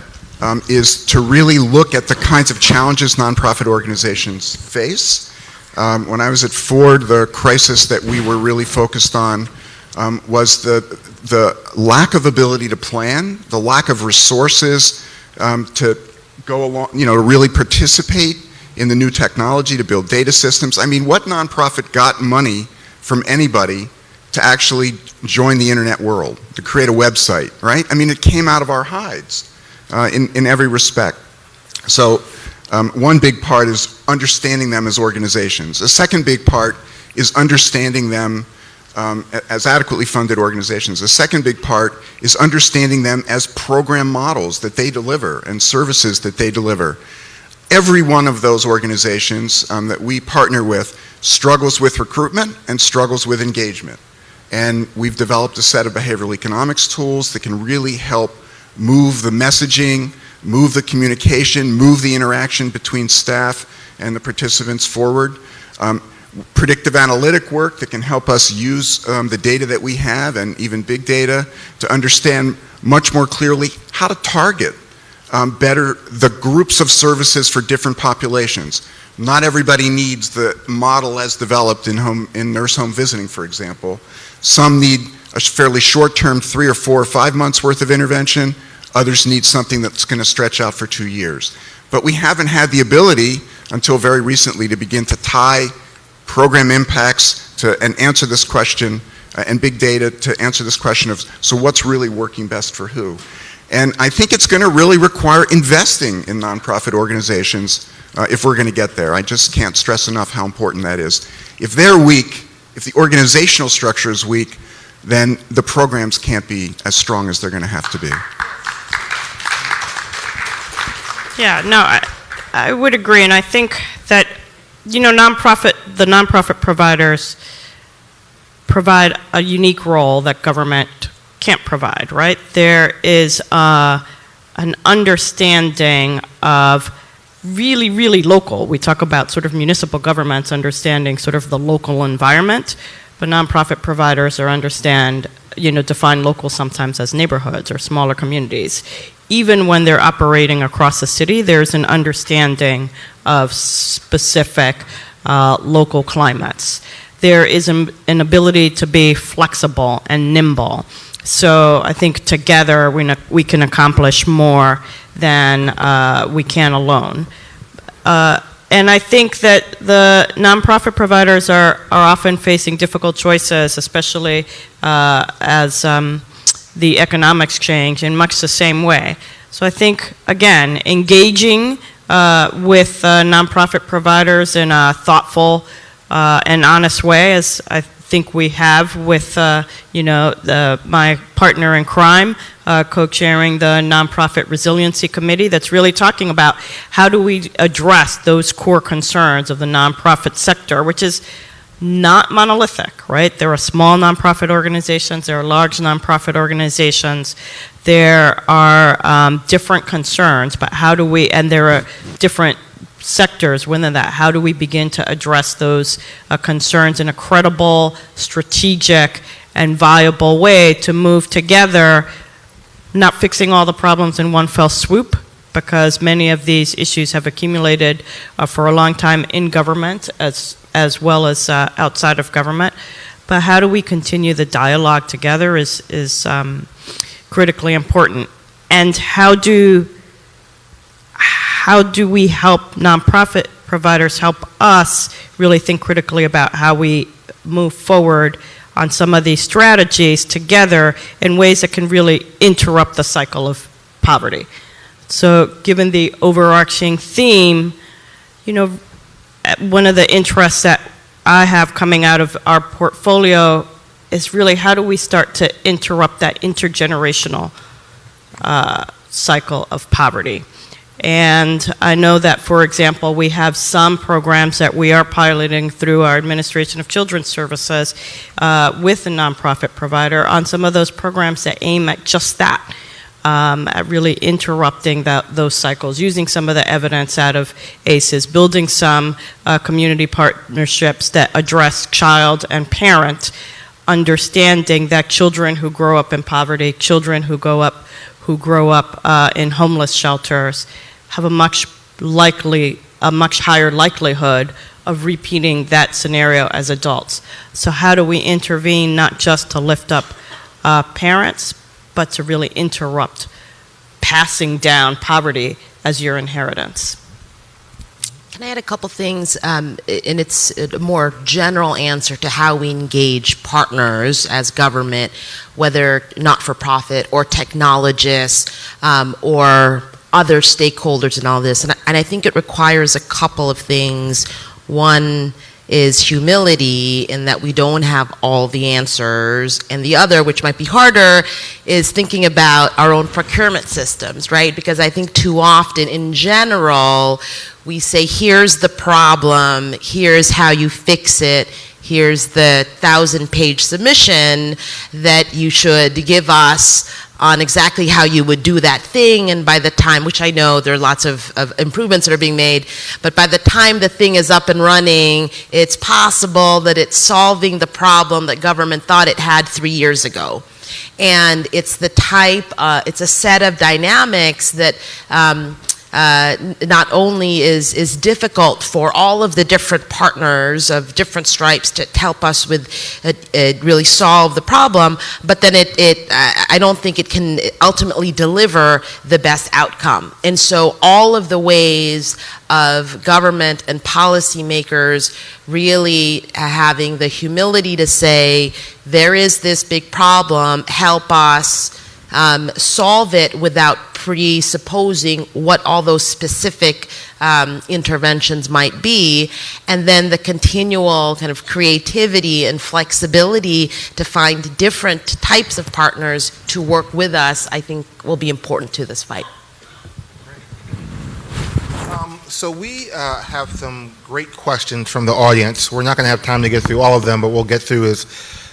L: is to really look at the kinds of challenges nonprofit organizations face. When I was at Ford, the crisis that we were really focused on was the lack of ability to plan, the lack of resources to go along, to really participate in the new technology, to build data systems. What nonprofit got money from anybody to actually join the internet world, to create a website, right? It came out of our hides in every respect. So one big part is understanding them as organizations. A second big part is understanding them as adequately funded organizations. The second big part is understanding them as program models that they deliver and services that they deliver. Every one of those organizations that we partner with struggles with recruitment and struggles with engagement. And we've developed a set of behavioral economics tools that can really help move the messaging, move the communication, move the interaction between staff and the participants forward. Predictive analytic work that can help us use the data that we have and even big data to understand much more clearly how to target better the groups of services for different populations. Not everybody needs the model as developed in nurse home visiting, for example. Some need a fairly short-term 3 or 4 or 5 months worth of intervention. Others need something that's going to stretch out for 2 years. But we haven't had the ability until very recently to begin to tie program impacts and answer this question, and big data to answer this question of, so what's really working best for who? And I think it's going to really require investing in nonprofit organizations if we're going to get there. I just can't stress enough how important that is. If they're weak, if the organizational structure is weak, then the programs can't be as strong as they're going to have to be.
J: Yeah, no, I would agree, and I think that, you know, the nonprofit providers provide a unique role that government can't provide, right? There is an understanding of really, really local. We talk about sort of municipal governments understanding sort of the local environment, but nonprofit providers define local sometimes as neighborhoods or smaller communities. Even when they're operating across the city, there's an understanding of specific local climates. There is an ability to be flexible and nimble. So I think together we can accomplish more than we can alone. And I think that the nonprofit providers are often facing difficult choices, especially as the economics change in much the same way. So I think, again, engaging with nonprofit providers in a thoughtful and honest way, as I think we have with, my partner in crime, co-chairing the Nonprofit Resiliency Committee, that's really talking about how do we address those core concerns of the nonprofit sector, which is not monolithic, right? There are small nonprofit organizations, there are large nonprofit organizations, there are different concerns, but how do we, and there are different sectors within that, how do we begin to address those concerns in a credible, strategic, and viable way to move together, not fixing all the problems in one fell swoop, because many of these issues have accumulated for a long time in government as well as outside of government. But how do we continue the dialogue together is critically important. And how do we help nonprofit providers help us really think critically about how we move forward on some of these strategies together in ways that can really interrupt the cycle of poverty. So given the overarching theme, one of the interests that I have coming out of our portfolio is really how do we start to interrupt that intergenerational cycle of poverty. And I know that, for example, we have some programs that we are piloting through our Administration of Children's Services with a nonprofit provider on some of those programs that aim at just that, at really interrupting those cycles, using some of the evidence out of ACEs, building some community partnerships that address child and parent, understanding that children who grow up in poverty, children who grow up in homeless shelters, have a much higher likelihood of repeating that scenario as adults. So how do we intervene not just to lift up parents, but to really interrupt passing down poverty as your inheritance?
K: Can I add a couple things? And it's a more general answer to how we engage partners as government, whether not-for-profit or technologists or other stakeholders in all this. And I think it requires a couple of things. One is humility in that we don't have all the answers. And the other, which might be harder, is thinking about our own procurement systems, right? Because I think too often, in general, we say, here's the problem, here's how you fix it, here's the 1,000-page submission that you should give us on exactly how you would do that thing, and by the time, which I know there are lots of improvements that are being made, but by the time the thing is up and running, it's possible that it's solving the problem that government thought it had 3 years ago. And it's it's a set of dynamics that not only is difficult for all of the different partners of different stripes to help us with really solve the problem, but then I don't think it can ultimately deliver the best outcome. And so all of the ways of government and policymakers really having the humility to say, there is this big problem, help us solve it without presupposing what all those specific interventions might be, and then the continual kind of creativity and flexibility to find different types of partners to work with us, I think will be important to this fight.
H: So we have some great questions from the audience. We're not going to have time to get through all of them, but we'll get through as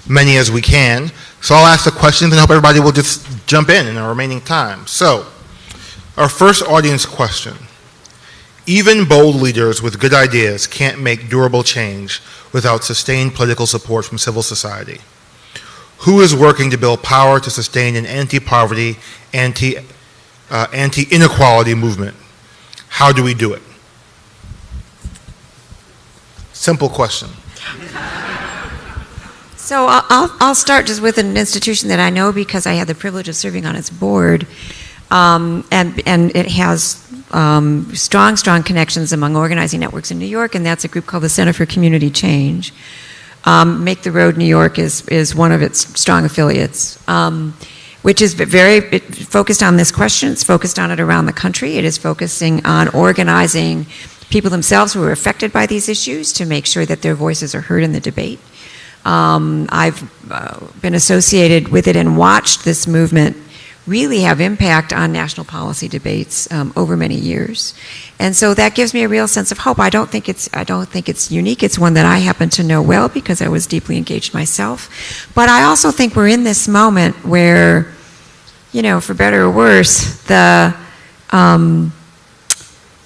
H: many as we can. So I'll ask the questions and hope everybody will just jump in our remaining time. So, our first audience question. Even bold leaders with good ideas can't make durable change without sustained political support from civil society. Who is working to build power to sustain an anti-poverty, anti-inequality movement? How do we do it? Simple question.
I: So I'll start just with an institution that I know because I had the privilege of serving on its board, and it has strong connections among organizing networks in New York, and that's a group called the Center for Community Change. Make the Road New York is one of its strong affiliates, which is very focused on this question. It's focused on it around the country. It is focusing on organizing people themselves who are affected by these issues to make sure that their voices are heard in the debate. I've been associated with it and watched this movement really have impact on national policy debates over many years, and so that gives me a real sense of hope. I don't think it's unique. It's one that I happen to know well because I was deeply engaged myself. But I also think we're in this moment where, for better or worse, the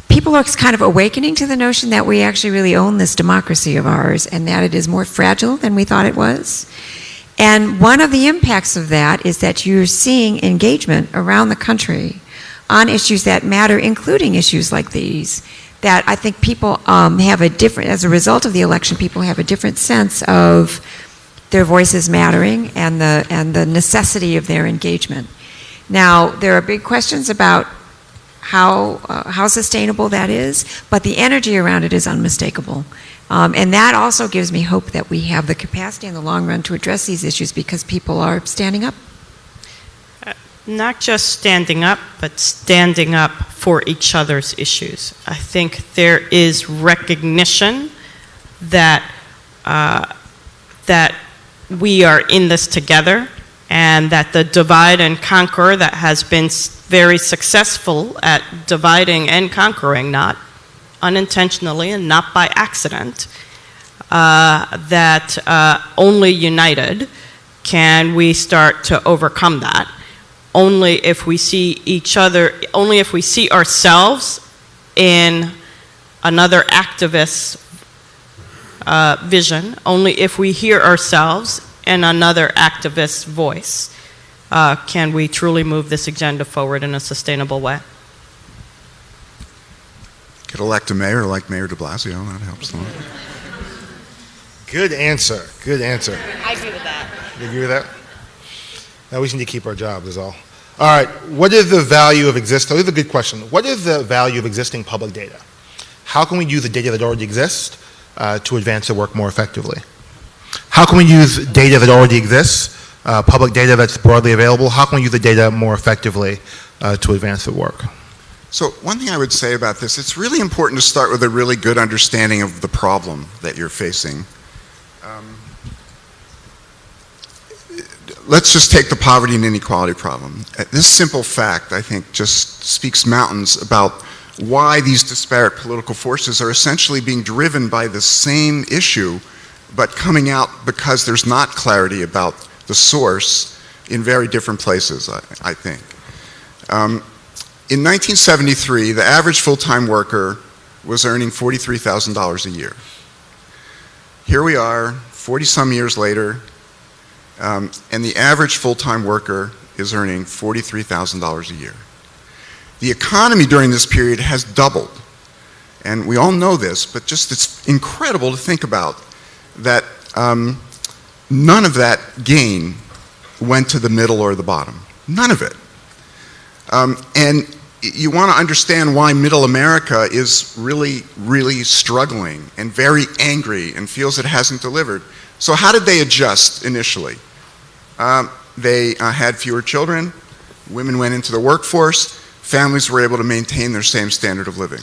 I: people are kind of awakening to the notion that we actually really own this democracy of ours and that it is more fragile than we thought it was. And one of the impacts of that is that you're seeing engagement around the country on issues that matter, including issues like these, that I think people have a different, as a result of the election, people have a different sense of their voices mattering and the necessity of their engagement. Now, there are big questions about how sustainable that is, but the energy around it is unmistakable. And that also gives me hope that we have the capacity in the long run to address these issues because people are standing up.
J: Not just standing up, but standing up for each other's issues. I think there is recognition that that we are in this together, and that the divide and conquer that has been very successful at dividing and conquering, not unintentionally and not by accident, that only united can we start to overcome that. Only if we see each other, only if we see ourselves in another activist's vision, only if we hear ourselves in another activist's voice, can we truly move this agenda forward in a sustainable way.
L: Could elect a mayor like Mayor de Blasio, that helps a lot.
H: Good answer, good answer.
K: I agree with that.
H: You agree with that? Now we just need to keep our jobs is all. All right, what is the value of existing, this is a good question. What is the value of existing public data? How can we use the data that already exists to advance the work more effectively? How can we use data that already exists, public data that's broadly available? How can we use the data more effectively to advance the work?
L: So one thing I would say about this, it's really important to start with a really good understanding of the problem that you're facing. Let's just take the poverty and inequality problem. This simple fact, I think, just speaks mountains about why these disparate political forces are essentially being driven by the same issue, but coming out because there's not clarity about the source in very different places, I think. In 1973, the average full-time worker was earning $43,000 a year. Here we are, 40-some years later, and the average full-time worker is earning $43,000 a year. The economy during this period has doubled, and we all know this, but just it's incredible to think about that none of that gain went to the middle or the bottom. None of it. And you want to understand why middle America is really, really struggling and very angry and feels it hasn't delivered. So how did they adjust initially? They had fewer children, women went into the workforce, families were able to maintain their same standard of living.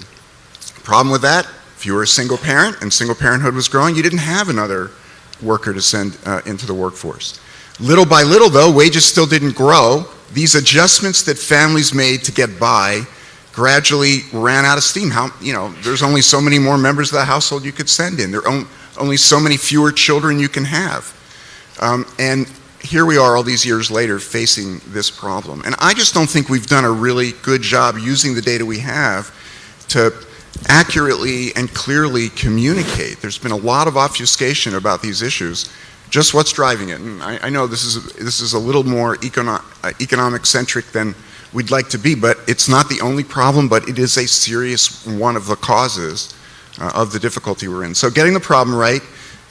L: Problem with that, if you were a single parent and single parenthood was growing, you didn't have another worker to send into the workforce. Little by little, though, wages still didn't grow. These adjustments that families made to get by gradually ran out of steam. There's only so many more members of the household you could send in. There are only so many fewer children you can have. And here we are all these years later facing this problem. And I just don't think we've done a really good job using the data we have to accurately and clearly communicate. There's been a lot of obfuscation about these issues. Just what's driving it? And I know this is a little more economic centric than we'd like to be, but it's not the only problem, but it is a serious one of the causes of the difficulty we're in. So getting the problem right,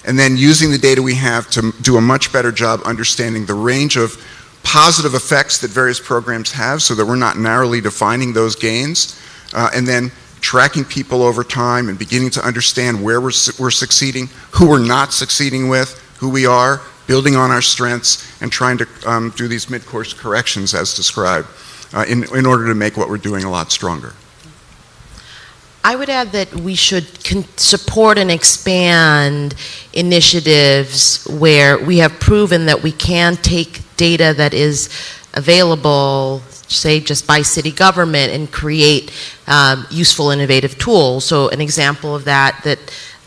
L: and then using the data we have to do a much better job understanding the range of positive effects that various programs have so that we're not narrowly defining those gains, and then tracking people over time and beginning to understand where we're succeeding, who we're not succeeding with, who we are, building on our strengths, and trying to do these mid-course corrections as described in order to make what we're doing a lot stronger.
K: I would add that we should support and expand initiatives where we have proven that we can take data that is available, say just by city government, and create useful, innovative tools. So an example of that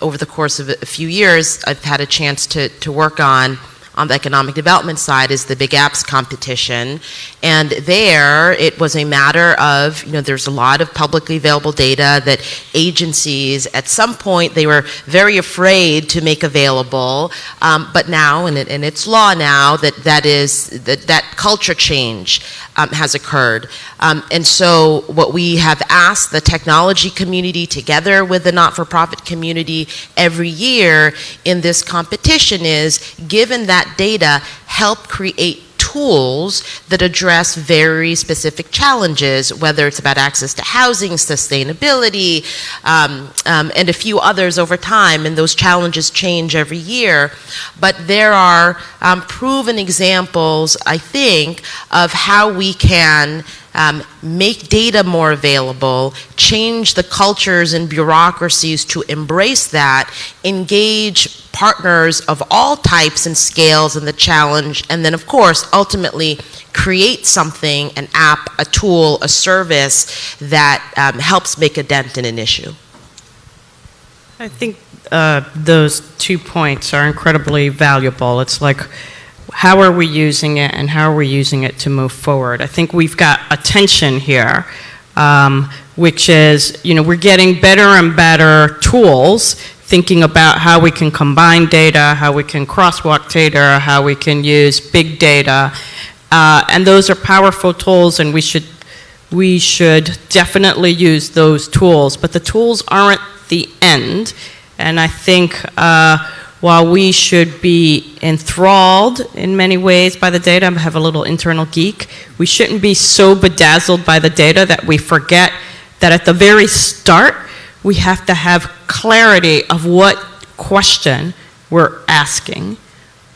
K: over the course of a few years I've had a chance to work on the economic development side is the Big Apps competition. And there it was a matter of, there's a lot of publicly available data that agencies at some point they were very afraid to make available, but now, and it's law now, that culture change has occurred. And so what we have asked the technology community together with the not-for-profit community every year in this competition is, given that data, help create tools that address very specific challenges, whether it's about access to housing, sustainability, and a few others over time, and those challenges change every year. But there are proven examples, I think, of how we can make data more available, change the cultures and bureaucracies to embrace that, engage partners of all types and scales in the challenge, and then of course ultimately create something, an app, a tool, a service that helps make a dent in an issue.
J: I think those 2 points are incredibly valuable. It's like, how are we using it and how are we using it to move forward? I think we've got a tension here, which is, we're getting better and better tools, thinking about how we can combine data, how we can crosswalk data, how we can use big data. And those are powerful tools, and we should definitely use those tools. But the tools aren't the end. And I think while we should be enthralled in many ways by the data, I have a little internal geek, we shouldn't be so bedazzled by the data that we forget that at the very start, we have to have clarity of what question we're asking,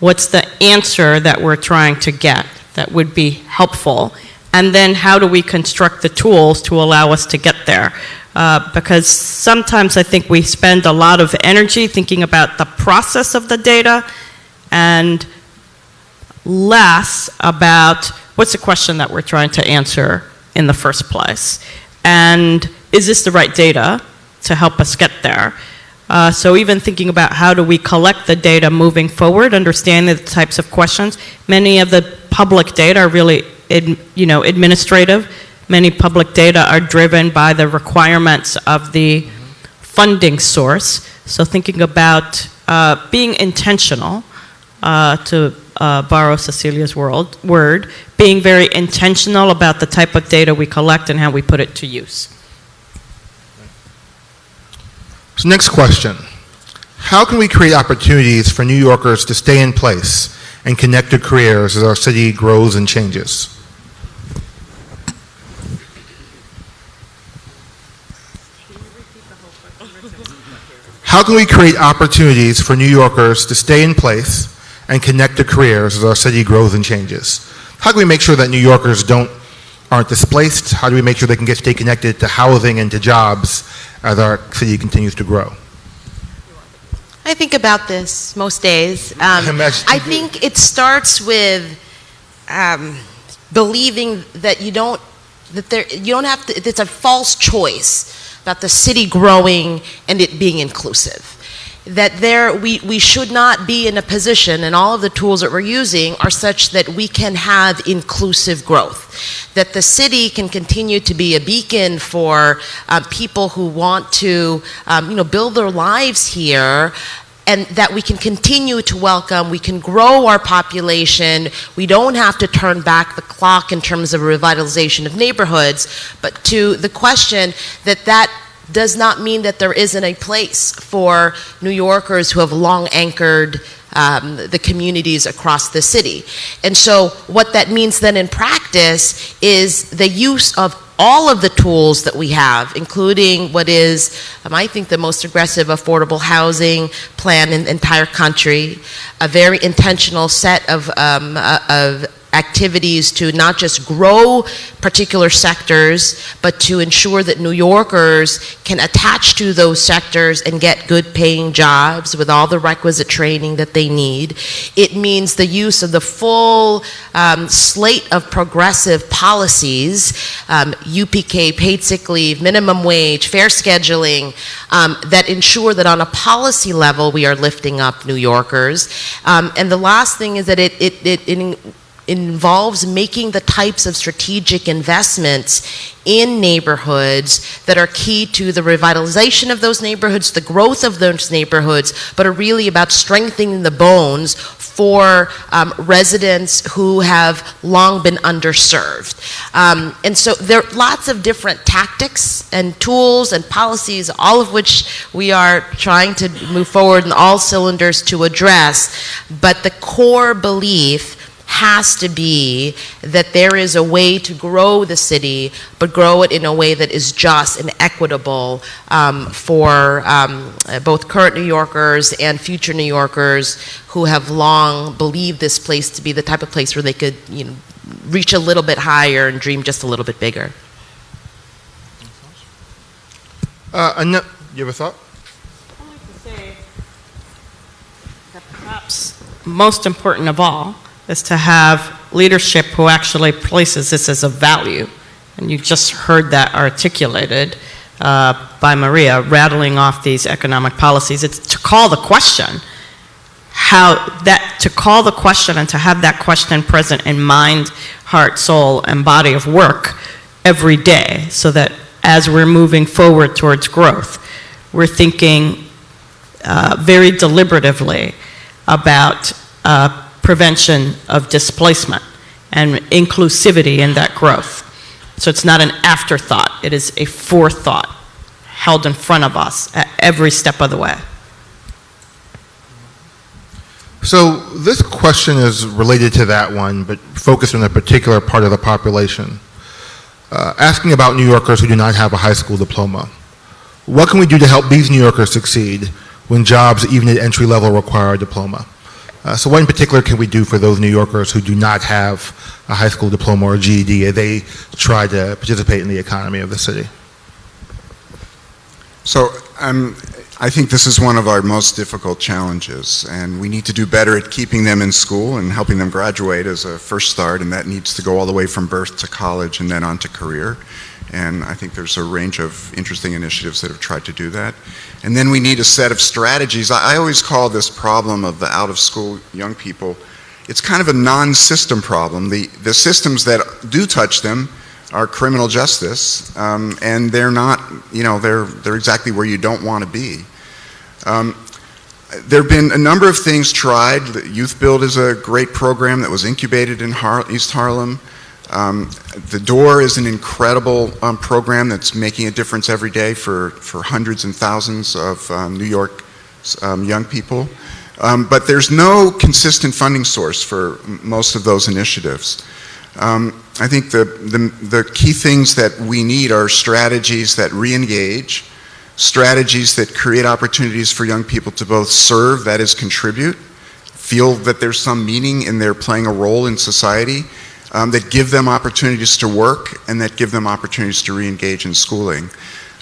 J: what's the answer that we're trying to get that would be helpful, and then how do we construct the tools to allow us to get there. Because sometimes I think we spend a lot of energy thinking about the process of the data and less about what's the question that we're trying to answer in the first place. And is this the right data to help us get there? So even thinking about how do we collect the data moving forward, understanding the types of questions. Many of the public data are really, administrative. Many public data are driven by the requirements of the funding source. So thinking about being intentional, to borrow Cecilia's word, being very intentional about the type of data we collect and how we put it to use.
H: So next question. How can we create opportunities for New Yorkers to stay in place and connect to careers as our city grows and changes? How can we create opportunities for New Yorkers to stay in place and connect to careers as our city grows and changes? How can we make sure that New Yorkers don't aren't displaced? How do we make sure they can stay connected to housing and to jobs as our city continues to grow?
K: I think about this most days. I think it starts with believing that you don't have to, it's a false choice about the city growing and it being inclusive. That we should not be in a position, and all of the tools that we're using are such that we can have inclusive growth. That the city can continue to be a beacon for people who want to build their lives here, and that we can continue to welcome, we can grow our population, we don't have to turn back the clock in terms of revitalization of neighborhoods, but to the question that does not mean that there isn't a place for New Yorkers who have long anchored the communities across the city. And so what that means then in practice is the use of all of the tools that we have, including what is, I think, the most aggressive affordable housing plan in the entire country, a very intentional set of activities to not just grow particular sectors, but to ensure that New Yorkers can attach to those sectors and get good paying jobs with all the requisite training that they need. It means the use of the full slate of progressive policies, UPK, paid sick leave, minimum wage, fair scheduling, that ensure that on a policy level we are lifting up New Yorkers. And the last thing is that it involves making the types of strategic investments in neighborhoods that are key to the revitalization of those neighborhoods, the growth of those neighborhoods, but are really about strengthening the bones for residents who have long been underserved. And so there are lots of different tactics and tools and policies, all of which we are trying to move forward in all cylinders to address, but the core belief has to be that there is a way to grow the city, but grow it in a way that is just and equitable for both current New Yorkers and future New Yorkers who have long believed this place to be the type of place where they could reach a little bit higher and dream just a little bit bigger.
H: Annette, you have a thought?
J: I'd like to say that perhaps most important of all is to have leadership who actually places this as a value. And you just heard that articulated by Maria, rattling off these economic policies. It's to call the question, to call the question and to have that question present in mind, heart, soul, and body of work every day, so that as we're moving forward towards growth, we're thinking very deliberatively about prevention of displacement and inclusivity in that growth. So it's not an afterthought, it is a forethought held in front of us at every step of the way.
H: So this question is related to that one, but focused on a particular part of the population. Asking about New Yorkers who do not have a high school diploma. What can we do to help these New Yorkers succeed when jobs, even at entry level, require a diploma? So what in particular can we do for those New Yorkers who do not have a high school diploma or GED as they try to participate in the economy of the city?
L: So I think this is one of our most difficult challenges, and we need to do better at keeping them in school and helping them graduate as a first start, and that needs to go all the way from birth to college and then on to career. And I think there's a range of interesting initiatives that have tried to do that. And then we need a set of strategies. I always call this problem of the out-of-school young people, it's kind of a non-system problem. The systems that do touch them are criminal justice, and they're not, they're exactly where you don't want to be. There have been a number of things tried. Youth Build is a great program that was incubated in East Harlem. The Door is an incredible program that's making a difference every day for hundreds and thousands of New York young people. But there's no consistent funding source for most of those initiatives. I think the key things that we need are strategies that re-engage, strategies that create opportunities for young people to both serve, that is contribute, feel that there's some meaning in their playing a role in society, that give them opportunities to work and that give them opportunities to re-engage in schooling.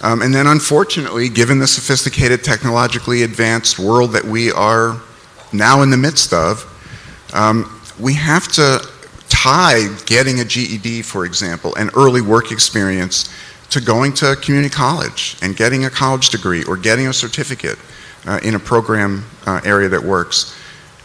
L: And then unfortunately, given the sophisticated, technologically advanced world that we are now in the midst of, we have to tie getting a GED, for example, and early work experience to going to community college and getting a college degree or getting a certificate in a program area that works.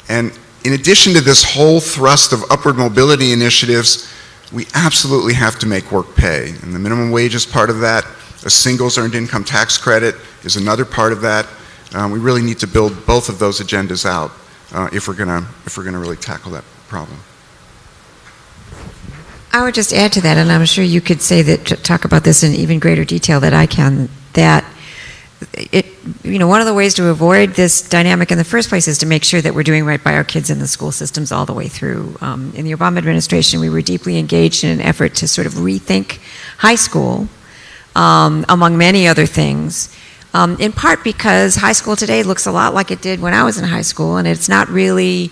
L: And in addition to this whole thrust of upward mobility initiatives, we absolutely have to make work pay. And the minimum wage is part of that. A singles earned income tax credit is another part of that. We really need to build both of those agendas out if we're gonna really tackle that problem.
I: I would just add to that, and I'm sure you could say that, talk about this in even greater detail than I can, that one of the ways to avoid this dynamic in the first place is to make sure that we're doing right by our kids in the school systems all the way through. In the Obama administration, we were deeply engaged in an effort to sort of rethink high school, among many other things, in part because high school today looks a lot like it did when I was in high school, and it's not really,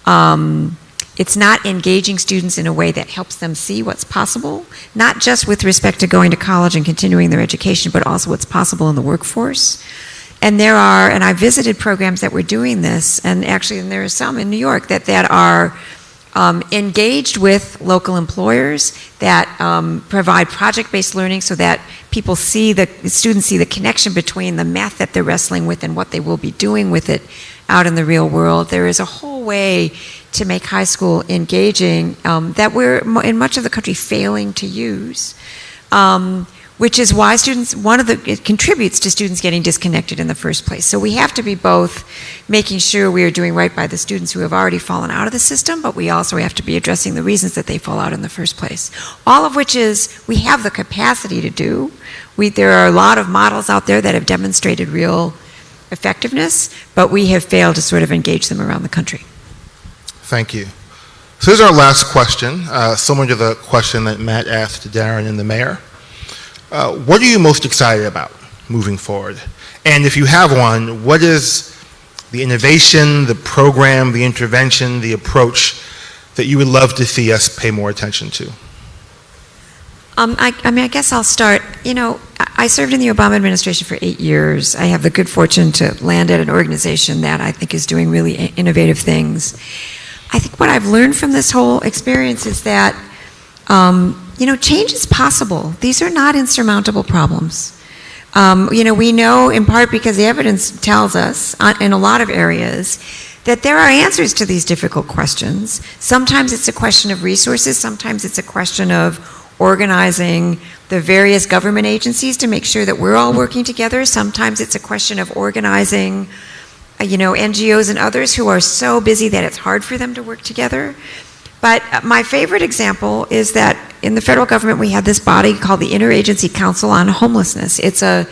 I: it's not engaging students in a way that helps them see what's possible, not just with respect to going to college and continuing their education, but also what's possible in the workforce. And I visited programs that were doing this, and there are some in New York that are engaged with local employers that provide project-based learning so that students see the connection between the math that they're wrestling with and what they will be doing with it out in the real world. There is a whole way to make high school engaging that we're in much of the country failing to use, which is why it contributes to students getting disconnected in the first place. So we have to be both making sure we are doing right by the students who have already fallen out of the system, but we also have to be addressing the reasons that they fall out in the first place. All of which is we have the capacity to do. There are a lot of models out there that have demonstrated real effectiveness, but we have failed to sort of engage them around the country.
H: Thank you. So here's our last question, similar to the question that Matt asked to Darren and the mayor. What are you most excited about moving forward? And if you have one, what is the innovation, the program, the intervention, the approach that you would love to see us pay more attention to?
I: I guess I'll start. I served in the Obama administration for 8 years. I have the good fortune to land at an organization that I think is doing really innovative things. I think what I've learned from this whole experience is that, change is possible. These are not insurmountable problems. We know in part because the evidence tells us in a lot of areas that there are answers to these difficult questions. Sometimes it's a question of resources. Sometimes it's a question of organizing the various government agencies to make sure that we're all working together. Sometimes it's a question of organizing NGOs and others who are so busy that it's hard for them to work together. But my favorite example is that in the federal government we have this body called the Interagency Council on Homelessness. It's a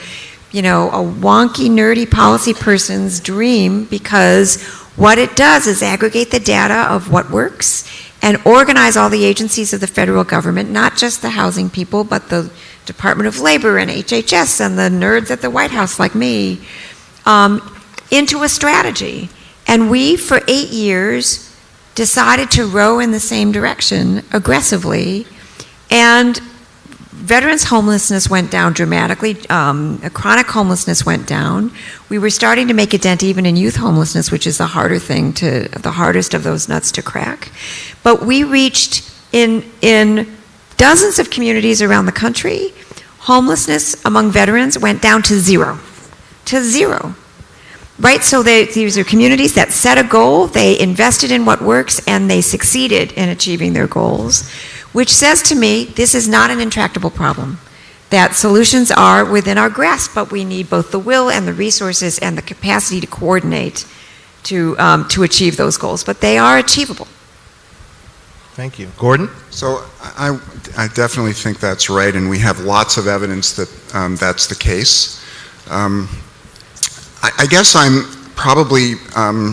I: wonky, nerdy policy person's dream, because what it does is aggregate the data of what works and organize all the agencies of the federal government, not just the housing people, but the Department of Labor and HHS and the nerds at the White House like me, into a strategy. And we, for 8 years, decided to row in the same direction aggressively, and veterans' homelessness went down dramatically. Chronic homelessness went down. We were starting to make a dent even in youth homelessness, which is the hardest of those nuts to crack. But we reached in dozens of communities around the country, homelessness among veterans went down to zero. Right, so these are communities that set a goal, they invested in what works, and they succeeded in achieving their goals, which says to me, this is not an intractable problem, that solutions are within our grasp, but we need both the will and the resources and the capacity to coordinate to achieve those goals, but they are achievable.
H: Thank you. Gordon?
L: So I definitely think that's right, and we have lots of evidence that that's the case. I guess I'm probably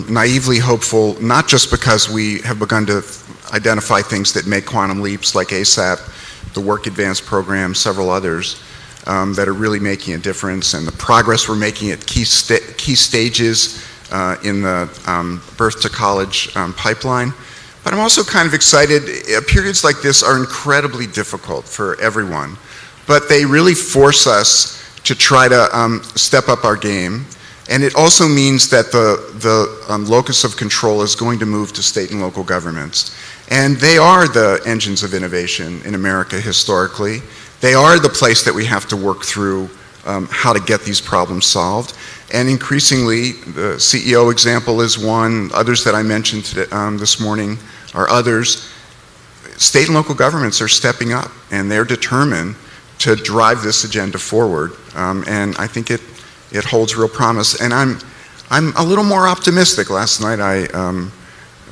L: naively hopeful, not just because we have begun to identify things that make quantum leaps like ASAP, the Work Advanced program, several others that are really making a difference, and the progress we're making at key stages in the birth to college pipeline. But I'm also kind of excited. Periods like this are incredibly difficult for everyone, but they really force us to try to step up our game. And it also means that the locus of control is going to move to state and local governments. And they are the engines of innovation in America historically. They are the place that we have to work through how to get these problems solved. And increasingly, the CEO example is one, others that I mentioned today, this morning are others. State and local governments are stepping up, and they're determined to drive this agenda forward. And I think it holds real promise. And I'm a little more optimistic. Last night I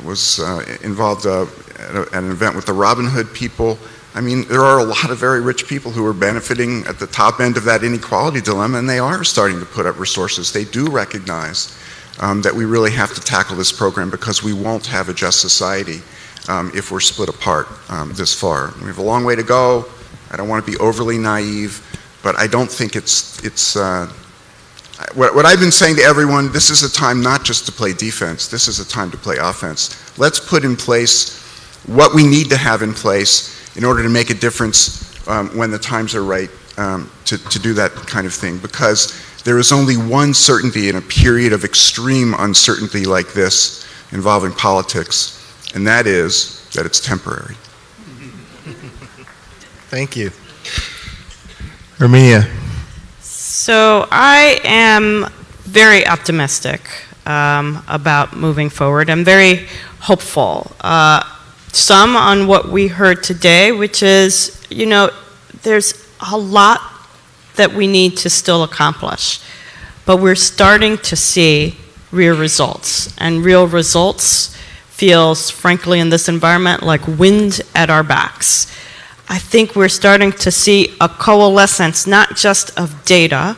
L: was involved at an event with the Robin Hood people. I mean, there are a lot of very rich people who are benefiting at the top end of that inequality dilemma, and they are starting to put up resources. They do recognize that we really have to tackle this program because we won't have a just society if we're split apart this far. We have a long way to go. I don't want to be overly naive, but I don't think it's what I've been saying to everyone, this is a time not just to play defense, this is a time to play offense. Let's put in place what we need to have in place in order to make a difference when the times are right to do that kind of thing, because there is only one certainty in a period of extreme uncertainty like this involving politics, and that is that it's temporary.
M: Thank you. Armenia.
J: So I am very optimistic about moving forward. I'm very hopeful. Some on what we heard today, which is, you know, there's a lot that we need to still accomplish, but we're starting to see real results, and real results feels, frankly, in this environment like wind at our backs. I think we're starting to see a coalescence, not just of data,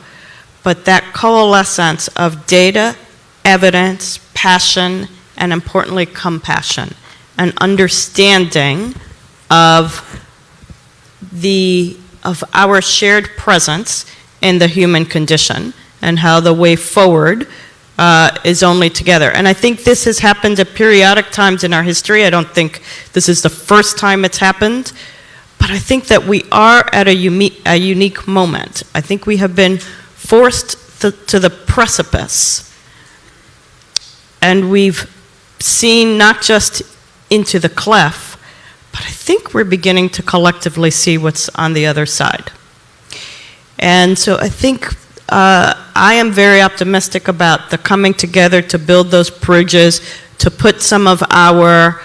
J: but that coalescence of data, evidence, passion, and importantly, compassion, an understanding of our shared presence in the human condition and how the way forward is only together. And I think this has happened at periodic times in our history. I don't think this is the first time it's happened, but I think that we are at a unique moment. I think we have been forced to the precipice, and we've seen not just into the cleft, but I think we're beginning to collectively see what's on the other side. And so I think I am very optimistic about the coming together to build those bridges, to put some of our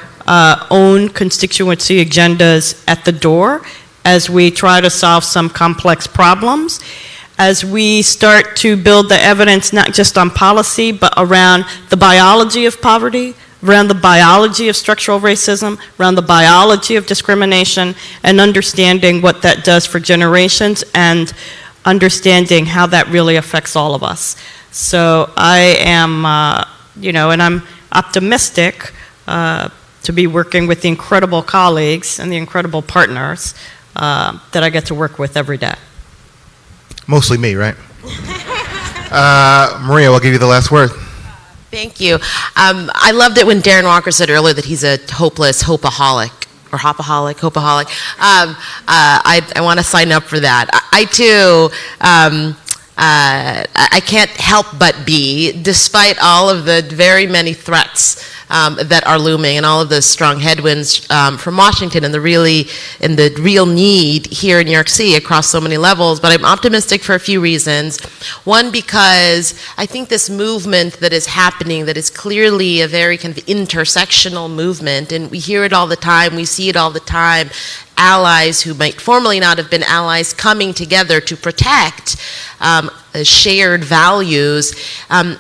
J: own constituency agendas at the door as we try to solve some complex problems, as we start to build the evidence not just on policy, but around the biology of poverty, around the biology of structural racism, around the biology of discrimination, and understanding what that does for generations, and understanding how that really affects all of us. So I am, and I'm optimistic to be working with the incredible colleagues and the incredible partners that I get to work with every day.
M: Mostly me, right? Maria, I'll give you the last word.
K: Thank you. I loved it when Darren Walker said earlier that he's a hopeless hopeaholic, or hopeaholic. I want to sign up for that. I too, I can't help but be, despite all of the very many threats that are looming and all of the strong headwinds from Washington and the real need here in New York City across so many levels. But I'm optimistic for a few reasons. One, because I think this movement that is happening, that is clearly a very kind of intersectional movement, and we hear it all the time, we see it all the time, allies who might formerly not have been allies coming together to protect shared values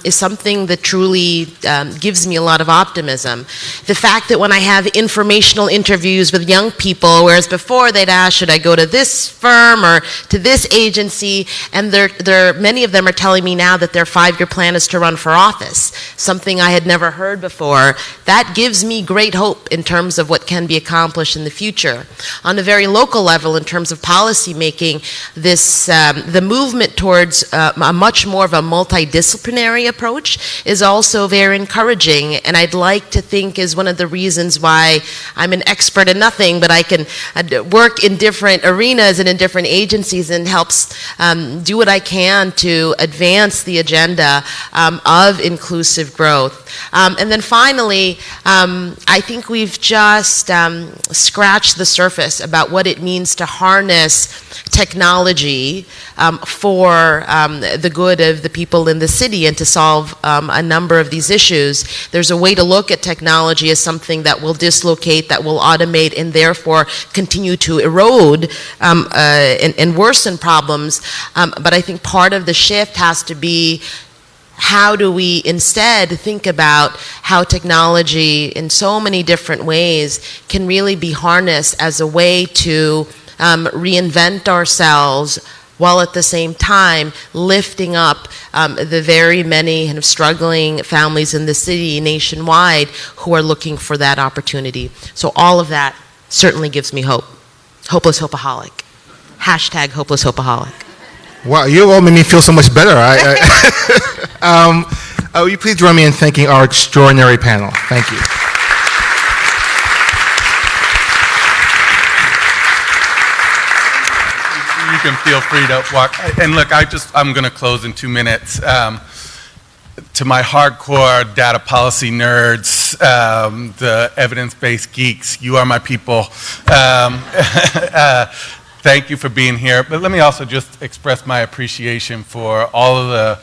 K: is something that truly gives me a lot of optimism. The fact that when I have informational interviews with young people, whereas before they'd ask, should I go to this firm or to this agency, and many of them are telling me now that their 5-year plan is to run for office, something I had never heard before. That gives me great hope in terms of what can be accomplished in the future. on a very local level in terms of policy making, this, the movement towards a much more of a multidisciplinary approach is also very encouraging, and I'd like to think is one of the reasons why I'm an expert in nothing, but I can work in different arenas and in different agencies and helps do what I can to advance the agenda of inclusive growth. And then finally, I think we've just scratched the surface about what it means to harness technology for the good of the people in the city and to solve a number of these issues. There's a way to look at technology as something that will dislocate, that will automate, and therefore continue to erode and worsen problems. But I think part of the shift has to be, how do we instead think about how technology in so many different ways can really be harnessed as a way to reinvent ourselves, while at the same time lifting up the very many kind of struggling families in the city nationwide who are looking for that opportunity. So all of that certainly gives me hope. Hopeless Hopeaholic. Hashtag Hopeless Hopeaholic.
M: Wow, you all made me feel so much better. Will you please join me in thanking our extraordinary panel? Thank you.
D: You can feel free to walk. And look, I'm going to close in 2 minutes. To my hardcore data policy nerds, the evidence-based geeks, you are my people. Thank you for being here. But let me also just express my appreciation for all of the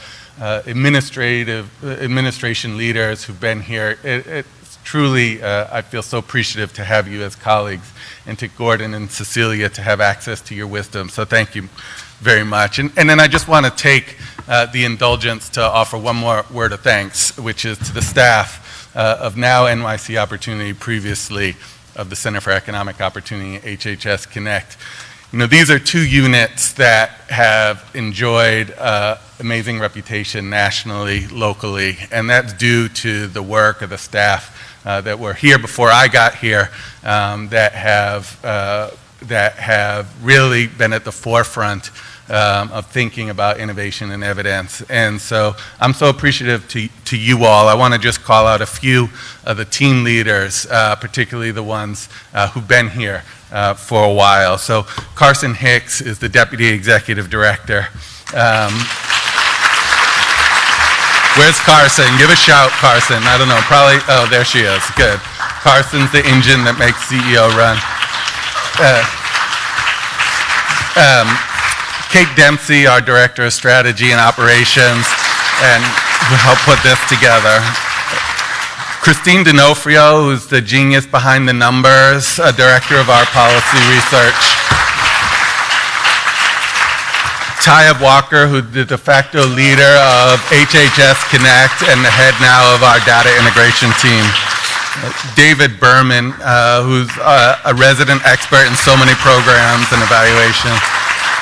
D: administration leaders who've been here. It's truly, I feel so appreciative to have you as colleagues, and to Gordon and Cecilia to have access to your wisdom. So thank you very much. And then I just want to take the indulgence to offer one more word of thanks, which is to the staff of now NYC Opportunity, previously of the Center for Economic Opportunity, HHS Connect. You know, these are two units that have enjoyed amazing reputation nationally, locally, and that's due to the work of the staff that were here before I got here, that have really been at the forefront of thinking about innovation and evidence. And so I'm so appreciative to you all. I want to just call out a few of the team leaders, particularly the ones who've been here for a while. So Carson Hicks is the Deputy Executive Director. Where's Carson? Give a shout, Carson. I don't know, probably, oh, there she is, good. Carson's the engine that makes CEO run. Kate Dempsey, our Director of Strategy and Operations, and who helped put this together. Christine D'Onofrio, who's the genius behind the numbers, Director of our Policy Research. Darren Walker, who's the de facto leader of HHS Connect and the head now of our data integration team. David Berman, who's a resident expert in so many programs and evaluation.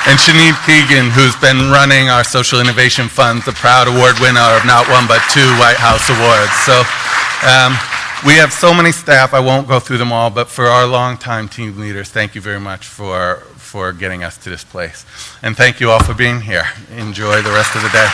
D: And Shanique Keegan, who's been running our Social Innovation Funds, the proud award winner of not one but 2 White House awards. So we have so many staff, I won't go through them all, but for our longtime team leaders, thank you very much for getting us to this place. And thank you all for being here. Enjoy the rest of the day.